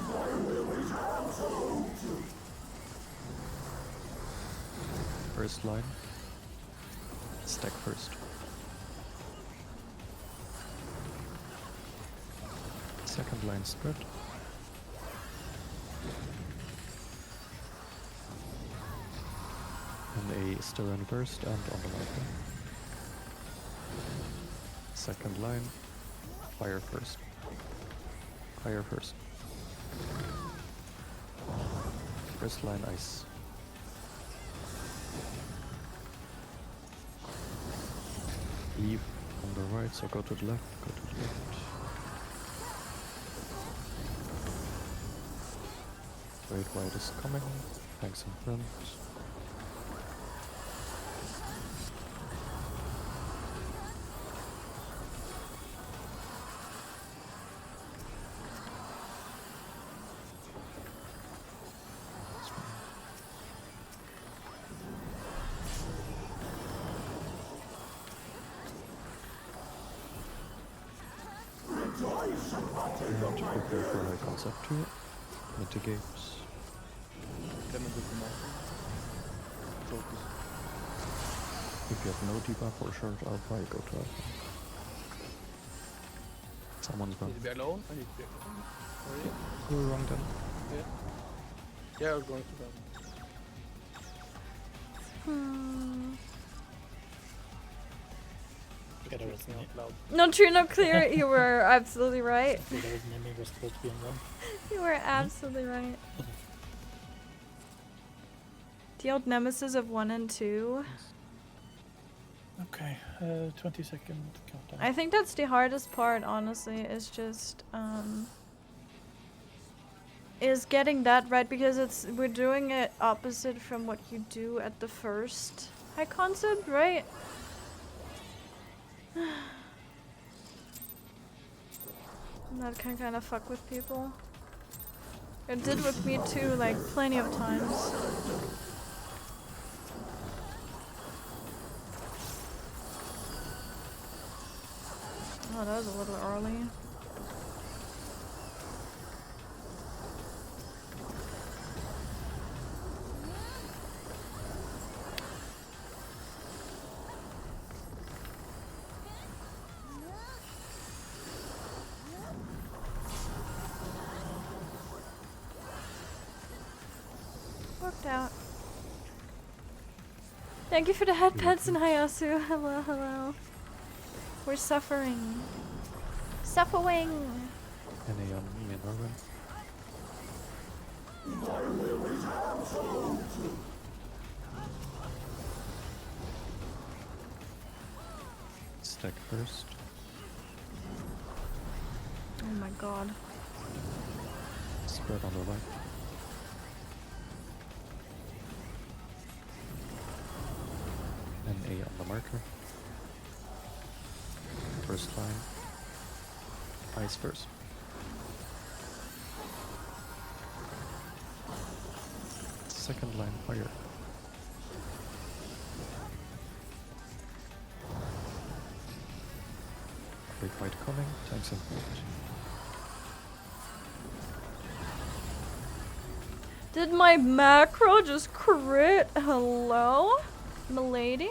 [SPEAKER 3] First line. Stack first. Second line spread. And A is still in burst and on the marker. Second line, fire first. Fire first. First line ice. Leave on the right, so go to the left, go to the left. Great white is coming, tanks in front. And prepare for high concept 2. Mitigate.
[SPEAKER 6] Damage is enough. Focus.
[SPEAKER 3] If you have no debuff or short alpha, you go to alpha. Someone's
[SPEAKER 5] Need
[SPEAKER 3] gone.
[SPEAKER 5] to be alone? I need to be alone. Sorry.
[SPEAKER 3] You're wrong then.
[SPEAKER 5] Yeah, I'm going to them.
[SPEAKER 2] Okay, there was
[SPEAKER 5] Thinking out loud.
[SPEAKER 1] No, true, no, clear. You were absolutely right.
[SPEAKER 2] okay, there was Nimi was supposed to be in one.
[SPEAKER 1] You were absolutely right. The old nemesis of 1 and 2.
[SPEAKER 2] Okay, 20-second countdown.
[SPEAKER 1] I think that's the hardest part, honestly, is just is getting that right, because we're doing it opposite from what you do at the first high concept, right? And that can kind of fuck with people. It did with me too, like plenty of times. Oh, that was a little early. Worked out. Thank you for the headpets and Hayasu. Hello, hello. We're suffering. Suffering!
[SPEAKER 3] NA on me and Arwen. Stack first.
[SPEAKER 1] Oh my god.
[SPEAKER 3] Spread on the right. NA on the marker. First line. Ice first. Second line fire. Great white coming, tanks and foot.
[SPEAKER 1] Did my macro just crit? Hello? Milady?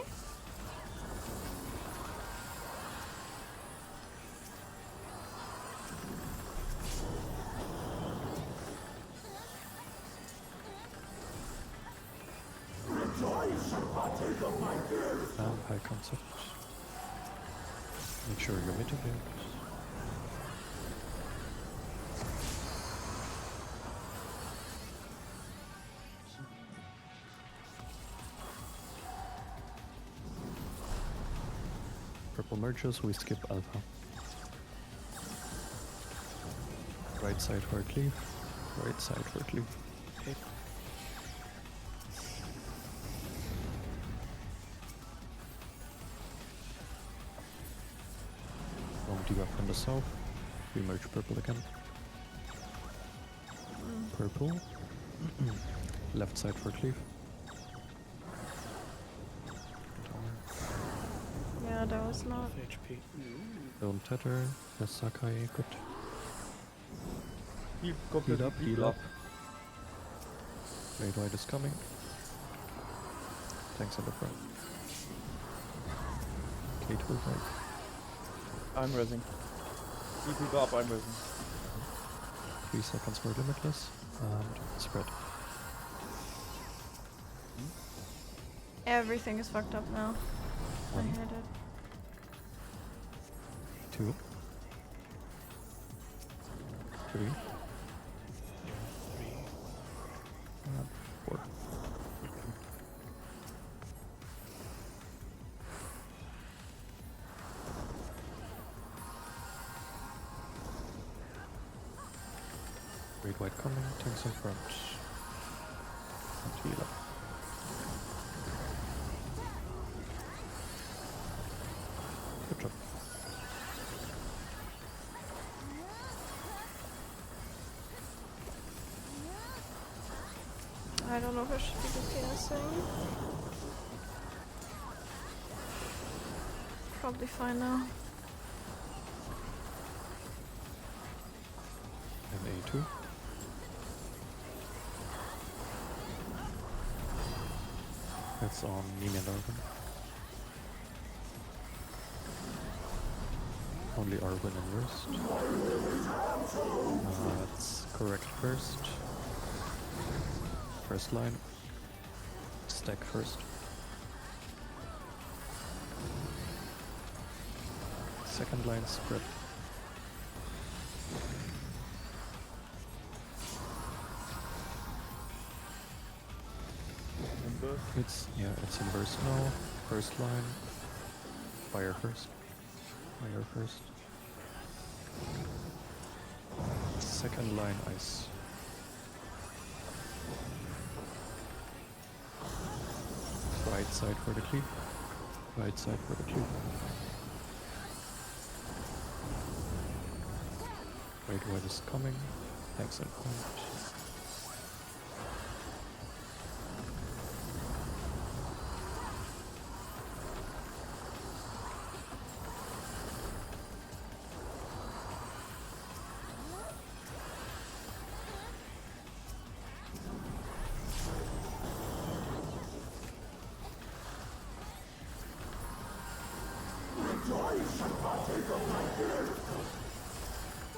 [SPEAKER 3] Now high concept. Make sure you mitigate. Purple merges, we skip alpha. Right side for a cleave. Right side for a cleave.
[SPEAKER 2] Okay.
[SPEAKER 3] Debuff from the south. We merge purple again. Purple. Left side for cleave.
[SPEAKER 1] Yeah, that was not.
[SPEAKER 2] Half HP.
[SPEAKER 3] Don't tether. Yes, Sakai, good.
[SPEAKER 6] Heal,
[SPEAKER 3] Heal up, heal up. Great white is coming. Tanks in the front. Kate will fight.
[SPEAKER 6] I'm resing. Keep it up, I'm resing.
[SPEAKER 3] 3 seconds for limitless. And spread.
[SPEAKER 1] Everything is fucked up now. I heard it.
[SPEAKER 3] 2. 3. 4. Great white coming, tanks in front. And heal up. Good job.
[SPEAKER 1] I don't know if I should be DPSing. Probably fine now.
[SPEAKER 3] And A2. That's on Mimi and Arwen. Only Arwen and worst. That's correct first. First line. Stack first. second line spread. It's inverse now. First line. Fire first. Fire first. Second line ice. Right side for the cleave. Right side for the cleave. Right wide is coming. Accent point.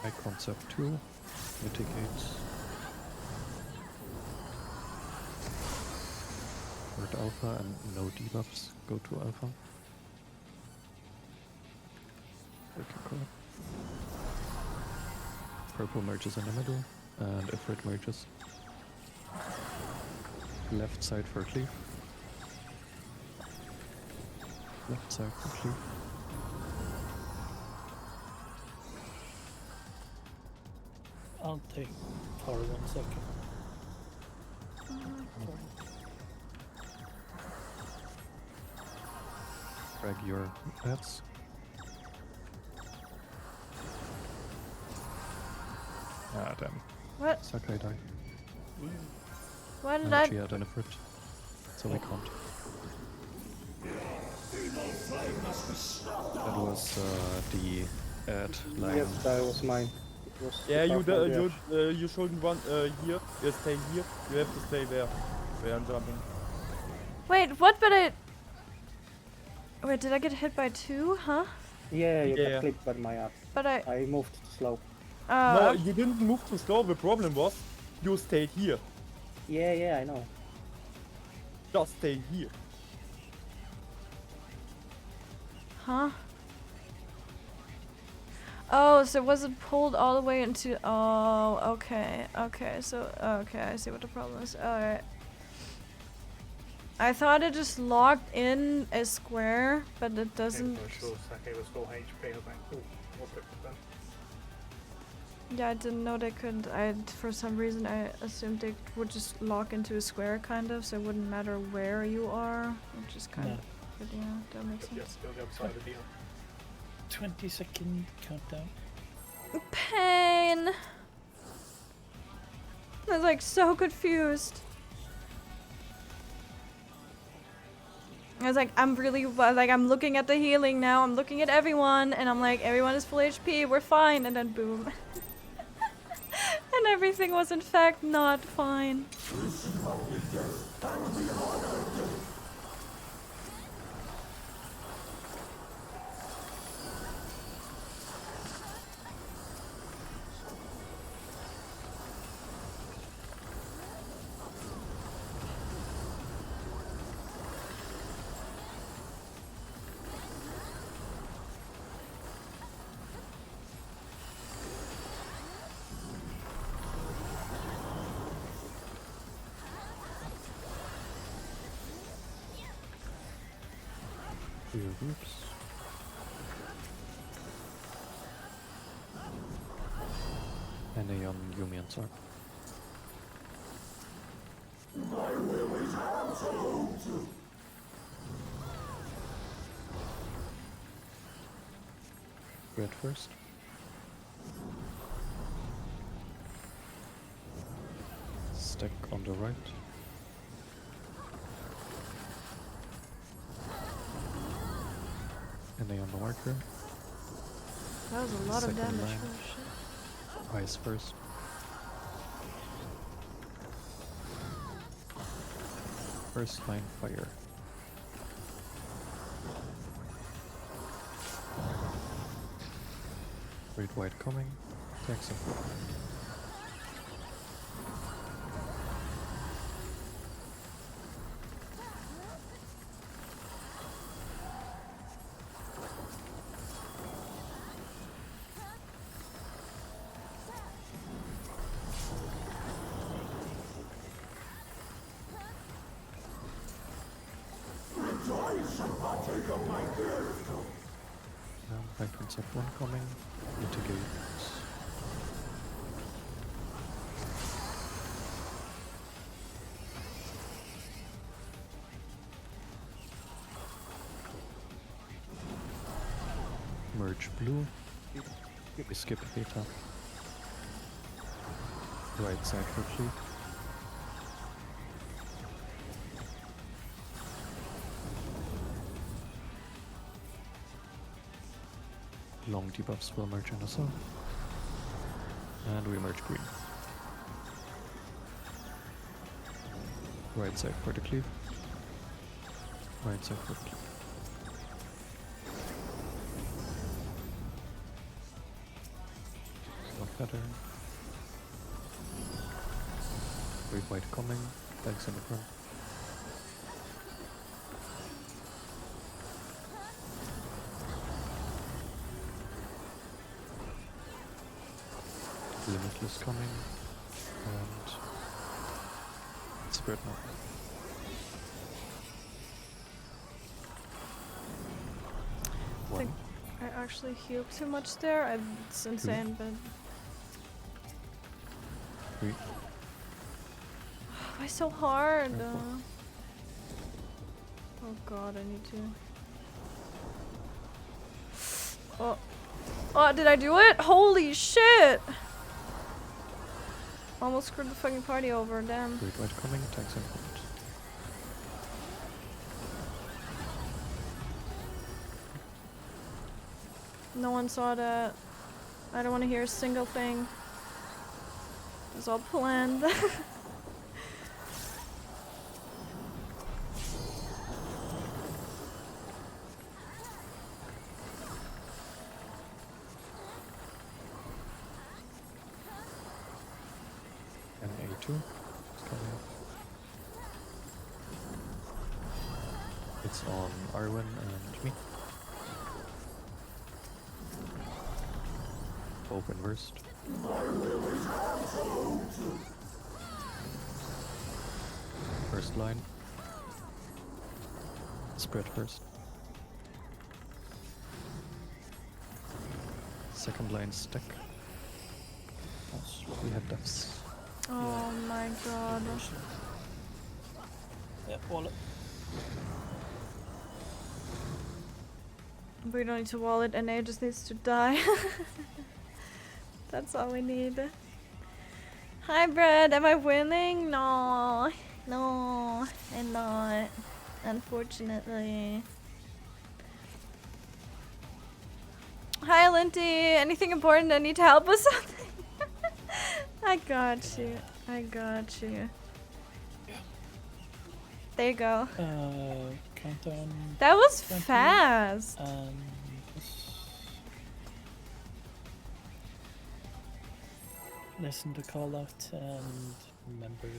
[SPEAKER 3] High concept 2, mitigates. Word alpha and no debuffs, go to alpha. Okay, purple merges in the middle, and Ifrit merges. Left side for cleave. Left side for cleave.
[SPEAKER 2] I'll take power 1 second.
[SPEAKER 3] Drag your pets. Ah, damn.
[SPEAKER 1] What?
[SPEAKER 3] Sakae died.
[SPEAKER 1] Why did
[SPEAKER 3] And she had an Ifrit, so we can't. That was the ad line.
[SPEAKER 8] Yes, that was mine. It was
[SPEAKER 6] Yeah,
[SPEAKER 8] above my dash.
[SPEAKER 6] you shouldn't run here. You stay here. You have to stay there. Where I'm jumping.
[SPEAKER 1] Wait, what? But I... Wait, did I get hit by 2? Huh?
[SPEAKER 8] Yeah, you
[SPEAKER 6] Yeah.
[SPEAKER 8] got clipped by my app.
[SPEAKER 1] But I...
[SPEAKER 8] I moved slow.
[SPEAKER 6] No,
[SPEAKER 1] Oh,
[SPEAKER 6] you didn't move too slow. The problem was you stayed here.
[SPEAKER 8] Yeah, I know.
[SPEAKER 6] Just stay here.
[SPEAKER 1] huh? Oh, so was it pulled all the way into... Oh, okay. Okay, so... Okay, I see what the problem is. Alright. I thought it just locked in a square, but it doesn't...
[SPEAKER 9] I'm sure Sake was full HP. I was like, oh, what's it then?
[SPEAKER 1] Yeah, I didn't know they could... for some reason, I assumed they would just lock into a square, kind of, so it wouldn't matter where you are, which is kind
[SPEAKER 2] No.
[SPEAKER 1] of... But yeah, that makes
[SPEAKER 9] But
[SPEAKER 1] sense.
[SPEAKER 9] yes, go the other side of the deal.
[SPEAKER 2] 20-second countdown.
[SPEAKER 1] Pain! I was like so confused. I was like, I'm really, like, I'm looking at the healing now, I'm looking at everyone, and I'm like, everyone is full HP, we're fine, and then boom. And everything was in fact not fine.
[SPEAKER 3] To your groups. And a Yumi and Sark. Red first. Stack on the right. And they on the marker.
[SPEAKER 1] That was a lot of
[SPEAKER 3] Second
[SPEAKER 1] damage.
[SPEAKER 3] line.
[SPEAKER 1] Oh, shit.
[SPEAKER 3] Ice first. First line fire. Great white coming. Attacks him. Fragments of one coming. Mitigate. Merge blue. We skip beta. Right side for blue. Long debuffs will merge in as well. And we merge green. Right side for the cleave. Right side for the cleave. Not better. Wave white coming. Thanks in the front. Limitless coming, and spread now.
[SPEAKER 1] I think I actually healed too much there. It's insane, but
[SPEAKER 3] Three.
[SPEAKER 1] why so hard?
[SPEAKER 3] Careful.
[SPEAKER 1] Oh god, I need to. Oh, oh, did I do it? Holy shit! Almost screwed the fucking party over. Damn.
[SPEAKER 3] Wave white coming. Thanks in front.
[SPEAKER 1] No one saw that. I don't want to hear a single thing. It was all planned.
[SPEAKER 3] And A2 is coming up. It's on Arwen and me. Open first. First line. Spread first. Second line stack. We have deaths.
[SPEAKER 1] Oh my god.
[SPEAKER 2] Yeah, wall it.
[SPEAKER 1] We don't need to wall it, NA just needs to die. That's all we need. Hi, Brad. Am I winning? No. No, I'm not. Unfortunately. Hi, Linty. Anything important I need to help with something? I got you. I got you. There you go.
[SPEAKER 2] Countdown.
[SPEAKER 1] That was
[SPEAKER 2] 20,
[SPEAKER 1] fast.
[SPEAKER 2] Listen to call out and remember to.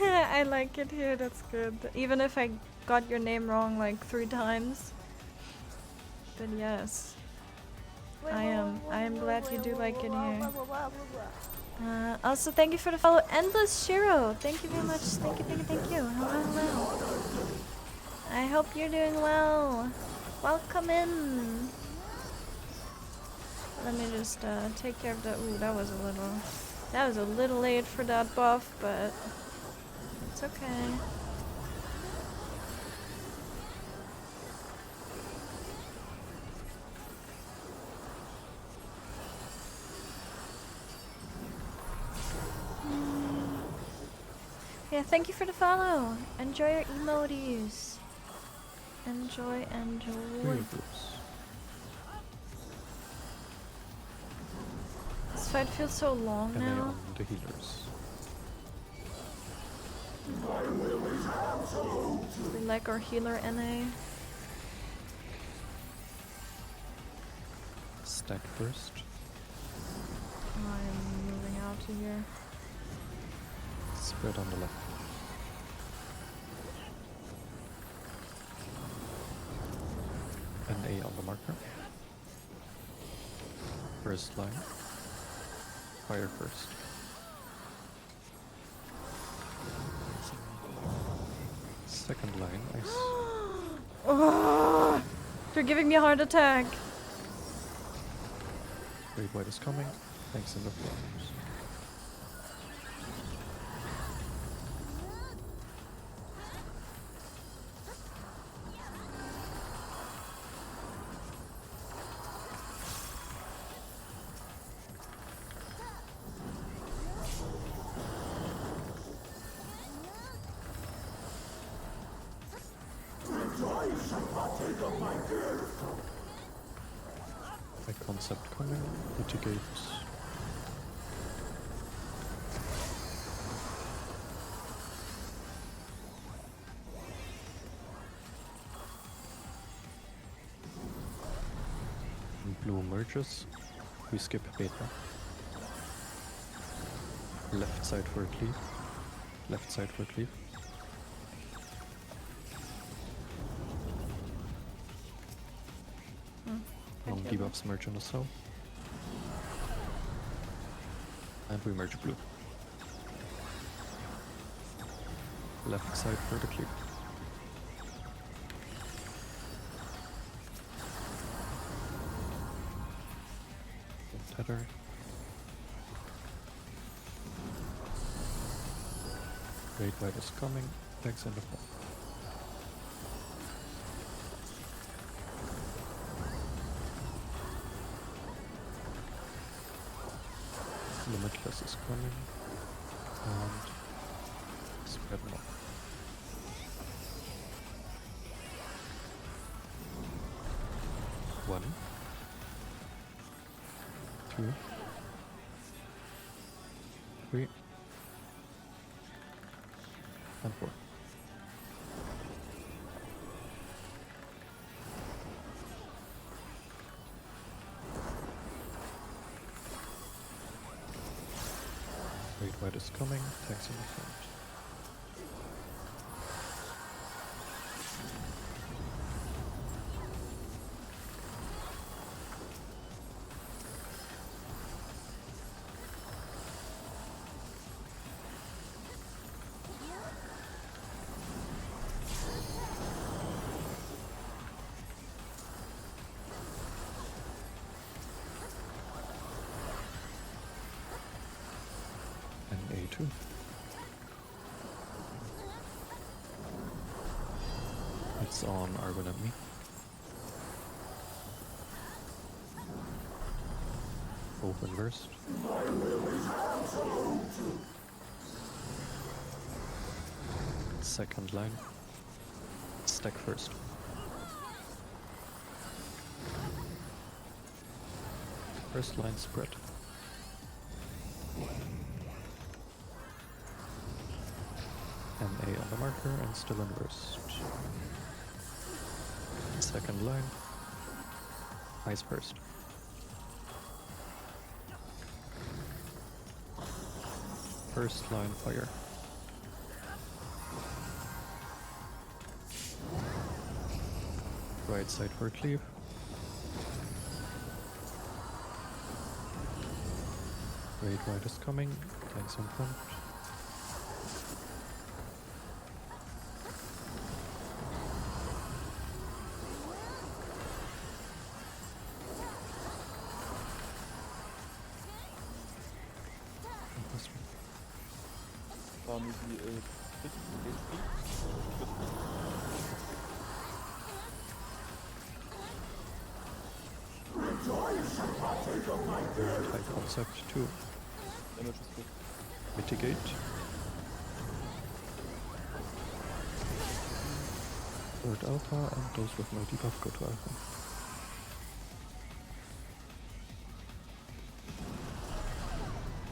[SPEAKER 1] I like it here, that's good. Even if I got your name wrong like 3 times. But yes. I am glad you do like it here. Also thank you for the follow, Endless Shiro. Thank you very much. Thank you, thank you, thank you. Hello, hello. I hope you're doing well. Welcome in. Let me just take care of that. Ooh, that was a little late for that buff, but it's okay. Yeah, thank you for the follow. Enjoy your emojis. Enjoy, enjoy. This fight feels so long
[SPEAKER 3] And they
[SPEAKER 1] now.
[SPEAKER 3] on the healers.
[SPEAKER 1] We like our healer NA.
[SPEAKER 3] Stack first.
[SPEAKER 1] I'm moving out to here.
[SPEAKER 3] Spread on the left. And A on the marker. First line. Fire first. Second line, ice.
[SPEAKER 1] Oh, You're giving me a heart attack.
[SPEAKER 3] Great White is coming. Thanks in the front. High concept coming. Mitigate. Blue merges. We skip beta. Left side for a cleave. Left side for a cleave. Long debuffs merge on the south. And we merge blue. Left side for the cleave. Tether. Great White is coming. Thanks in the front. Limitless is coming. And spread them up. One. 2. 3. And 4. Great White is coming, tanks in the front. A2. It's on Argon and me. Both inversed. Second line. Stack first. First line spread. MA on the marker and still inversed. Second line. Ice first. First line fire. Right side for cleave. Great White is coming. Tanks in front.
[SPEAKER 6] Fahren die
[SPEAKER 3] High concept 2.
[SPEAKER 6] Damage is good.
[SPEAKER 3] Mitigate. Third alpha, and those with no debuff go to alpha.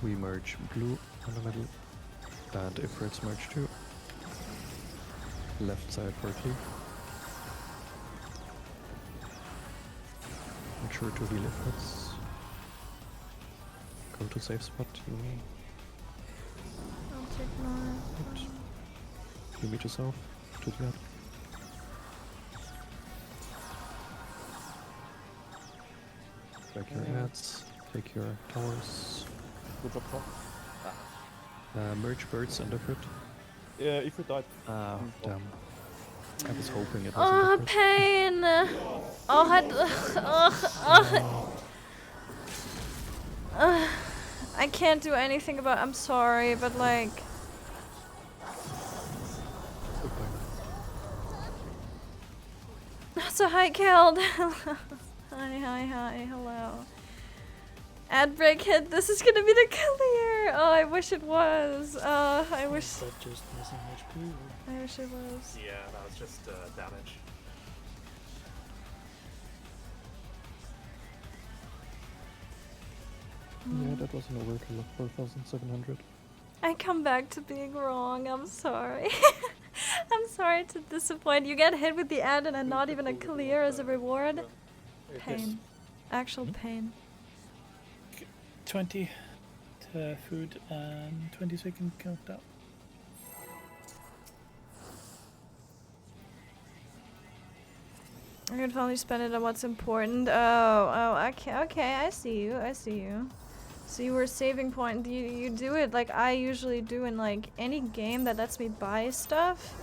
[SPEAKER 3] We merge blue in the middle, and Ifrits merge too. Left side for cleave. Make sure to heal Ifrits. Go to safe spot, you mean?
[SPEAKER 1] I'll take my...
[SPEAKER 3] You meet yourself to the other. Take your ads, take your towers.
[SPEAKER 6] Good job, Tom.
[SPEAKER 3] Merge birds and Ifrit.
[SPEAKER 6] Yeah, if you died.
[SPEAKER 3] Ah, damn. I was hoping it
[SPEAKER 1] Oh,
[SPEAKER 3] wasn't the first.
[SPEAKER 1] pain! Oh, I can't do anything about. I'm sorry, but like. So hi, Keld. Hi, hello. Ad break hit. This is gonna be the clear. Oh, I wish it was. I wish.
[SPEAKER 2] Is that just missing HP?
[SPEAKER 1] I wish it was.
[SPEAKER 7] Yeah, that was just damage.
[SPEAKER 3] Yeah, that was an overkill of 4,700.
[SPEAKER 1] I come back to being wrong. I'm sorry. I'm sorry to disappoint. You get hit with the ad and not even a clear as a reward. Pain. Actual pain.
[SPEAKER 2] 20 food and 20-second countdown.
[SPEAKER 1] I can finally spend it on what's important. Oh, okay, I see you. So you were saving point. You do it like I usually do in like any game that lets me buy stuff.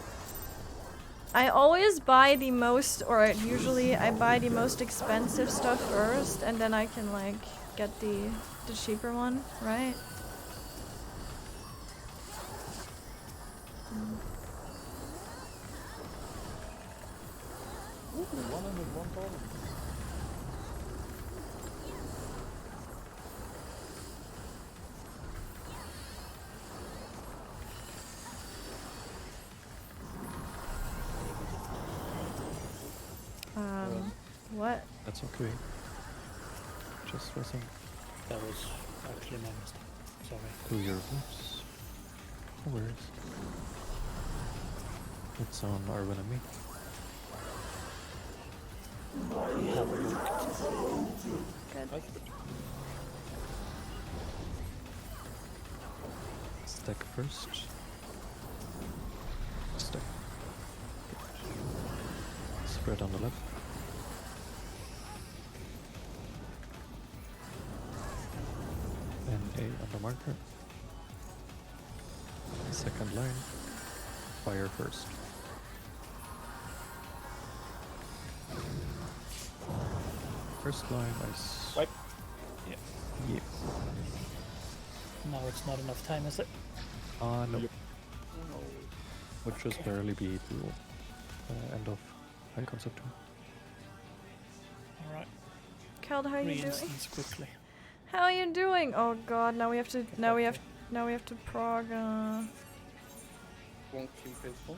[SPEAKER 1] I always buy the most, or usually I buy the most expensive stuff first, and then I can like get the cheaper one, right?
[SPEAKER 6] Ooh, 101,000.
[SPEAKER 1] What?
[SPEAKER 3] That's okay. Just pressing
[SPEAKER 2] That was actually my mistake. Sorry.
[SPEAKER 3] to your boots. No worries. It's on our enemy.
[SPEAKER 2] We have looked.
[SPEAKER 1] Good.
[SPEAKER 3] Stack first. Stack. Spread on the left. And A on the marker. Second line. Fire first. First line, I
[SPEAKER 2] Wipe.
[SPEAKER 3] Yeah.
[SPEAKER 2] Now it's not enough time, is it?
[SPEAKER 3] No. Would just barely be the end of high concept 2.
[SPEAKER 2] Alright.
[SPEAKER 1] Keld, how are you doing?
[SPEAKER 2] Re-instance quickly.
[SPEAKER 1] How are you doing? Oh god, now we have to prog.
[SPEAKER 5] Won't keep faithful.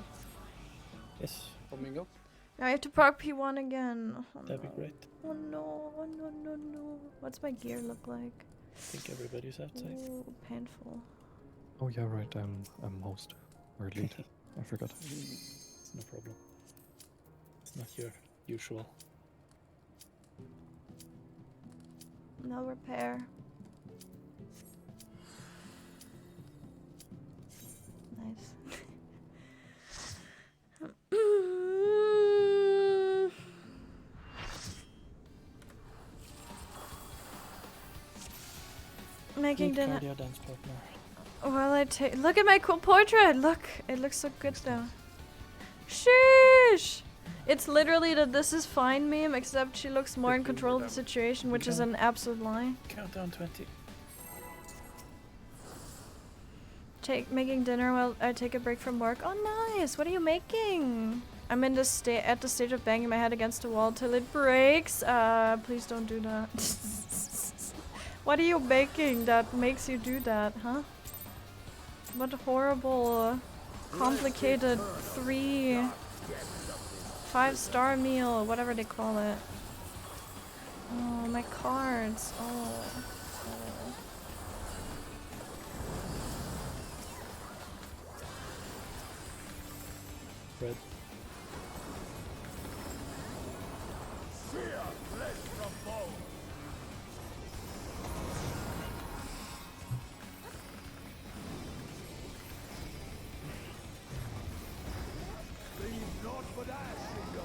[SPEAKER 2] Yes,
[SPEAKER 5] Coming up.
[SPEAKER 1] Now I have to prog P1 again. Oh,
[SPEAKER 2] that'd be
[SPEAKER 1] no.
[SPEAKER 2] great.
[SPEAKER 1] Oh no, oh no. What's my gear look like?
[SPEAKER 2] I think everybody's outside.
[SPEAKER 1] Ooh, painful.
[SPEAKER 3] Oh yeah, right. I'm host or lead. I forgot.
[SPEAKER 2] It's no problem. It's not your usual.
[SPEAKER 1] No repair. Nice. Making
[SPEAKER 2] Good
[SPEAKER 1] dinner.
[SPEAKER 2] cardio dance partner.
[SPEAKER 1] Well, I take. Look at my cool portrait. Look, it looks so good though. Sheesh. It's literally the "this is fine" meme, except she looks more in control of the situation, which is an absolute lie.
[SPEAKER 2] Countdown 20.
[SPEAKER 1] Making dinner while I take a break from work. Oh, nice. What are you making? I'm in the at the stage of banging my head against the wall till it breaks. Please don't do that. What are you baking that makes you do that, huh? What horrible, complicated 5-star meal, whatever they call it. Oh, my cards. Oh.
[SPEAKER 2] Red.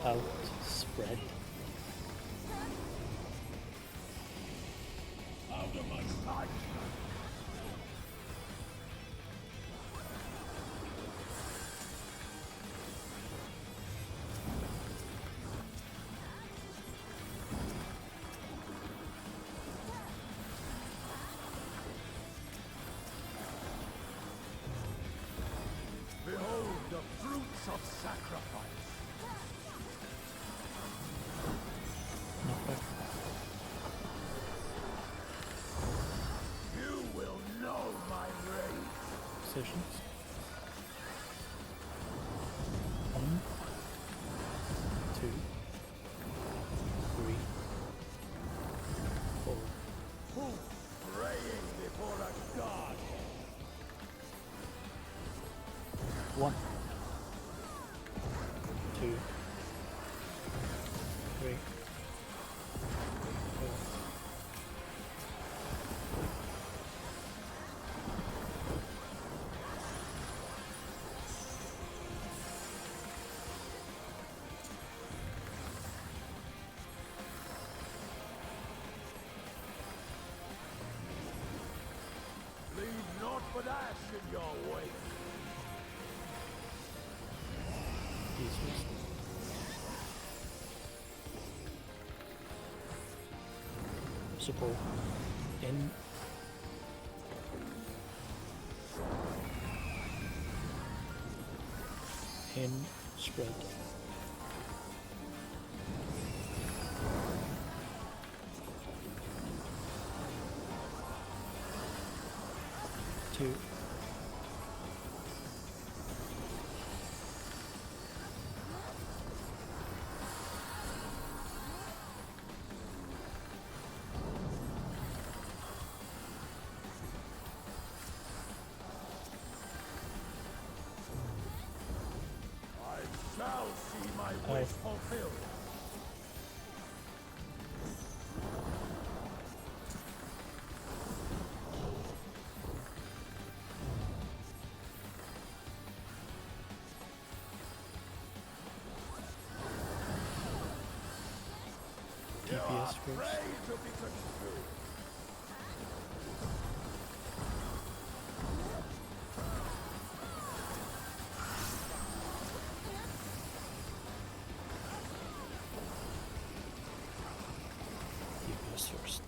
[SPEAKER 2] Out. Spread.
[SPEAKER 4] Out of my sight.
[SPEAKER 2] positions. 1, 2, 3, 4.
[SPEAKER 4] Who praying before a god?
[SPEAKER 2] 1, 2, 3, 4.
[SPEAKER 4] Leave naught but ash in your wake.
[SPEAKER 2] Easiest. Support in spread. Two.
[SPEAKER 4] I shall see my wish fulfilled.
[SPEAKER 2] DPS first.
[SPEAKER 4] Pray to be construed.
[SPEAKER 2] DPS first.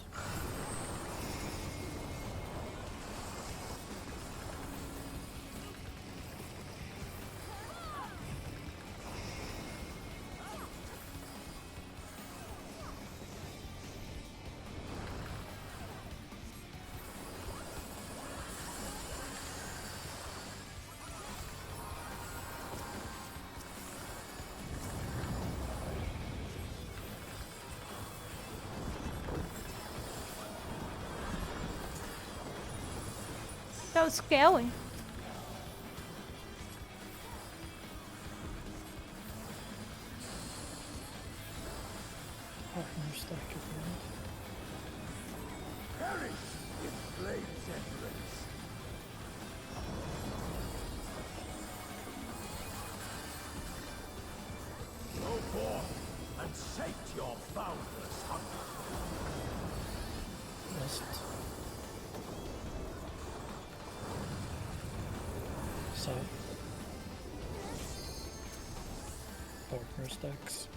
[SPEAKER 1] That was scary.
[SPEAKER 2] Partner stack at the end.
[SPEAKER 4] Perish in flame's entrance. Go forth and sate your boundless hunger.
[SPEAKER 2] Rest. South. Partner stacks.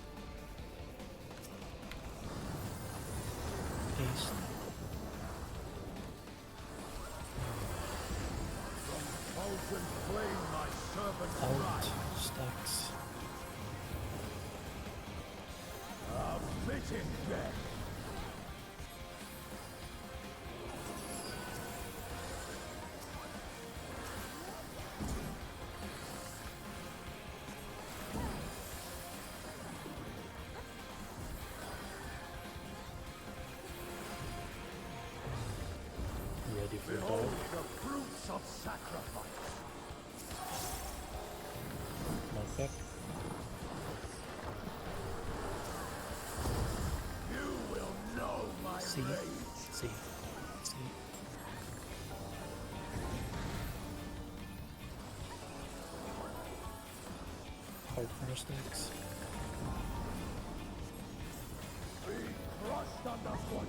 [SPEAKER 2] East.
[SPEAKER 4] Molten flame, my servant
[SPEAKER 2] Out.
[SPEAKER 4] cries.
[SPEAKER 2] Stacks.
[SPEAKER 4] A fitting death.
[SPEAKER 2] Ready for
[SPEAKER 4] Behold
[SPEAKER 2] dog.
[SPEAKER 4] the fruits of sacrifice.
[SPEAKER 2] Not back.
[SPEAKER 4] You will know my
[SPEAKER 2] See.
[SPEAKER 4] rage.
[SPEAKER 2] See. See. Partner stacks.
[SPEAKER 4] Be crushed underfoot.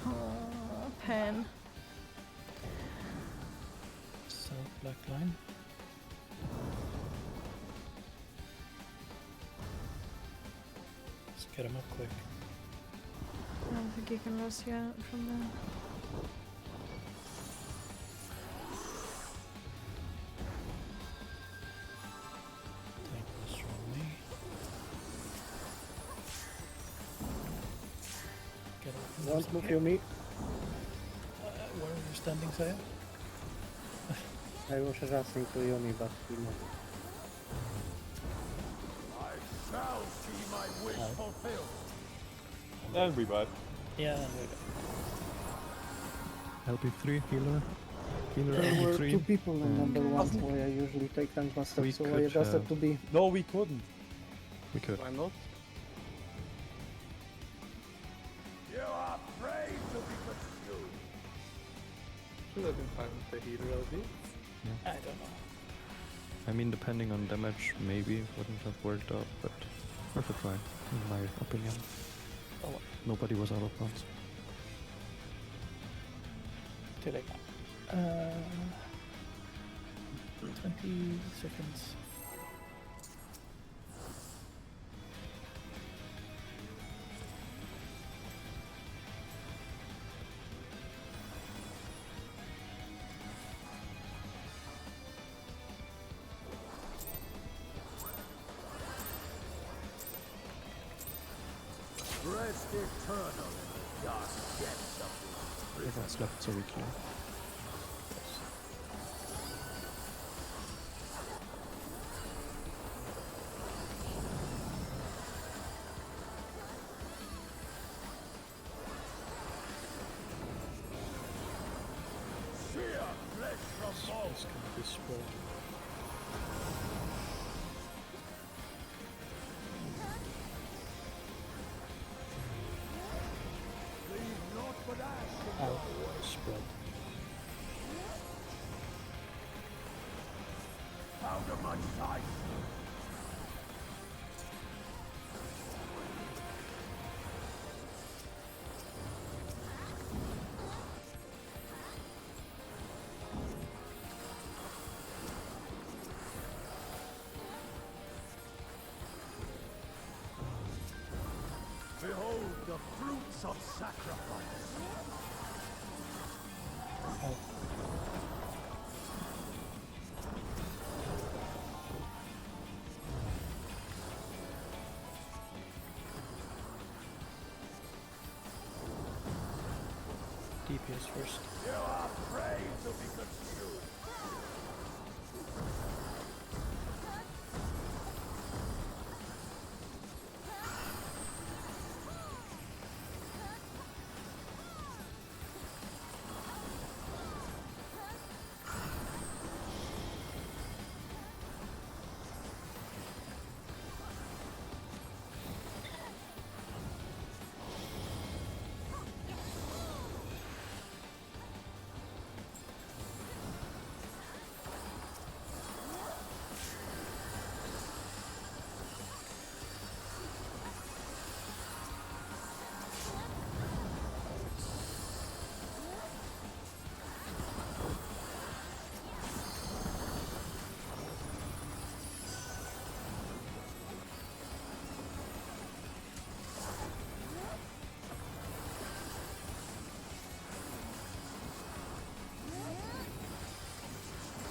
[SPEAKER 1] Oh, pen.
[SPEAKER 2] South black line. Let's get him up quick.
[SPEAKER 1] I don't think you can rescue it from there.
[SPEAKER 8] Don't move your meat.
[SPEAKER 2] Where are you standing, Saya?
[SPEAKER 8] I was adjusting to Yomi, but he moved.
[SPEAKER 4] I shall see my wish
[SPEAKER 2] Oh.
[SPEAKER 4] fulfilled.
[SPEAKER 6] And revive.
[SPEAKER 2] Yeah, and we
[SPEAKER 3] LP3 healer. Healer
[SPEAKER 8] There were
[SPEAKER 3] LP3.
[SPEAKER 8] two people in number one,
[SPEAKER 6] Doesn't-
[SPEAKER 8] so I usually take tank master,
[SPEAKER 3] We
[SPEAKER 8] so I
[SPEAKER 3] could
[SPEAKER 8] adjusted
[SPEAKER 3] have-
[SPEAKER 8] to be.
[SPEAKER 6] No, we couldn't.
[SPEAKER 3] We could.
[SPEAKER 5] Why not?
[SPEAKER 4] You are brave to be pursued.
[SPEAKER 5] Should have been fine with the healer LB.
[SPEAKER 2] I don't know.
[SPEAKER 3] I mean, depending on damage, maybe wouldn't have worked out, but worth a try, in my opinion.
[SPEAKER 2] Oh, well,
[SPEAKER 3] Nobody was out of bounds.
[SPEAKER 2] too late now. 20 seconds.
[SPEAKER 4] Rest eternal in the dark depths of this prison.
[SPEAKER 3] Everyone's left, so we clear.
[SPEAKER 4] Sheer flesh from bone.
[SPEAKER 2] It's gonna be spread.
[SPEAKER 4] Leave naught but ash in
[SPEAKER 2] Out
[SPEAKER 4] your way.
[SPEAKER 2] spread.
[SPEAKER 4] Out of my sight. Behold the fruits of sacrifice.
[SPEAKER 2] Out. DPS first.
[SPEAKER 4] You are brave to be pursued.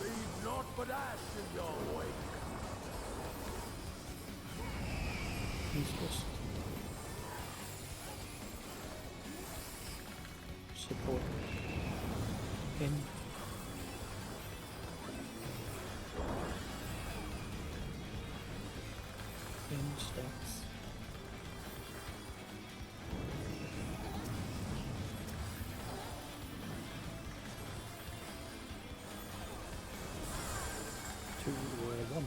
[SPEAKER 4] Leave naught but ash in your wake.
[SPEAKER 2] He's just support in. In stacks. Two, one.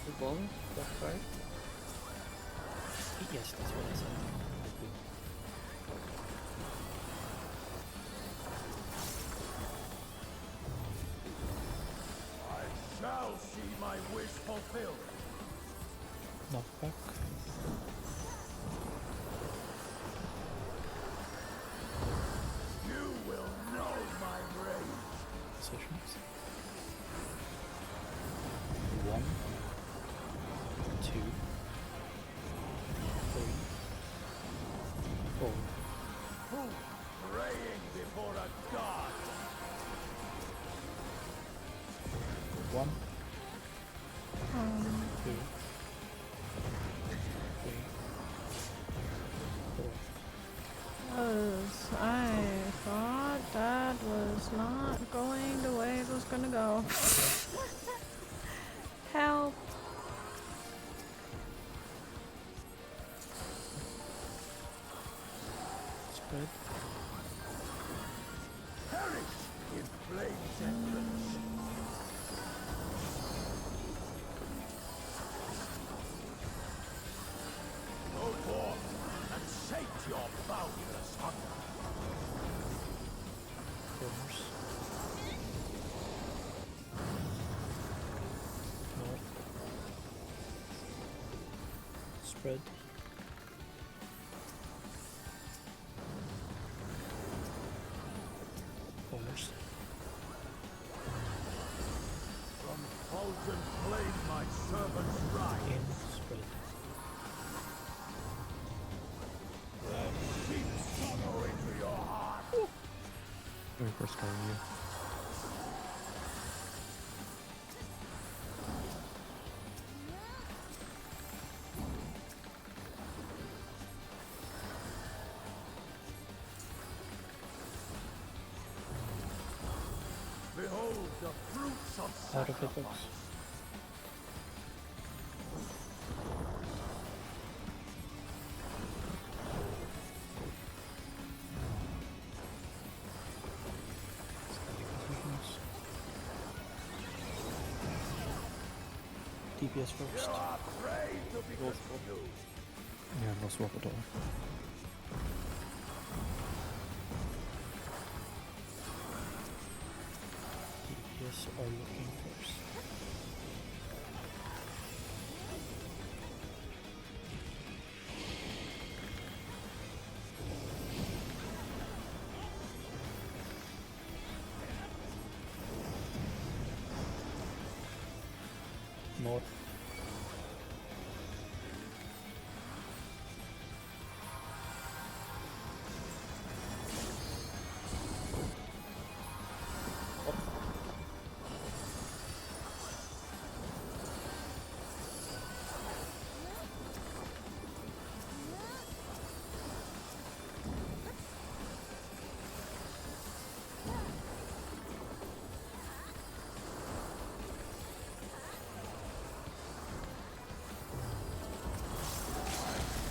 [SPEAKER 5] The bomb, that side.
[SPEAKER 2] Yes, that's what I said.
[SPEAKER 4] I shall see my wish fulfilled.
[SPEAKER 2] Knockback.
[SPEAKER 4] You will know my rage.
[SPEAKER 2] Sessions. 1, 2, 3, 4.
[SPEAKER 4] Who praying before a god?
[SPEAKER 2] 1, 2, spread.
[SPEAKER 4] Perish in flames endless. Go forth and sate your boundless hunger.
[SPEAKER 2] Corners. North. Spread. Corners.
[SPEAKER 4] From molten flame my servants rise.
[SPEAKER 2] In. Spread.
[SPEAKER 4] Deep sorrow into your heart.
[SPEAKER 3] Going for scaring you.
[SPEAKER 4] Behold the fruits of
[SPEAKER 2] Out of
[SPEAKER 4] sacrifice.
[SPEAKER 2] hitbox. DPS first.
[SPEAKER 4] You are prey to be confused.
[SPEAKER 3] Yeah, no swap at all.
[SPEAKER 2] DPS are looking first. North.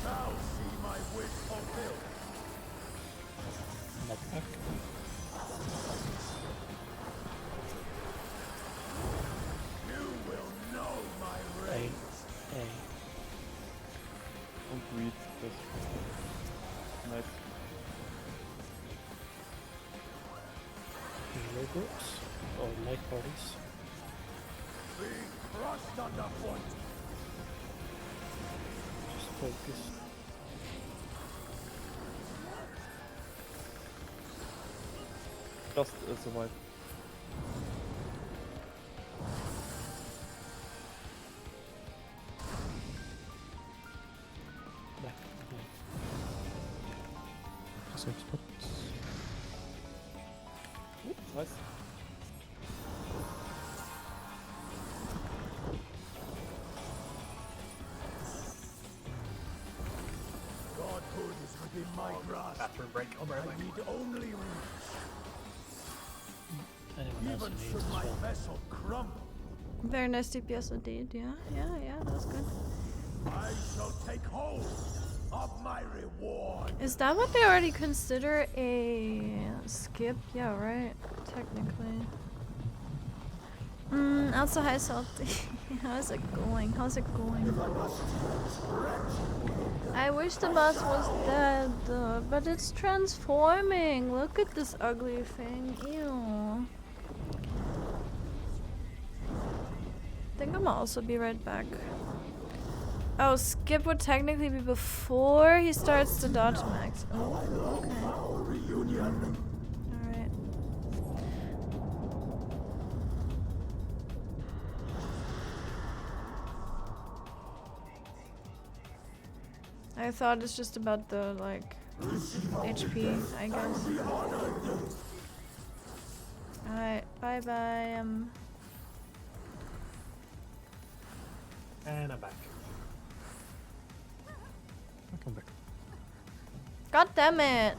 [SPEAKER 4] Now see my wish fulfilled.
[SPEAKER 2] Knockback.
[SPEAKER 4] You will know my
[SPEAKER 2] A.
[SPEAKER 4] reign.
[SPEAKER 2] A.
[SPEAKER 6] Don't read this. Nice.
[SPEAKER 2] Hero groups or light parties.
[SPEAKER 4] Be crushed underfoot.
[SPEAKER 2] Just focus.
[SPEAKER 6] Just survive.
[SPEAKER 2] Back.
[SPEAKER 3] Safe spots.
[SPEAKER 6] Nice.
[SPEAKER 4] Godhood is within my grasp.
[SPEAKER 7] Bathroom break. I'll be right
[SPEAKER 4] I
[SPEAKER 7] back.
[SPEAKER 4] need only reach.
[SPEAKER 2] Anyone else
[SPEAKER 4] Even
[SPEAKER 2] who needs
[SPEAKER 4] should
[SPEAKER 2] as
[SPEAKER 4] my
[SPEAKER 2] well.
[SPEAKER 4] vessel crumble,
[SPEAKER 1] Very nice DPS indeed. Yeah, that was good.
[SPEAKER 4] I shall take hold of my reward.
[SPEAKER 1] Is that what they already consider a skip? Yeah, right. Technically. Also, hi Salty. How's it going? How's it going? I wish the boss was dead, but it's transforming. Look at this ugly thing. Ew. I think I'm gonna also be right back. Oh, skip would technically be before he starts to dodge max. Oh, okay. Alright. I thought it's just about the, like, HP, I guess. Alright, bye-bye.
[SPEAKER 7] And I'm back.
[SPEAKER 3] I'll come back.
[SPEAKER 1] God damn it!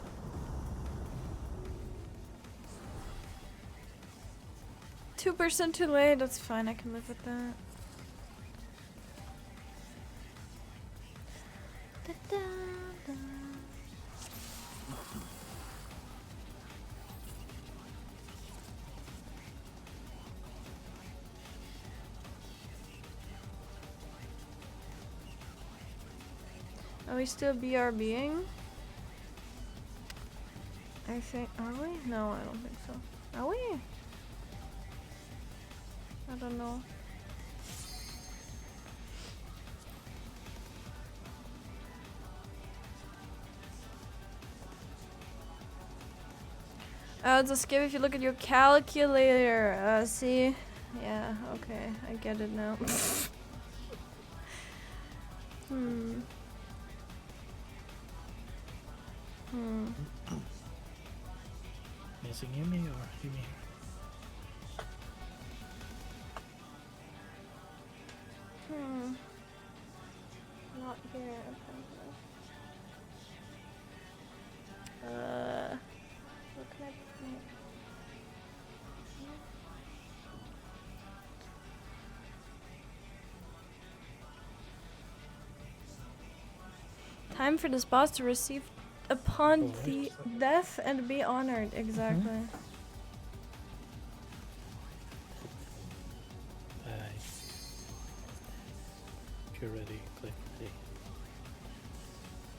[SPEAKER 1] 2% too late, that's fine, I can live with that. Are we still BRBing? I think, are we? No, I don't think so. Are we? I don't know. It's a skip if you look at your calculator. See? Yeah, okay, I get it now. Hmm.
[SPEAKER 2] Missing Yumi or Yumi?
[SPEAKER 1] Not here, apparently. What can I make? Time for this boss to receive upon the death and be honored. Exactly.
[SPEAKER 2] If you're ready, click ready.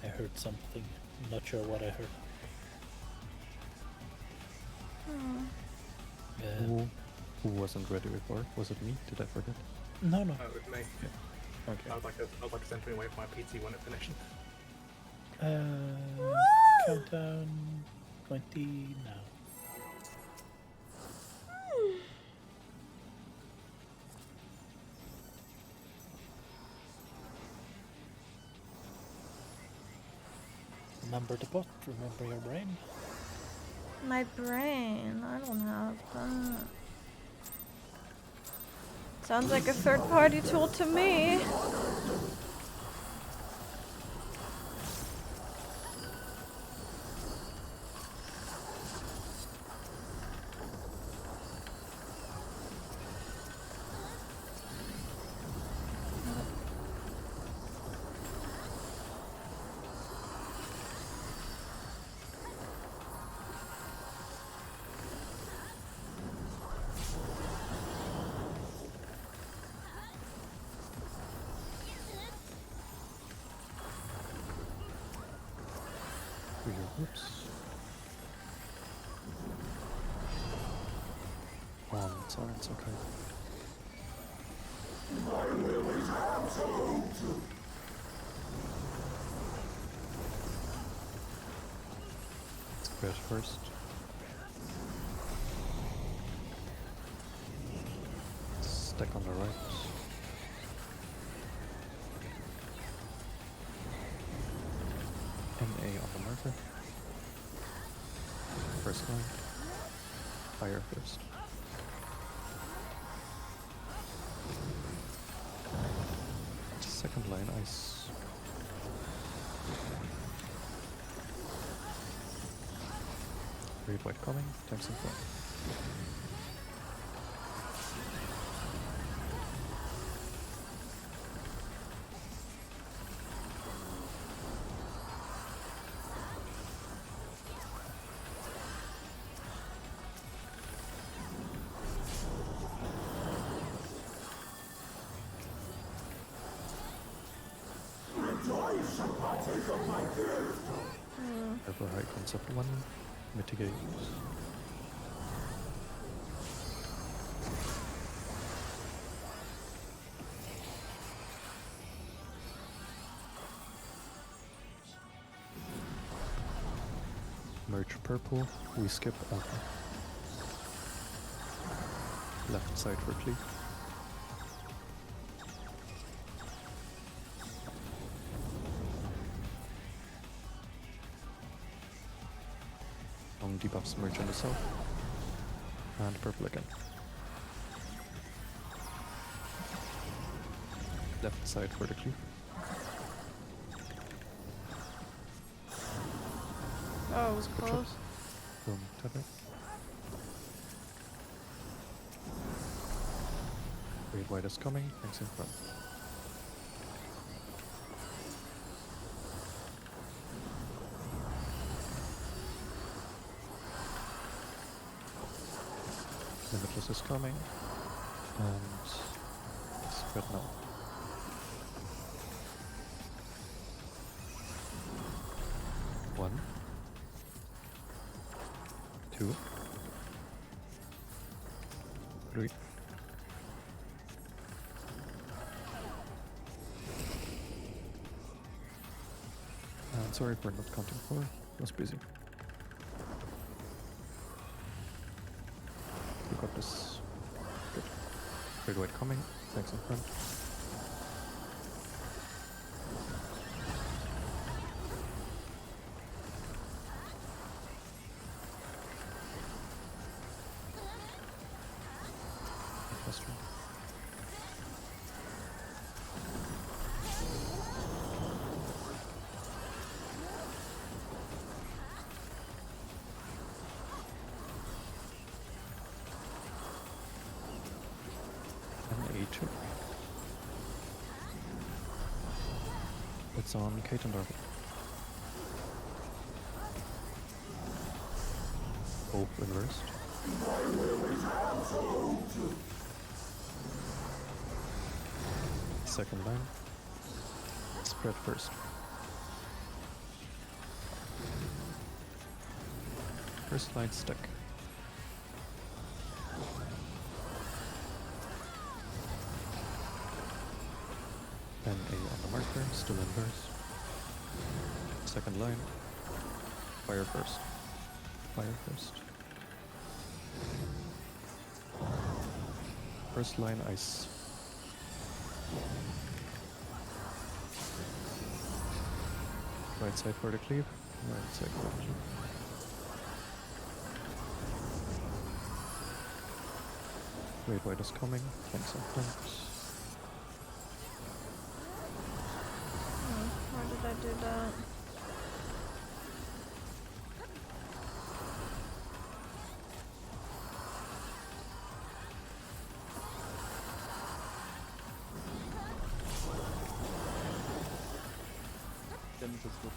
[SPEAKER 2] I heard something. I'm not sure what I heard.
[SPEAKER 3] Who wasn't ready before? Was it me? Did I forget?
[SPEAKER 2] No.
[SPEAKER 9] It was me.
[SPEAKER 3] Okay.
[SPEAKER 9] I was like centering away from my PT when it finished.
[SPEAKER 2] Countdown 20 now. Remember the bot, remember your brain.
[SPEAKER 1] My brain, I don't have that. Sounds like a third-party tool to me.
[SPEAKER 3] Oops. It's okay. Let's crash first. Stack on the right. MA on the marker. First line. Fire first. Second line ice. Red white coming, tanks in front. Purple high concept 1, mitigate. Merge purple, we skip alpha. Left side for cleave. Long debuffs merge on the south. And purple again. Left side for the cleave.
[SPEAKER 1] Oh, it was close.
[SPEAKER 3] Boom, tether. Red white is coming, thanks in front. Limitless is coming, and spread now. 2, 3. And sorry for not counting 4. Was busy. We got this. Good. Big white coming. Thanks in front. Faster. And A2. It's on Kate and Darby. Hope inversed. Second line. Spread first. First line stuck. Then A on the marker, still inverse. Second line. Fire first. Fire first. First line ice. Right side for the cleave. Right side for the cleave. Wait, white is coming. Thanks in front.
[SPEAKER 1] Oh, why did I do that?
[SPEAKER 6] Damage is good.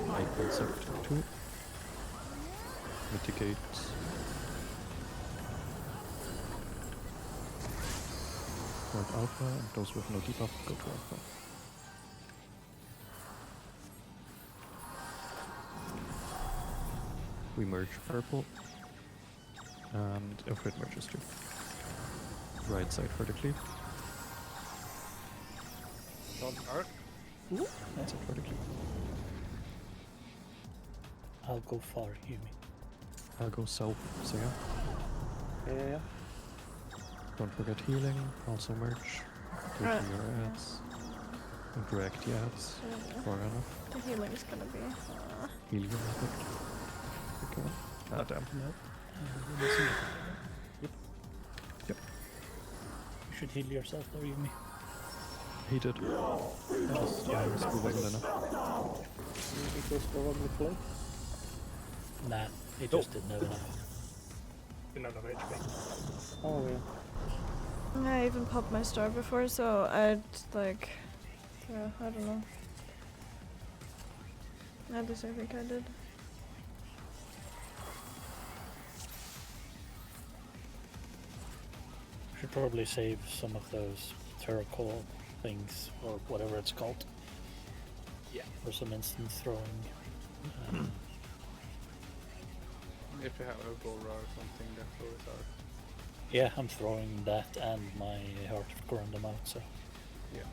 [SPEAKER 3] I concept 2. Mitigate. Toward alpha, and those with no debuff go to alpha. We merge purple, and Infrared merges too. Right side for the cleave.
[SPEAKER 5] Don't arc.
[SPEAKER 3] Right side for the cleave.
[SPEAKER 2] I'll go far, Yumi.
[SPEAKER 3] I'll go south, so yeah.
[SPEAKER 8] Yeah.
[SPEAKER 3] Don't forget healing, also merge. Go
[SPEAKER 1] Right.
[SPEAKER 3] to your ads. Interact the ads.
[SPEAKER 1] Yeah.
[SPEAKER 3] Far enough.
[SPEAKER 1] The healing is gonna be.
[SPEAKER 3] Heal your method. Okay. Ah, damn.
[SPEAKER 2] No. We'll see.
[SPEAKER 3] Yep.
[SPEAKER 2] You should heal yourself though, Yumi.
[SPEAKER 3] He did. Just, it wasn't enough.
[SPEAKER 8] It was probably float.
[SPEAKER 2] Nah, he just didn't have enough.
[SPEAKER 9] Didn't have enough HP.
[SPEAKER 8] Oh yeah.
[SPEAKER 1] I even popped my star before, so I'd like. Yeah, I don't know. At least I think I did.
[SPEAKER 2] Should probably save some of those terracol things, or whatever it's called.
[SPEAKER 9] Yeah.
[SPEAKER 2] For some instant throwing.
[SPEAKER 5] If you have a Bora or something, that's always hard.
[SPEAKER 2] Yeah, I'm throwing that and my Heart of Corundum out, so.
[SPEAKER 5] Yeah.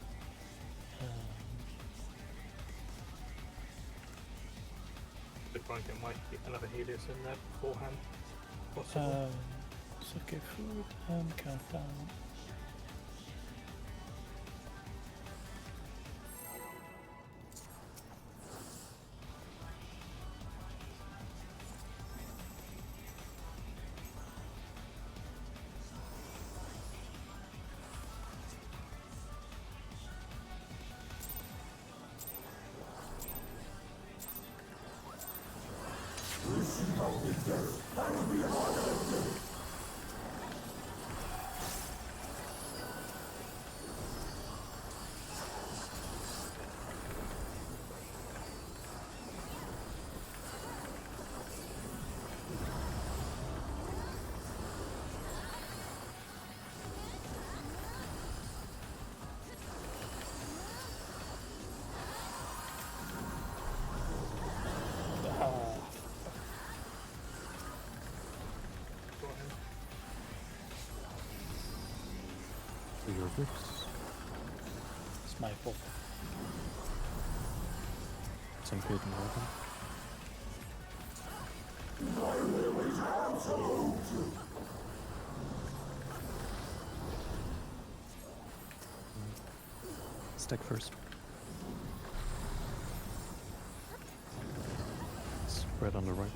[SPEAKER 9] Good point, there might be another Helios in there beforehand. Possible.
[SPEAKER 2] Sake food and countdown.
[SPEAKER 3] Whoops.
[SPEAKER 2] It's my fault.
[SPEAKER 3] Some paid in welcome. Stack first. Spread on the right.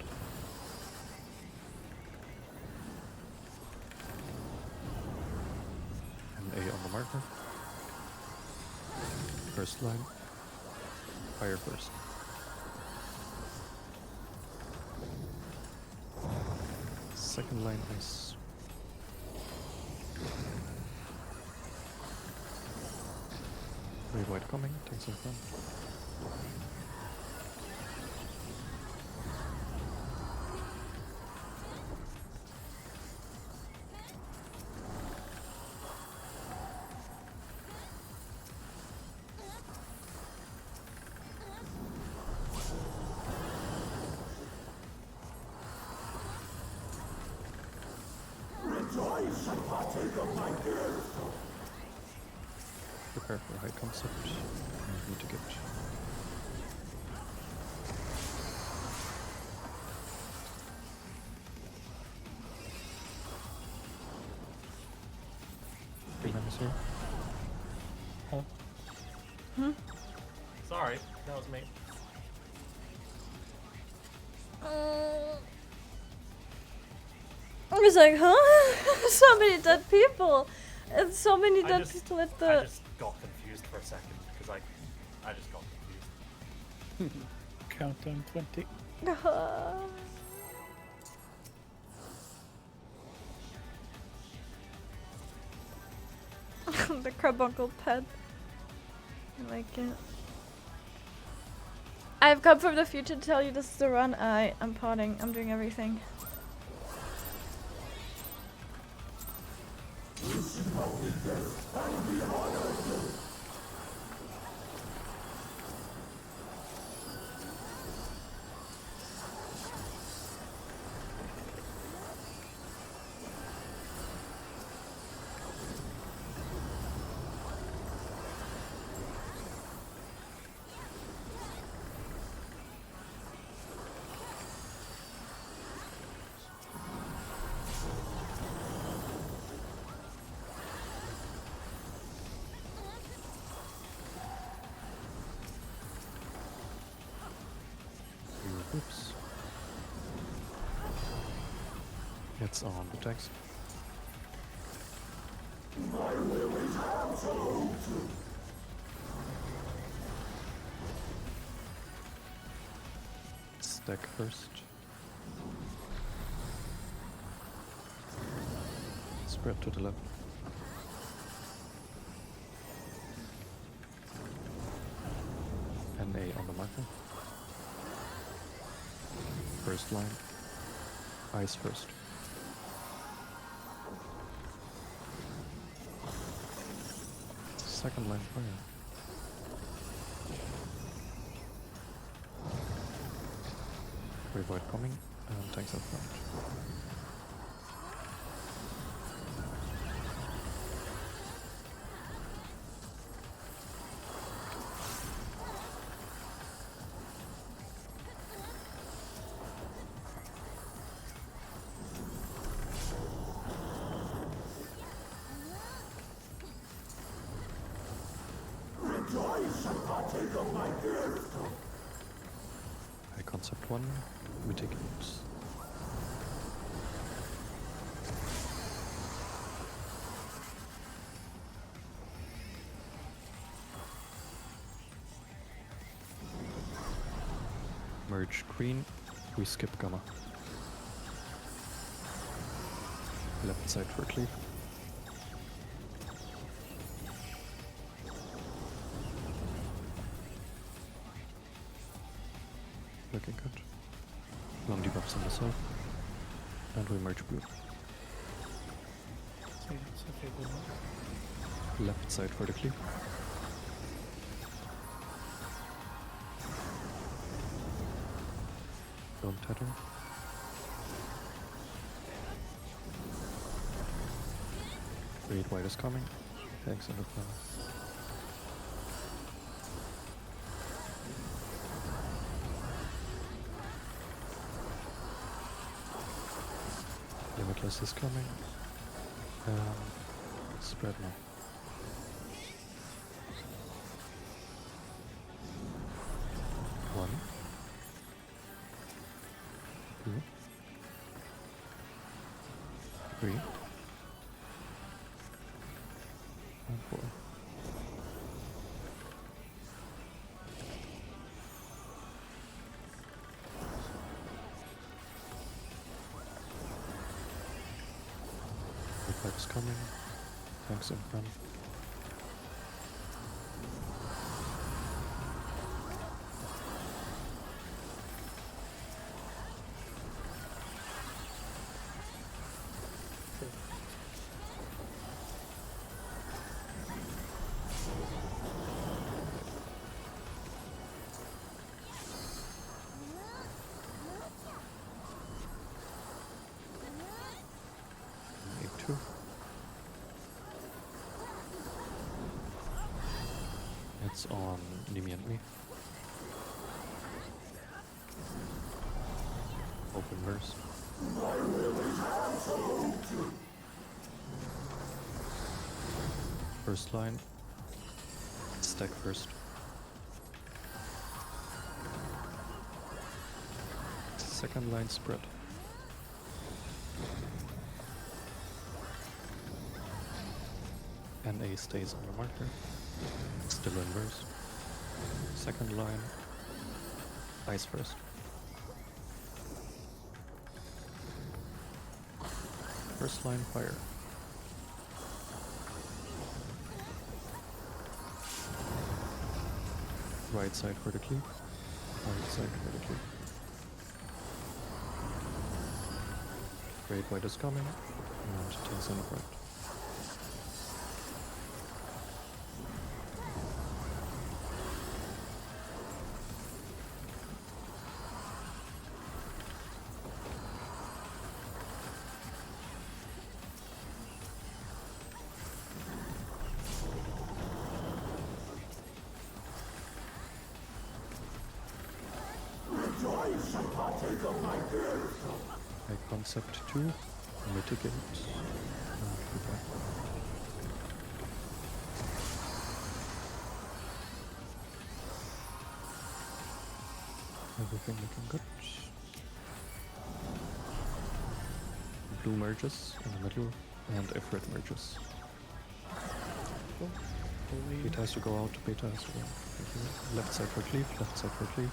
[SPEAKER 3] And A on the marker. First line. Fire first. Second line ice. Red white coming, takes some fun. Prepare for high concept. I need to get. Three minutes here.
[SPEAKER 7] Sorry, that was me.
[SPEAKER 1] I was like, huh? So many dead people! And so many dead people at
[SPEAKER 7] I
[SPEAKER 1] the...
[SPEAKER 7] just got confused for a second because I just got confused.
[SPEAKER 2] Countdown 20.
[SPEAKER 1] The carbuncle pet. I like it. I've come from the future to tell you this is the run. I'm potting. I'm doing everything.
[SPEAKER 3] Oops. It's on the text. Stack first. Spread to the left. And A on the marker. First line. Ice first. Second line fire. Revoid coming and tanks up front. High concept 1, we take it. Merge green, we skip gamma. Left side for cleave. Looking good. Long debuffs on the south. And we merge blue. Left side for the cleave. Don't tether. Red white is coming. Thanks, Underground. Limitless is coming. Spread now. One. Two. Three. And four. Reflex coming. Thanks in front. Two. It's on Nimi and me. Open verse. First line. Stack first. Second line spread. And A stays on the marker. Still inverse. Second line. Ice first. First line fire. Right side vertically. Right side vertically. Great white is coming. And takes on the front. I concept 2, mitigate, and prepare. Everything looking good. Blue merges in the middle, and if red merges. Beta has to go out, beta has to go out. Left side for cleave, left side for cleave.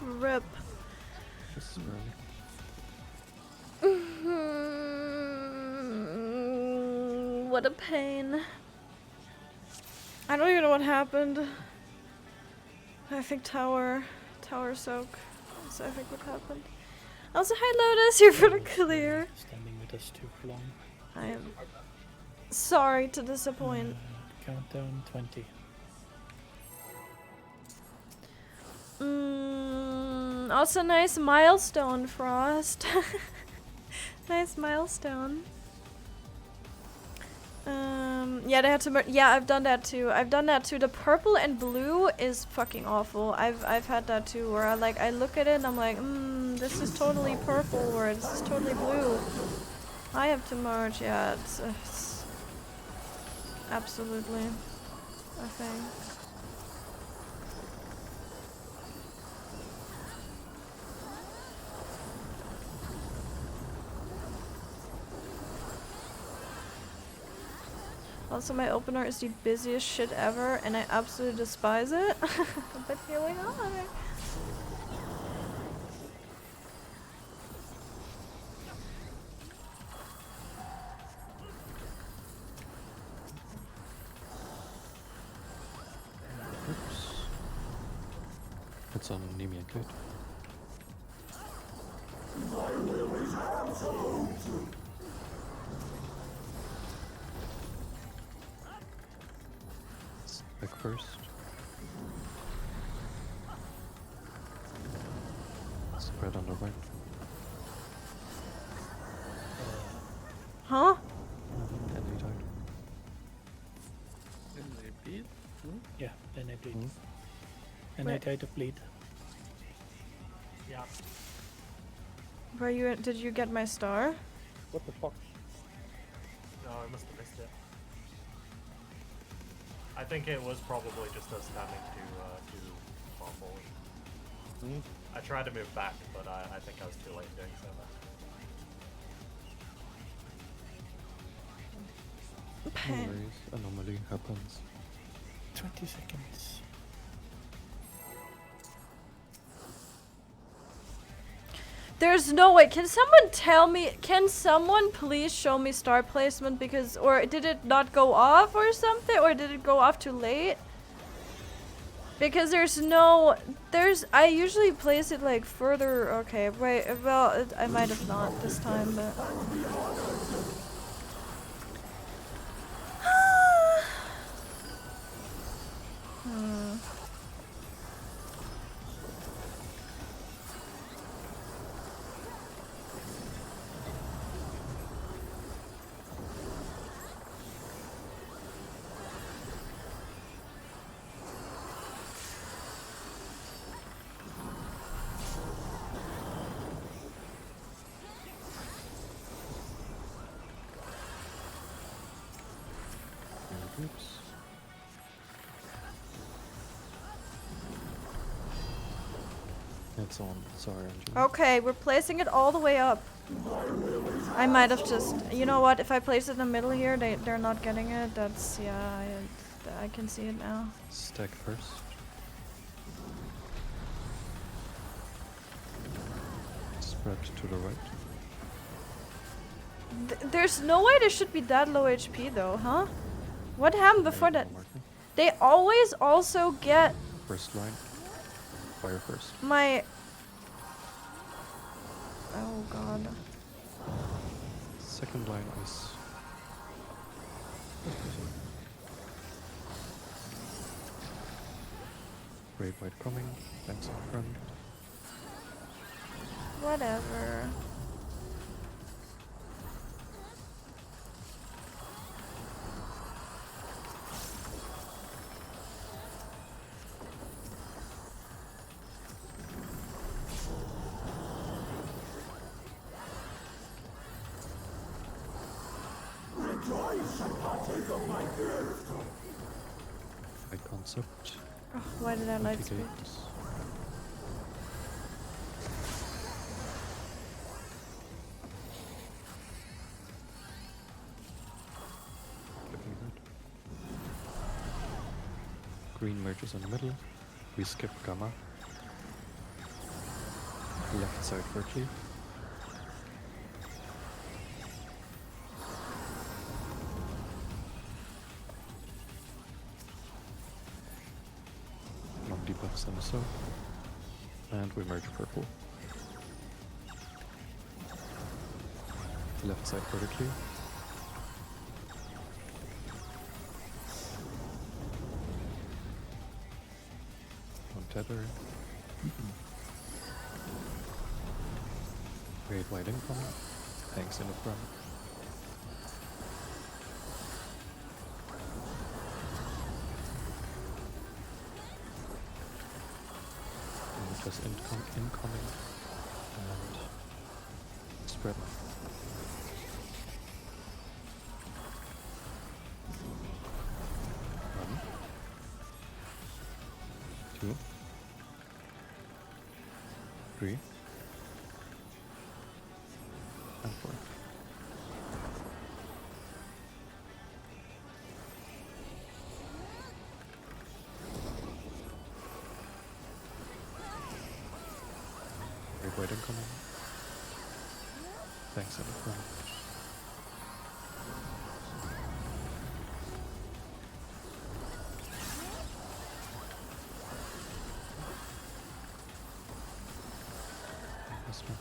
[SPEAKER 1] Rip.
[SPEAKER 3] Just early.
[SPEAKER 1] What a pain. I don't even know what happened. I think tower soak. That's I think what happened. Also, hi Lotus, you're for the clear.
[SPEAKER 2] Standing with us too long.
[SPEAKER 1] I am sorry to disappoint.
[SPEAKER 2] Countdown 20.
[SPEAKER 1] Also nice milestone, Frost. Nice milestone. Yeah, they had to. Yeah, I've done that too. The purple and blue is fucking awful. I've had that too, where I look at it and I'm like, this is totally purple, or this is totally blue. I have to merge. Yeah, it's absolutely a thing. Also, my opener is the busiest shit ever, and I absolutely despise it. But here we are.
[SPEAKER 3] Oops. It's on Nimi and Kate. Back first. Spread on the right.
[SPEAKER 1] Huh?
[SPEAKER 3] And we
[SPEAKER 2] Yeah, then I bleed.
[SPEAKER 3] Mhm.
[SPEAKER 2] And I
[SPEAKER 1] Wait.
[SPEAKER 2] died of bleed.
[SPEAKER 7] Yeah.
[SPEAKER 1] Were you? Did you get my star?
[SPEAKER 6] What the fuck?
[SPEAKER 7] No, I must have missed it. I think it was probably just us standing too far forward.
[SPEAKER 6] Mhm.
[SPEAKER 7] I tried to move back, but I think I was too late in doing so.
[SPEAKER 3] No worries, anomaly happens.
[SPEAKER 2] 20 seconds.
[SPEAKER 1] There's no way. Can someone tell me? Can someone please show me star placement? Because, or did it not go off or something? Or did it go off too late? Because I usually place it like further. Okay, right. Well, I might have not this time, but. Hmm.
[SPEAKER 3] Oops. It's on. Sorry, Angela.
[SPEAKER 1] Okay, we're placing it all the way up. I might have just, you know what? If I place it in the middle here, they're not getting it. That's yeah. I can see it now.
[SPEAKER 3] Stack first. Spread to the right.
[SPEAKER 1] There's no way they should be that low HP though, huh? What happened before that? They always also get
[SPEAKER 3] First line. Fire first.
[SPEAKER 1] my. Oh god.
[SPEAKER 3] Second line is. Great white coming. Thanks in front.
[SPEAKER 1] Whatever.
[SPEAKER 3] Right concept.
[SPEAKER 1] Oh, why did I light speed?
[SPEAKER 3] Mitigate. Looking good. Green merges in the middle. We skip gamma. Left side quickly. Long debuffs in the south. And we merge purple. Left side vertically. On tether. Great white incoming. Tanks in the front. Just incoming and spread. One, two, three, and four. White incoming. Thanks in the front. This one.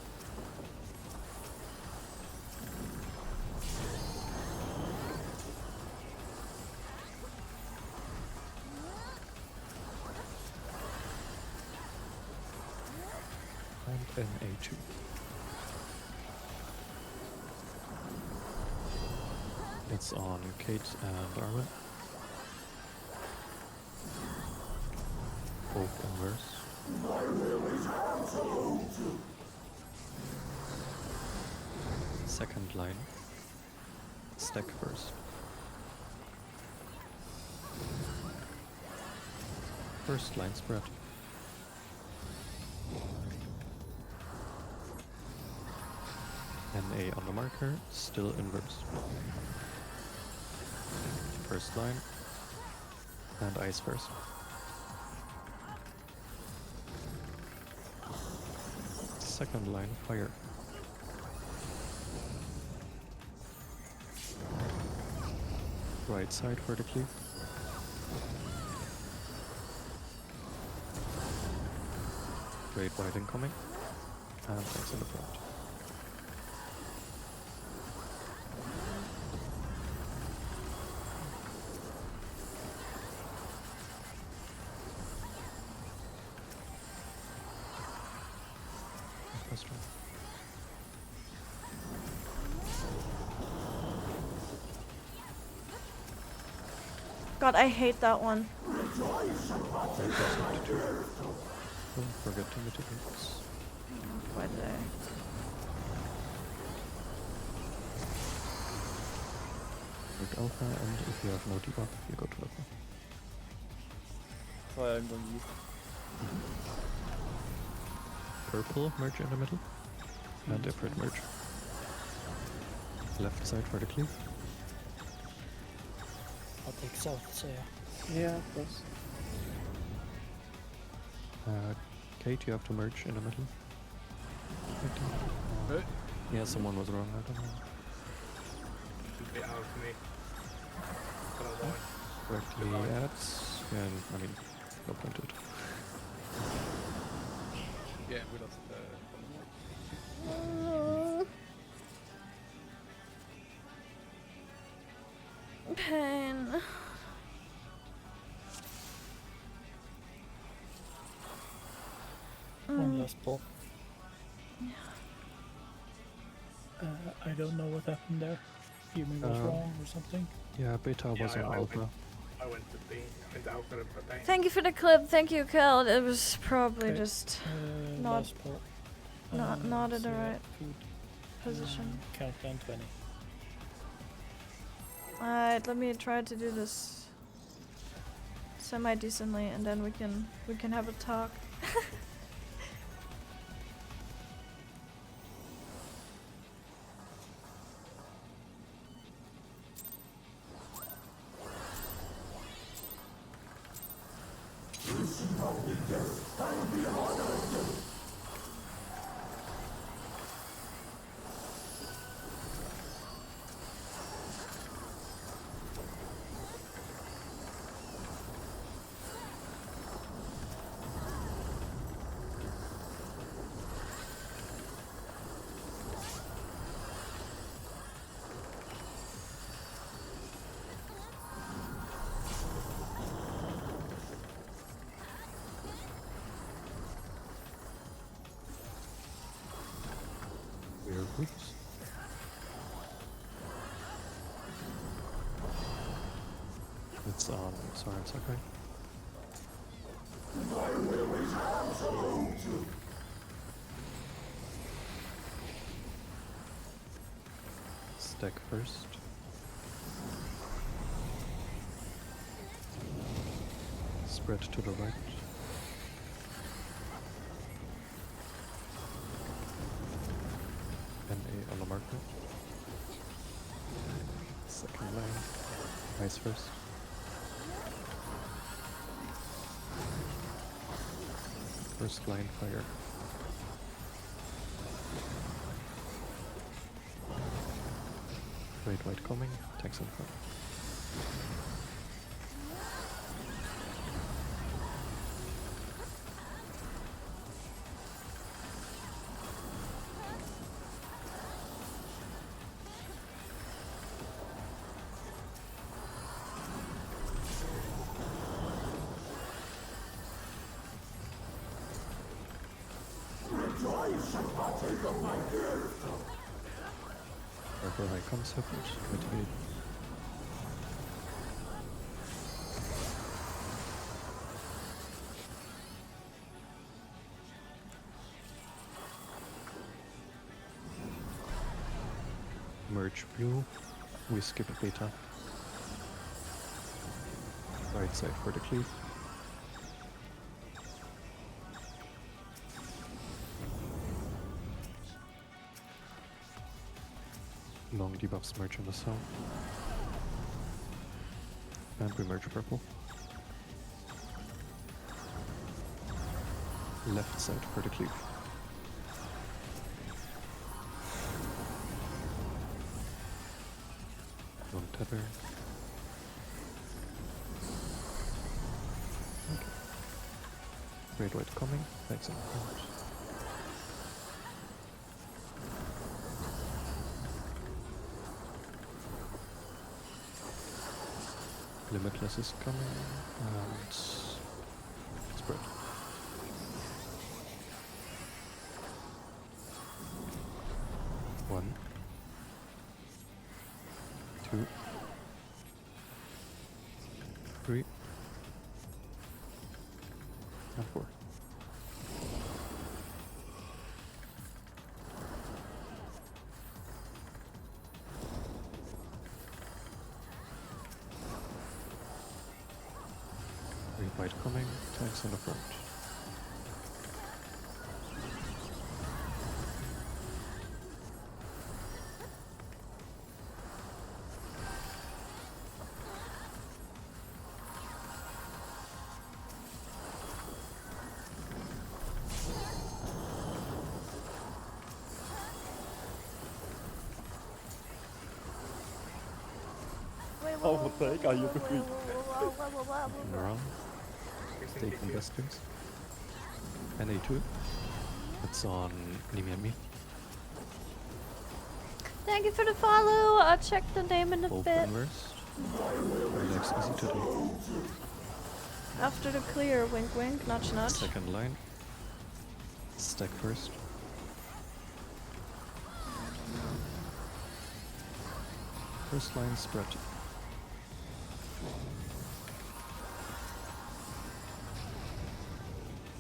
[SPEAKER 3] And an A2. It's on Kate and Arwen. both inverse. Second line. Stack first. First line spread. NA on the marker, still inverse. First line. And ice first. Second line, fire. Right side vertically. Great white incoming. And tanks in the front. Question.
[SPEAKER 1] God, I hate that one.
[SPEAKER 3] Don't forget to mitigate.
[SPEAKER 1] Why did I?
[SPEAKER 3] With alpha, and if you have no debuff, you go to alpha.
[SPEAKER 6] So I'm going to use
[SPEAKER 3] Purple, merge in the middle. And Ifrit merge. Left side vertically.
[SPEAKER 2] I'll take south, so yeah.
[SPEAKER 8] Yeah, of course.
[SPEAKER 3] Kate, you have to merge in the middle.
[SPEAKER 5] Good.
[SPEAKER 3] Yeah, someone was wrong, I don't know.
[SPEAKER 9] Should be out of me. But I won't.
[SPEAKER 3] Correctly adds, and I mean, no point to it.
[SPEAKER 5] Yeah, we lost the.
[SPEAKER 1] Pain.
[SPEAKER 2] One last pull.
[SPEAKER 1] Yeah.
[SPEAKER 2] I don't know what happened there. Human was wrong or something.
[SPEAKER 3] Yeah, beta was on alpha.
[SPEAKER 9] I went to B. I went to Alpha and Bang.
[SPEAKER 1] Thank you for the clip. Thank you, Kel. It was probably
[SPEAKER 2] Okay.
[SPEAKER 1] just not
[SPEAKER 2] Last pull.
[SPEAKER 1] not in the
[SPEAKER 2] so
[SPEAKER 1] right
[SPEAKER 2] food.
[SPEAKER 1] position.
[SPEAKER 2] Countdown 20.
[SPEAKER 1] Alright, let me try to do this semi decently, and then we can have a talk.
[SPEAKER 3] Weird groups. It's on Soren Sakai. Stack first. Spread to the right. NA on the marker. Second line. Ice first. First line fire. Great white coming. Tanks in front. Purple high concept. Mitigate. merge blue. We skip a beta. Right side for the cleave. Long debuffs merge in the south. And we merge purple. Left side for the cleave. Long tether. Okay. Red white coming. Thanks a lot. Limitless is coming, and spread. One, two, three, and four. White coming, tanks on the front.
[SPEAKER 6] Overtake, are you free?
[SPEAKER 3] Looking around. Take investors. NA2. It's on Nimi and me.
[SPEAKER 1] Thank you for the follow. I'll check the name in a
[SPEAKER 3] Both
[SPEAKER 1] bit.
[SPEAKER 3] inverse. Relax, easy to do.
[SPEAKER 1] After the clear, wink wink, nudge nudge.
[SPEAKER 3] Second line. Stack first. First line spread.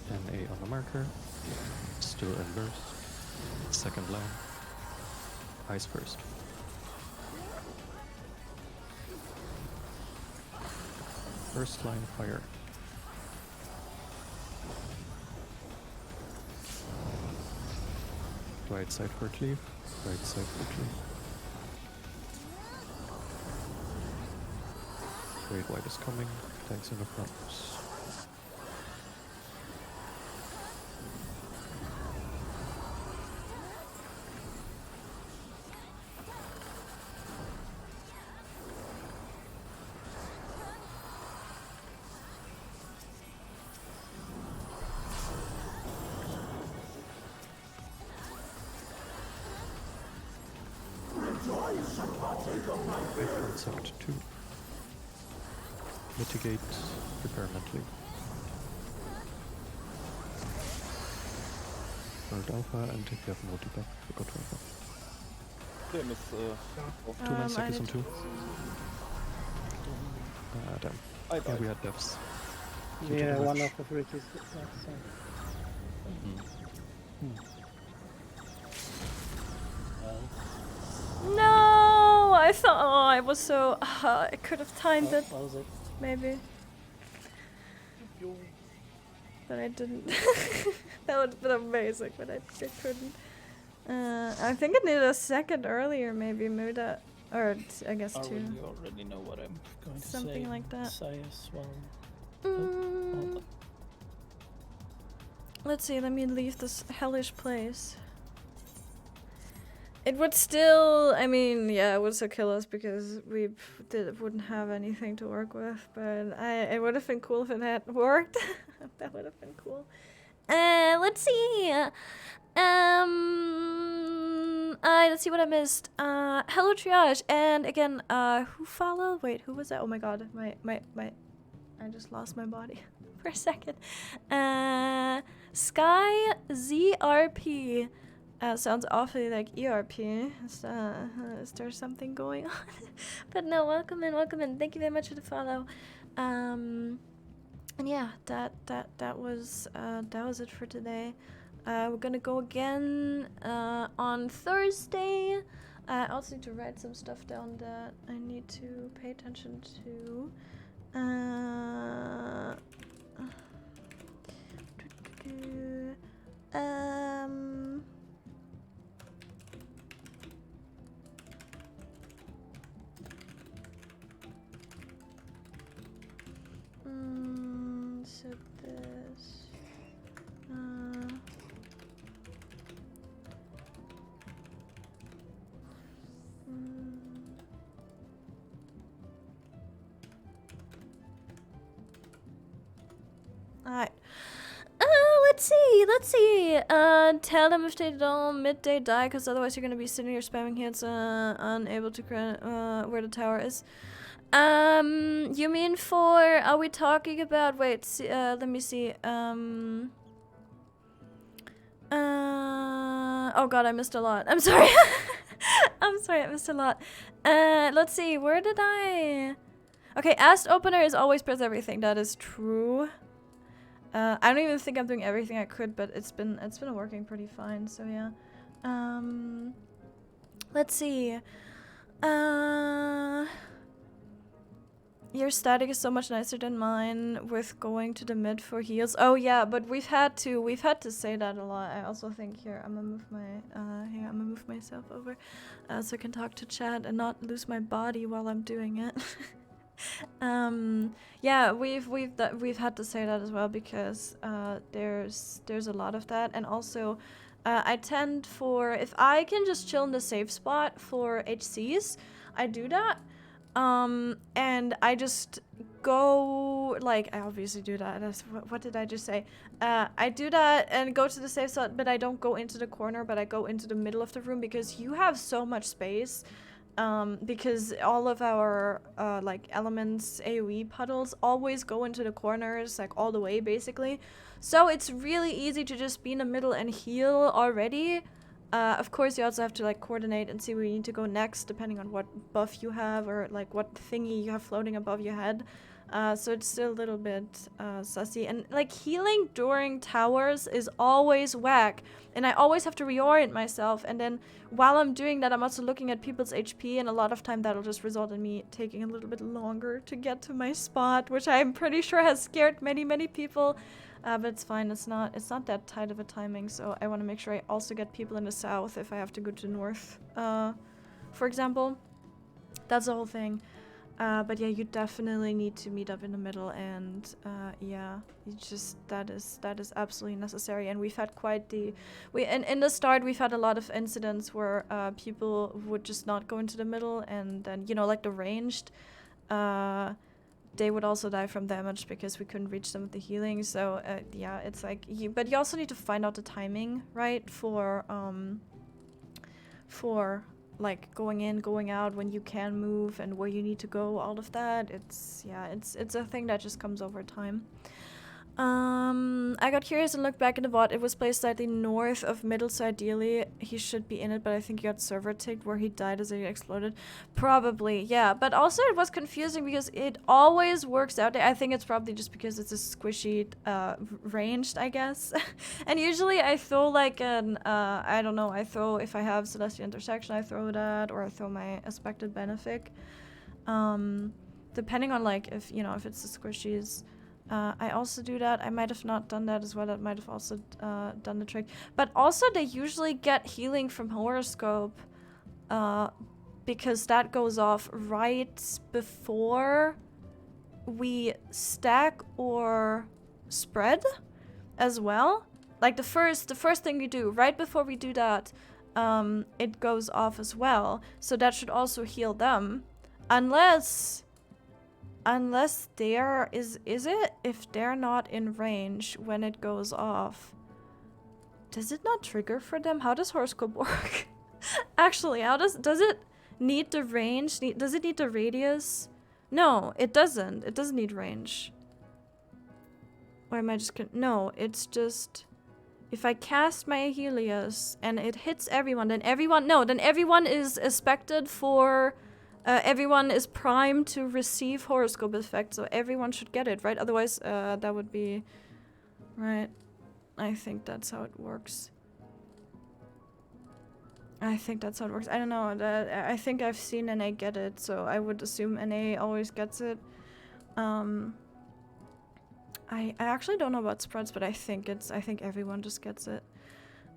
[SPEAKER 3] NA on the marker. Still inverse. Second line. Ice first. First line fire. Right side for cleave. Right side for cleave. Great white is coming. Tanks in the front. Wait for insect 2. Mitigate, prepare mentally. Third alpha, and if you have no debuff, we go to alpha.
[SPEAKER 6] Same as,
[SPEAKER 3] 2 man
[SPEAKER 1] I
[SPEAKER 3] seconds on
[SPEAKER 1] need
[SPEAKER 3] 2. Damn.
[SPEAKER 6] I
[SPEAKER 3] Yeah,
[SPEAKER 6] died.
[SPEAKER 3] we had deaths.
[SPEAKER 8] Yeah,
[SPEAKER 3] too
[SPEAKER 8] one
[SPEAKER 3] much.
[SPEAKER 8] of the freak is so.
[SPEAKER 2] Well,
[SPEAKER 1] No, I thought. Oh, I was so. I could have timed it,
[SPEAKER 2] what was it?
[SPEAKER 1] maybe, but I didn't. That would have been amazing, but I couldn't. I think it needed a second earlier, maybe. Maybe that, or I guess
[SPEAKER 2] Or
[SPEAKER 1] two.
[SPEAKER 2] will you already know what I'm going to say?
[SPEAKER 1] Something like that.
[SPEAKER 2] Say as well.
[SPEAKER 1] Mm. Let's see, let me leave this hellish place. It would still, I mean, yeah, it would still kill us because we wouldn't have anything to work with, but it would have been cool if it had worked. That would have been cool. Let's see. Let's see what I missed. Hello Triage, and again, who followed? Wait, who was that? Oh my god, my, I just lost my body for a second. Sky ZRP. Sounds awfully like ERP. Is there something going on? But no, welcome in, welcome in. Thank you very much for the follow. And yeah, that was it for today. We're gonna go again on Thursday. I also need to write some stuff down that I need to pay attention to. So this. Alright. Let's see. Tell them if they don't midday die, because otherwise you're gonna be sitting here spamming hits, unable to where the tower is. You mean for, are we talking about, wait, let me see, oh god, I missed a lot. I'm sorry. I'm sorry, I missed a lot. Let's see, where did I... Okay, AST opener is always press everything, that is true. I don't even think I'm doing everything I could, but it's been working pretty fine, so yeah. Let's see. Your static is so much nicer than mine with going to the mid for heals. Oh yeah, but we've had to say that a lot. I also think here I'm gonna move myself over so I can talk to chat and not lose my body while I'm doing it. Yeah, we've had to say that as well, because there's a lot of that, and also I tend for, if I can just chill in the safe spot for HCs, I do that. And I just go, like, I obviously do that. What did I just say? I do that and go to the safe spot, but I don't go into the corner, but I go into the middle of the room, because you have so much space. Because all of our, like, elements, AoE puddles always go into the corners, like, all the way, basically. So it's really easy to just be in the middle and heal already. Of course, you also have to, like, coordinate and see where you need to go next, depending on what buff you have, or, like, what thingy you have floating above your head. So it's still a little bit sussy. And, like, healing during towers is always whack. And I always have to reorient myself. And then while I'm doing that, I'm also looking at people's HP. And a lot of time that'll just result in me taking a little bit longer to get to my spot, which I'm pretty sure has scared many, many people. But it's fine. It's not that tight of a timing. So I want to make sure I also get people in the south if I have to go to the north, for example. That's the whole thing. But yeah, you definitely need to meet up in the middle, and yeah, you just that is absolutely necessary. And we've had quite the in the start we've had a lot of incidents where people would just not go into the middle, and then, you know, like the ranged, they would also die from damage because we couldn't reach them with the healing. So yeah, it's like but you also need to find out the timing, right, for like going in, going out, when you can move and where you need to go, all of that. It's a thing that just comes over time. I got curious and looked back in the bot. It was placed slightly north of middle, so ideally he should be in it, but I think he got server ticked where he died as he exploded. Probably, yeah. But also it was confusing because it always works out there. I think it's probably just because it's a squishy ranged, I guess. And usually I throw like an, I don't know, I throw, if I have Celestial Intersection, I throw that, or I throw my Aspected Benefic. Depending on, like, if, you know, if it's the squishies. I also do that. I might have not done that as well. That might have also done the trick. But also they usually get healing from horoscope, because that goes off right before we stack or spread as well. Like the first thing we do, right before we do that, it goes off as well. So that should also heal them. Unless they're, is it? If they're not in range when it goes off, does it not trigger for them? How does horoscope work? Actually, how does it need the range? Does it need the radius? No, it doesn't. It doesn't need range. Or am I just no, it's just, if I cast my Helios and it hits everyone, then everyone is expected for, everyone is primed to receive horoscope effect, so everyone should get it, right? Otherwise, that would be, right? I think that's how it works. I think that's how it works. I don't know. I think I've seen NA get it, so I would assume NA always gets it. I actually don't know about spreads, but I think everyone just gets it.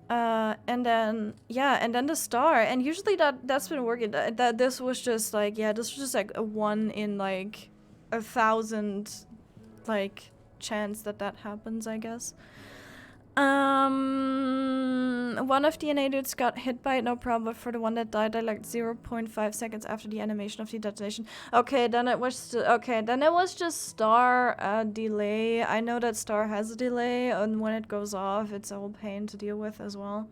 [SPEAKER 1] And then the star, and usually that's been working. That this was just like, yeah, this was just like a 1 in like 1,000 like chance that happens, I guess. One of the NA dudes got hit by it, no problem, but for the one that died like 0.5 seconds after the animation of the detonation. Okay, then it was just star delay. I know that star has a delay, and when it goes off, it's a whole pain to deal with as well.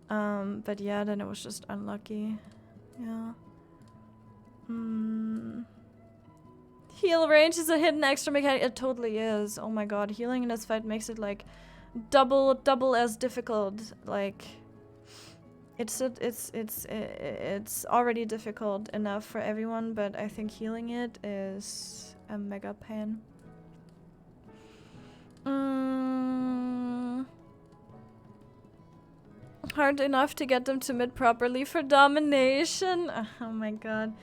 [SPEAKER 1] But yeah, then it was just unlucky. Yeah. Heal range is a hidden extra mechanic. It totally is. Oh my god, healing in this fight makes it like double as difficult. Like it's already difficult enough for everyone, but I think healing it is a mega pain. Hard enough to get them to mid properly for domination. Oh my god.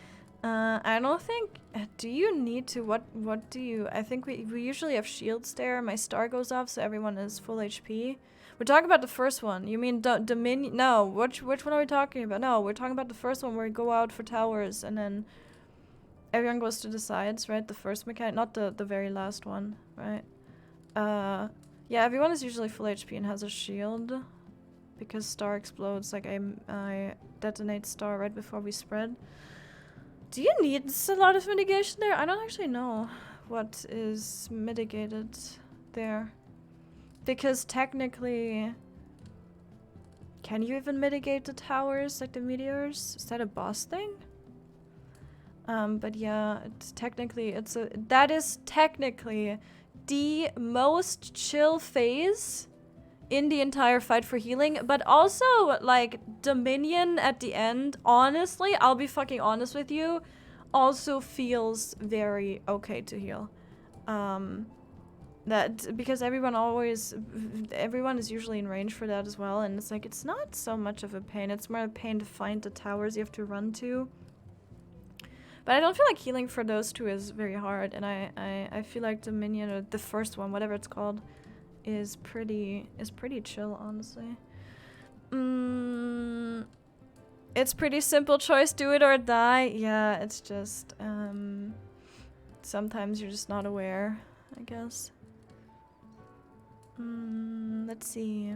[SPEAKER 1] I don't think. Do you need to? What do you? I think we usually have shields there. My star goes off, so everyone is full HP. We're talking about the first one. You mean Dominion? No. Which one are we talking about? No, we're talking about the first one where we go out for towers and then everyone goes to the sides, right? The first mechanic, not the very last one, right? Yeah, everyone is usually full HP and has a shield because star explodes. Like I detonate star right before we spread. Do you need a lot of mitigation there? I don't actually know what is mitigated there. Because technically... Can you even mitigate the towers, like the meteors? Is that a boss thing? But yeah, that is technically the most chill phase in the entire fight for healing, but also, like, Dominion at the end, honestly, I'll be fucking honest with you, also feels very okay to heal. Because everyone is usually in range for that as well, and it's like, it's not so much of a pain, it's more a pain to find the towers you have to run to. But I don't feel like healing for those two is very hard, and I feel like Dominion, or the first one, whatever it's called, is pretty chill, honestly. It's pretty simple choice, do it or die. Yeah, it's just sometimes you're just not aware, I guess. Let's see.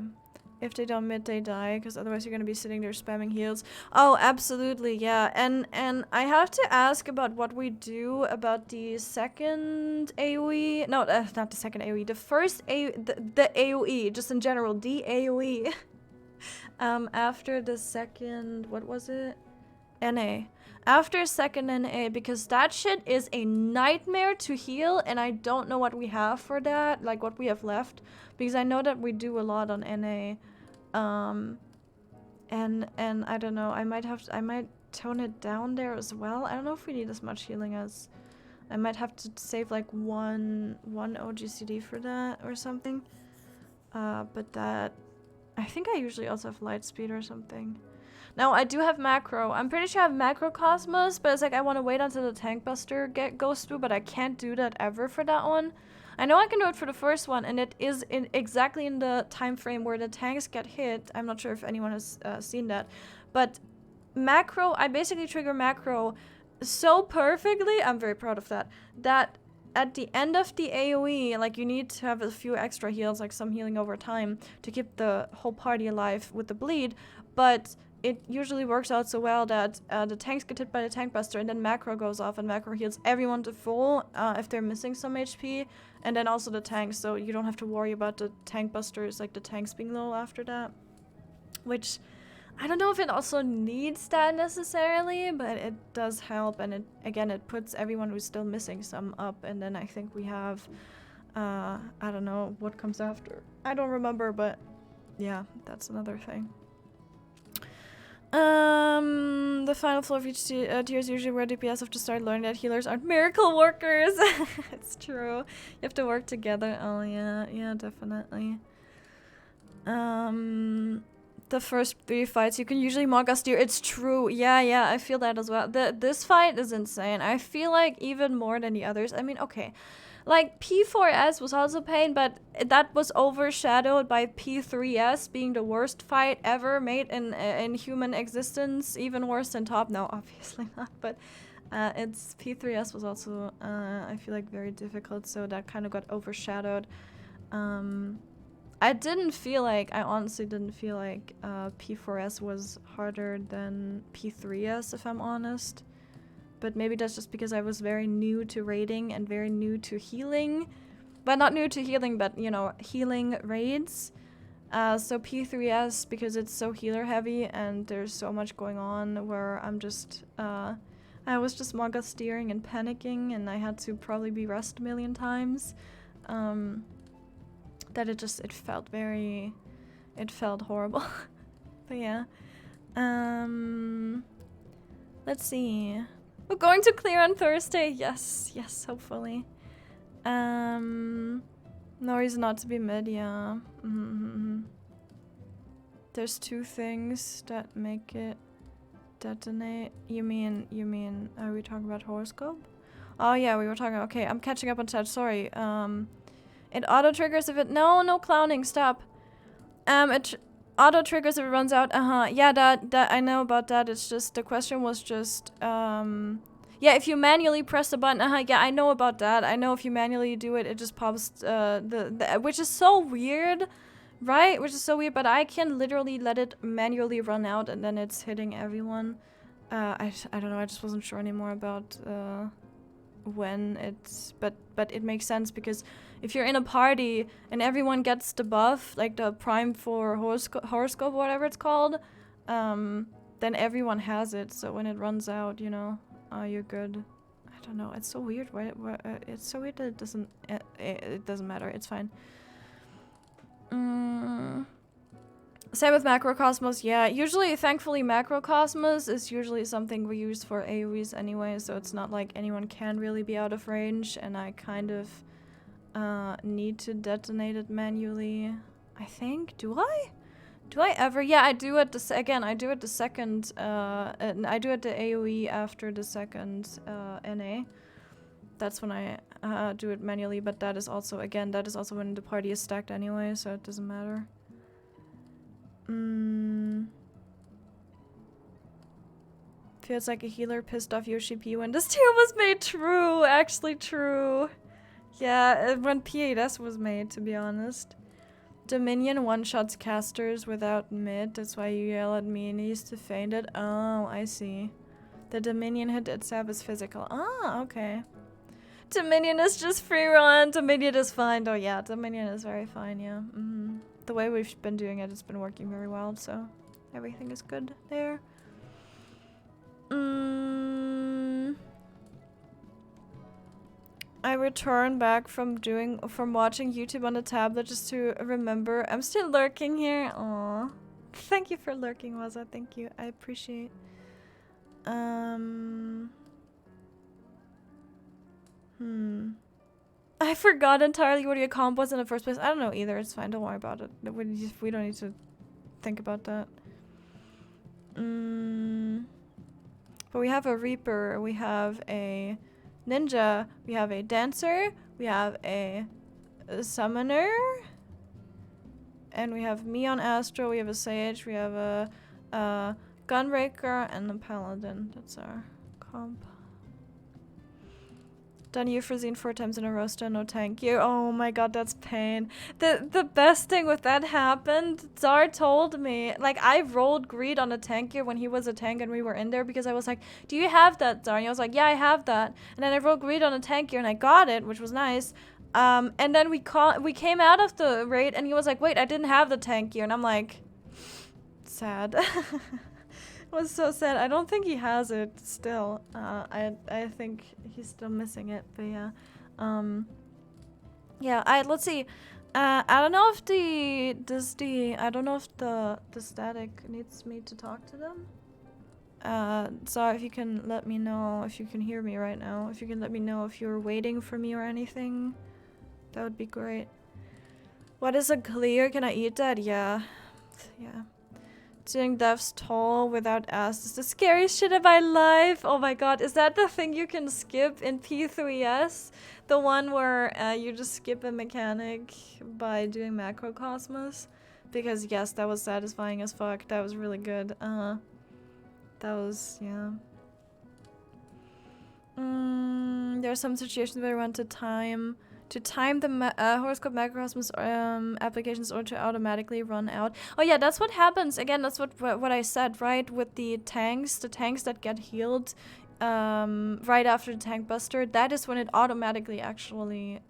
[SPEAKER 1] If they don't mid, they die, because otherwise you're gonna be sitting there spamming heals. Oh, absolutely, yeah. And I have to ask about what we do about the second AoE. No, not the second AoE. The first the AoE, just in general, the AoE. After the second, what was it? NA. After second NA, because that shit is a nightmare to heal, and I don't know what we have for that, like what we have left, because I know that we do a lot on NA. And I don't know, I might tone it down there as well. I don't know if we need as much healing as, I might have to save like one OGCD for that or something. But that, I think I usually also have light speed or something. No, I do have macro. I'm pretty sure I have macro Cosmos, but it's like I want to wait until the tank buster goes through, but I can't do that ever for that one. I know I can do it for the first one, and it is exactly in the time frame where the tanks get hit. I'm not sure if anyone has seen that, but macro, I basically trigger macro so perfectly. I'm very proud of that. That at the end of the AoE, like, you need to have a few extra heals, like some healing over time, to keep the whole party alive with the bleed, but it usually works out so well that the tanks get hit by the tank buster, and then macro goes off, and macro heals everyone to full if they're missing some HP, and then also the tanks, so you don't have to worry about the tank busters, like the tanks being low after that. Which, I don't know if it also needs that necessarily, but it does help, and it puts everyone who's still missing some up, and then I think we have, I don't know what comes after. I don't remember, but yeah, that's another thing. The final floor of each tier is usually where DPS have to start learning that healers aren't miracle workers. It's true. You have to work together. Oh yeah, yeah, definitely. The first 3 fights, you can usually Manga steer. It's true. Yeah, I feel that as well. This fight is insane. I feel like even more than the others. I mean, okay. Like, P4S was also pain, but that was overshadowed by P3S being the worst fight ever made in human existence. Even worse than Top. No, obviously not, but it's P3S was also, I feel like, very difficult, so that kind of got overshadowed. I honestly didn't feel like P4S was harder than P3S, if I'm honest. But maybe that's just because I was very new to raiding and very new to healing. But not new to healing, but, you know, healing raids. So P3S, because it's so healer heavy and there's so much going on where I'm just, I was just Manga steering and panicking, and I had to probably be rest a million times. That it felt horrible. But yeah. Let's see. We're going to clear on Thursday. Yes, hopefully. No reason not to be mid, yeah. There's 2 things that make it detonate. You mean, are we talking about horoscope? Oh yeah, we were talking, okay, I'm catching up on chat, sorry. It auto triggers if it, no clowning, stop. It auto triggers if it runs out, yeah, that I know about that. It's just, the question was just, yeah, if you manually press the button, yeah, I know about that. I know if you manually do it, it just pops, which is so weird, right? Which is so weird, but I can literally let it manually run out and then it's hitting everyone. I don't know, I just wasn't sure anymore about, when it's, but it makes sense, because if you're in a party and everyone gets the buff, like the prime for horoscope, whatever it's called, then everyone has it, so when it runs out, you know, you're good. I don't know, it's so weird. It's so weird that it doesn't matter, it's fine. Same with Macrocosmos, yeah. Usually, thankfully, Macrocosmos is usually something we use for AoEs anyway, so it's not like anyone can really be out of range, and I kind of need to detonate it manually. I think, do I? Do I ever? Yeah, I do it I do it the second, I do it the AoE after the second NA. That's when I do it manually, but that is also, again, that is also when the party is stacked anyway, so it doesn't matter. Feels like a healer pissed off Yoshi P when this tier was made. True, actually true. Yeah, when P8S was made, to be honest. Dominion one-shots casters without mid, that's why you yell at me and he used to feint it. Oh, I see. The Dominion hit itself is physical. Ah, okay. Dominion is just free run. Dominion is fine. Oh yeah, Dominion is very fine, yeah. The way we've been doing it has been working very well, so everything is good there. I returned back from watching YouTube on the tablet just to remember I'm still lurking here. Aw. Thank you for lurking, Waza. Thank you. I appreciate. I forgot entirely what your comp was in the first place. I don't know either. It's fine. Don't worry about it. We don't need to think about that. But we have a Reaper. We have a Ninja. We have a Dancer. We have a Summoner. And we have me on Astro. We have a Sage. We have a Gunbreaker and a Paladin. That's our comp. Done Euphrazine 4 times in a row, still no tank gear. Oh my god, that's pain. The best thing with that happened, Czar told me, like, I rolled greed on a tank gear when he was a tank and we were in there, because I was like, do you have that, Czar? And I was like, yeah, I have that. And then I rolled greed on a tank gear and I got it, which was nice. And then we came out of the raid and he was like, wait, I didn't have the tank gear. And I'm like, sad. Was so sad. I don't think he has it still. I think he's still missing it, but yeah. Yeah, let's see. I don't know if I don't know if the static needs me to talk to them. Sorry, if you can let me know if you can hear me right now. If you can let me know if you're waiting for me or anything, that would be great. What is a clear? Can I eat that? Yeah. Yeah. Seeing Dev's toll without AST is the scariest shit of my life. Oh my god, is that the thing you can skip in P3S? The one where you just skip a mechanic by doing macrocosmos? Because yes, that was satisfying as fuck. That was really good. That was, yeah. There are some situations where I want to time the horoscope macrocosmos applications or to automatically run out. Oh yeah, that's what happens. Again, that's what I said, right? With the tanks that get healed right after the tank buster, that is when it automatically actually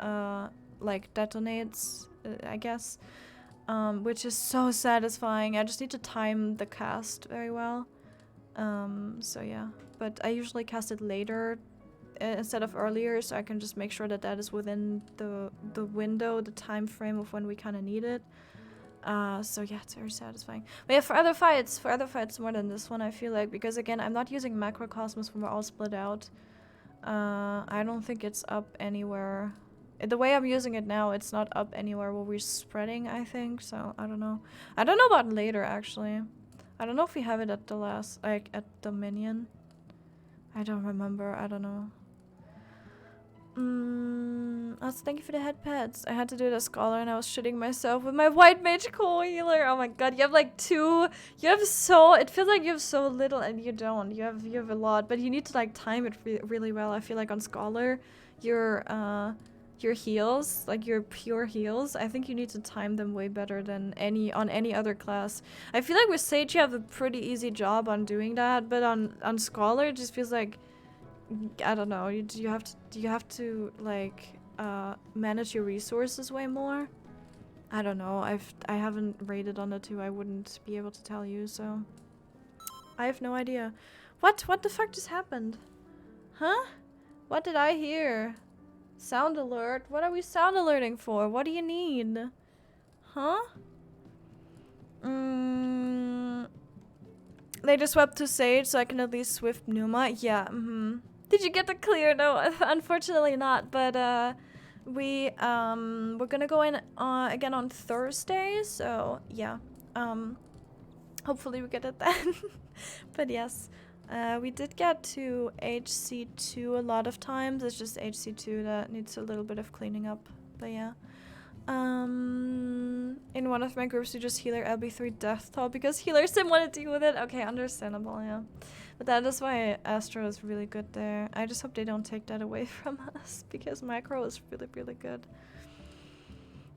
[SPEAKER 1] like detonates, I guess. Which is so satisfying. I just need to time the cast very well. So yeah, but I usually cast it later instead of earlier, so I can just make sure that that is within the window, the time frame of when we kind of need it. So yeah, it's very satisfying. But yeah, for other fights more than this one, I feel like, because again, I'm not using macrocosmos when we're all split out. I don't think it's up anywhere. The way I'm using it now, it's not up anywhere where we're spreading, I think. So I don't know. I don't know about later, actually. I don't know if we have it at the last, like at Dominion. I don't remember. I don't know. Also, thank you for the head pads. I had to do it as scholar and I was shitting myself with my white mage core healer. Oh my god, you have like two. You have so. It feels like you have so little and you don't. You have a lot, but you need to like time it really well. I feel like on scholar, your heals, like your pure heals, I think you need to time them way better than on any other class. I feel like with Sage you have a pretty easy job on doing that, but on Scholar it just feels like, I don't know, you have to like manage your resources way more. I don't know. I haven't rated on the two. I wouldn't be able to tell you, so I have no idea. What the fuck just happened? Huh? What did I hear? Sound alert? What are we sound alerting for? What do you need? Huh? They just swept to Sage so I can at least Swift Pneuma. Yeah, Did you get the clear? No, unfortunately not, but we're gonna go in again on Thursday, so yeah. Hopefully we get it then. But yes. We did get to HC2 a lot of times. It's just HC2 that needs a little bit of cleaning up. But yeah. In one of my groups, we just healer LB3 death toll because healers didn't want to deal with it. Okay, understandable, yeah. But that is why Astro is really good there. I just hope they don't take that away from us because Micro is really, really good.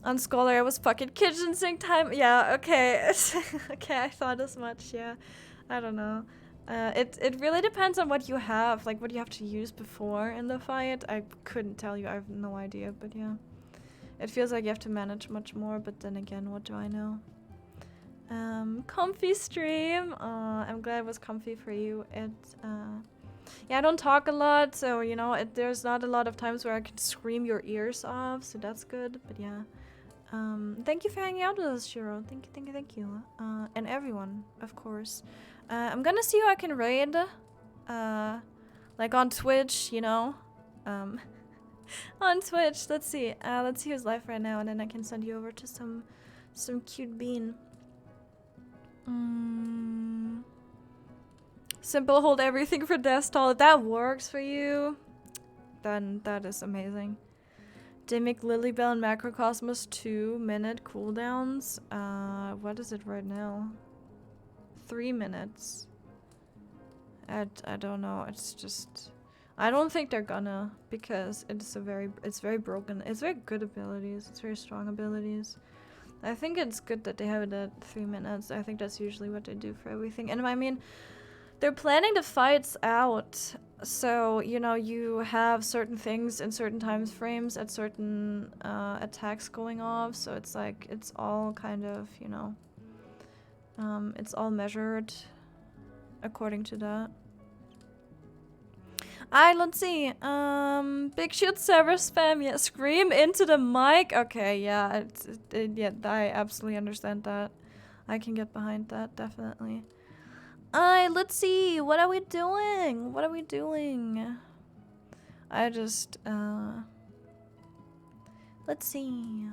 [SPEAKER 1] On Scholar, I was fucking kitchen sink time. Yeah, okay. Okay, I thought as much, yeah. I don't know. It really depends on what you have, like what you have to use before in the fight. I couldn't tell you, I have no idea, but yeah. It feels like you have to manage much more, but then again, what do I know? Comfy stream. I'm glad it was comfy for you. Yeah, I don't talk a lot, so you know, there's not a lot of times where I can scream your ears off, so that's good, but yeah. Thank you for hanging out with us, Shiro. Thank you. And everyone, of course. I'm gonna see who I can raid, like on Twitch, you know, on Twitch. Let's see who's live right now, and then I can send you over to some cute bean. Simple, hold everything for Deathstall. If that works for you, then that is amazing. Dimic, Lilybell, and Macrocosmos 2-minute cooldowns. What is it right now? 3 minutes. I don't know. It's just, I don't think they're gonna, because it's very broken. It's very good abilities. It's very strong abilities. I think it's good that they have it at 3 minutes. I think that's usually what they do for everything. And I mean, they're planning the fights out, so you know you have certain things in certain time frames at certain attacks going off. So it's like it's all kind of, you know, it's all measured according to that. Let's see. Big shield server spam. Yeah, scream into the mic. Okay, yeah, yeah, I absolutely understand that. I can get behind that, definitely. Let's see. What are we doing? I just, let's see.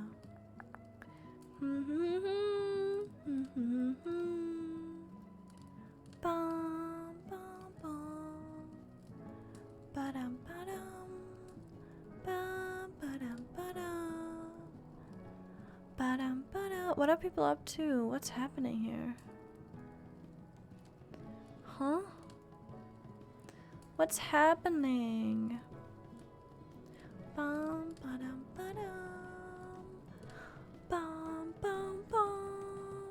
[SPEAKER 1] What are people up to? What's happening here? Huh? What's happening? Bum, ba-dum, ba-dum. Bum, bum, bum.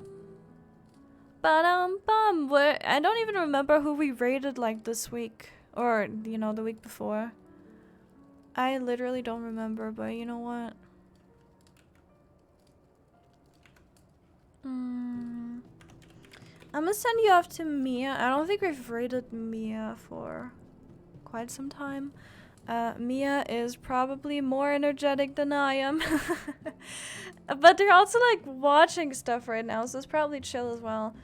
[SPEAKER 1] Ba-dum, bum. I don't even remember who we raided like this week. Or, you know, the week before. I literally don't remember, but you know what? I'm gonna send you off to Mia. I don't think we've raided Mia for quite some time. Mia is probably more energetic than I am. But they're also like watching stuff right now, so it's probably chill as well.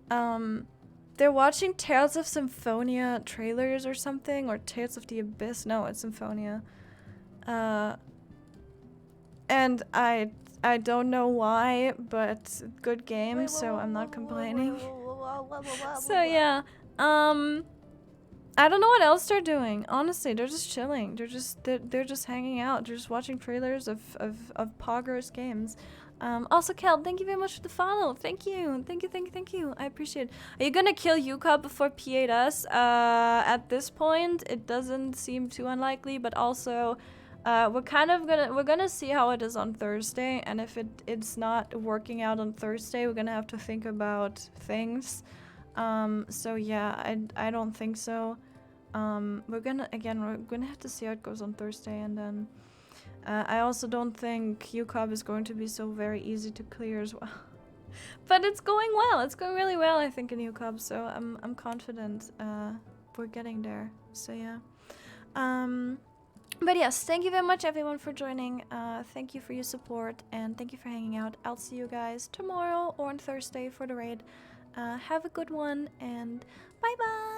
[SPEAKER 1] They're watching Tales of Symphonia trailers or something, or Tales of the Abyss. No, it's Symphonia. And I don't know why, but good game, so I'm not complaining. So yeah, I don't know what else they're doing. Honestly, they're just chilling. They're just hanging out. They're just watching trailers of Poggers games. Also, Kel, thank you very much for the follow. Thank you. I appreciate it. Are you gonna kill Yuka before P8S? At this point, it doesn't seem too unlikely, but also, we're gonna see how it is on Thursday, and if it's not working out on Thursday, we're gonna have to think about things. So yeah, I don't think so. We're gonna have to see how it goes on Thursday, and then I also don't think UCOB is going to be so very easy to clear as well. But it's going well. It's going really well, I think, in UCOB. So I'm confident we're getting there. So yeah. But yes, thank you very much, everyone, for joining. Thank you for your support, and thank you for hanging out. I'll see you guys tomorrow or on Thursday for the raid. Have a good one, and bye bye.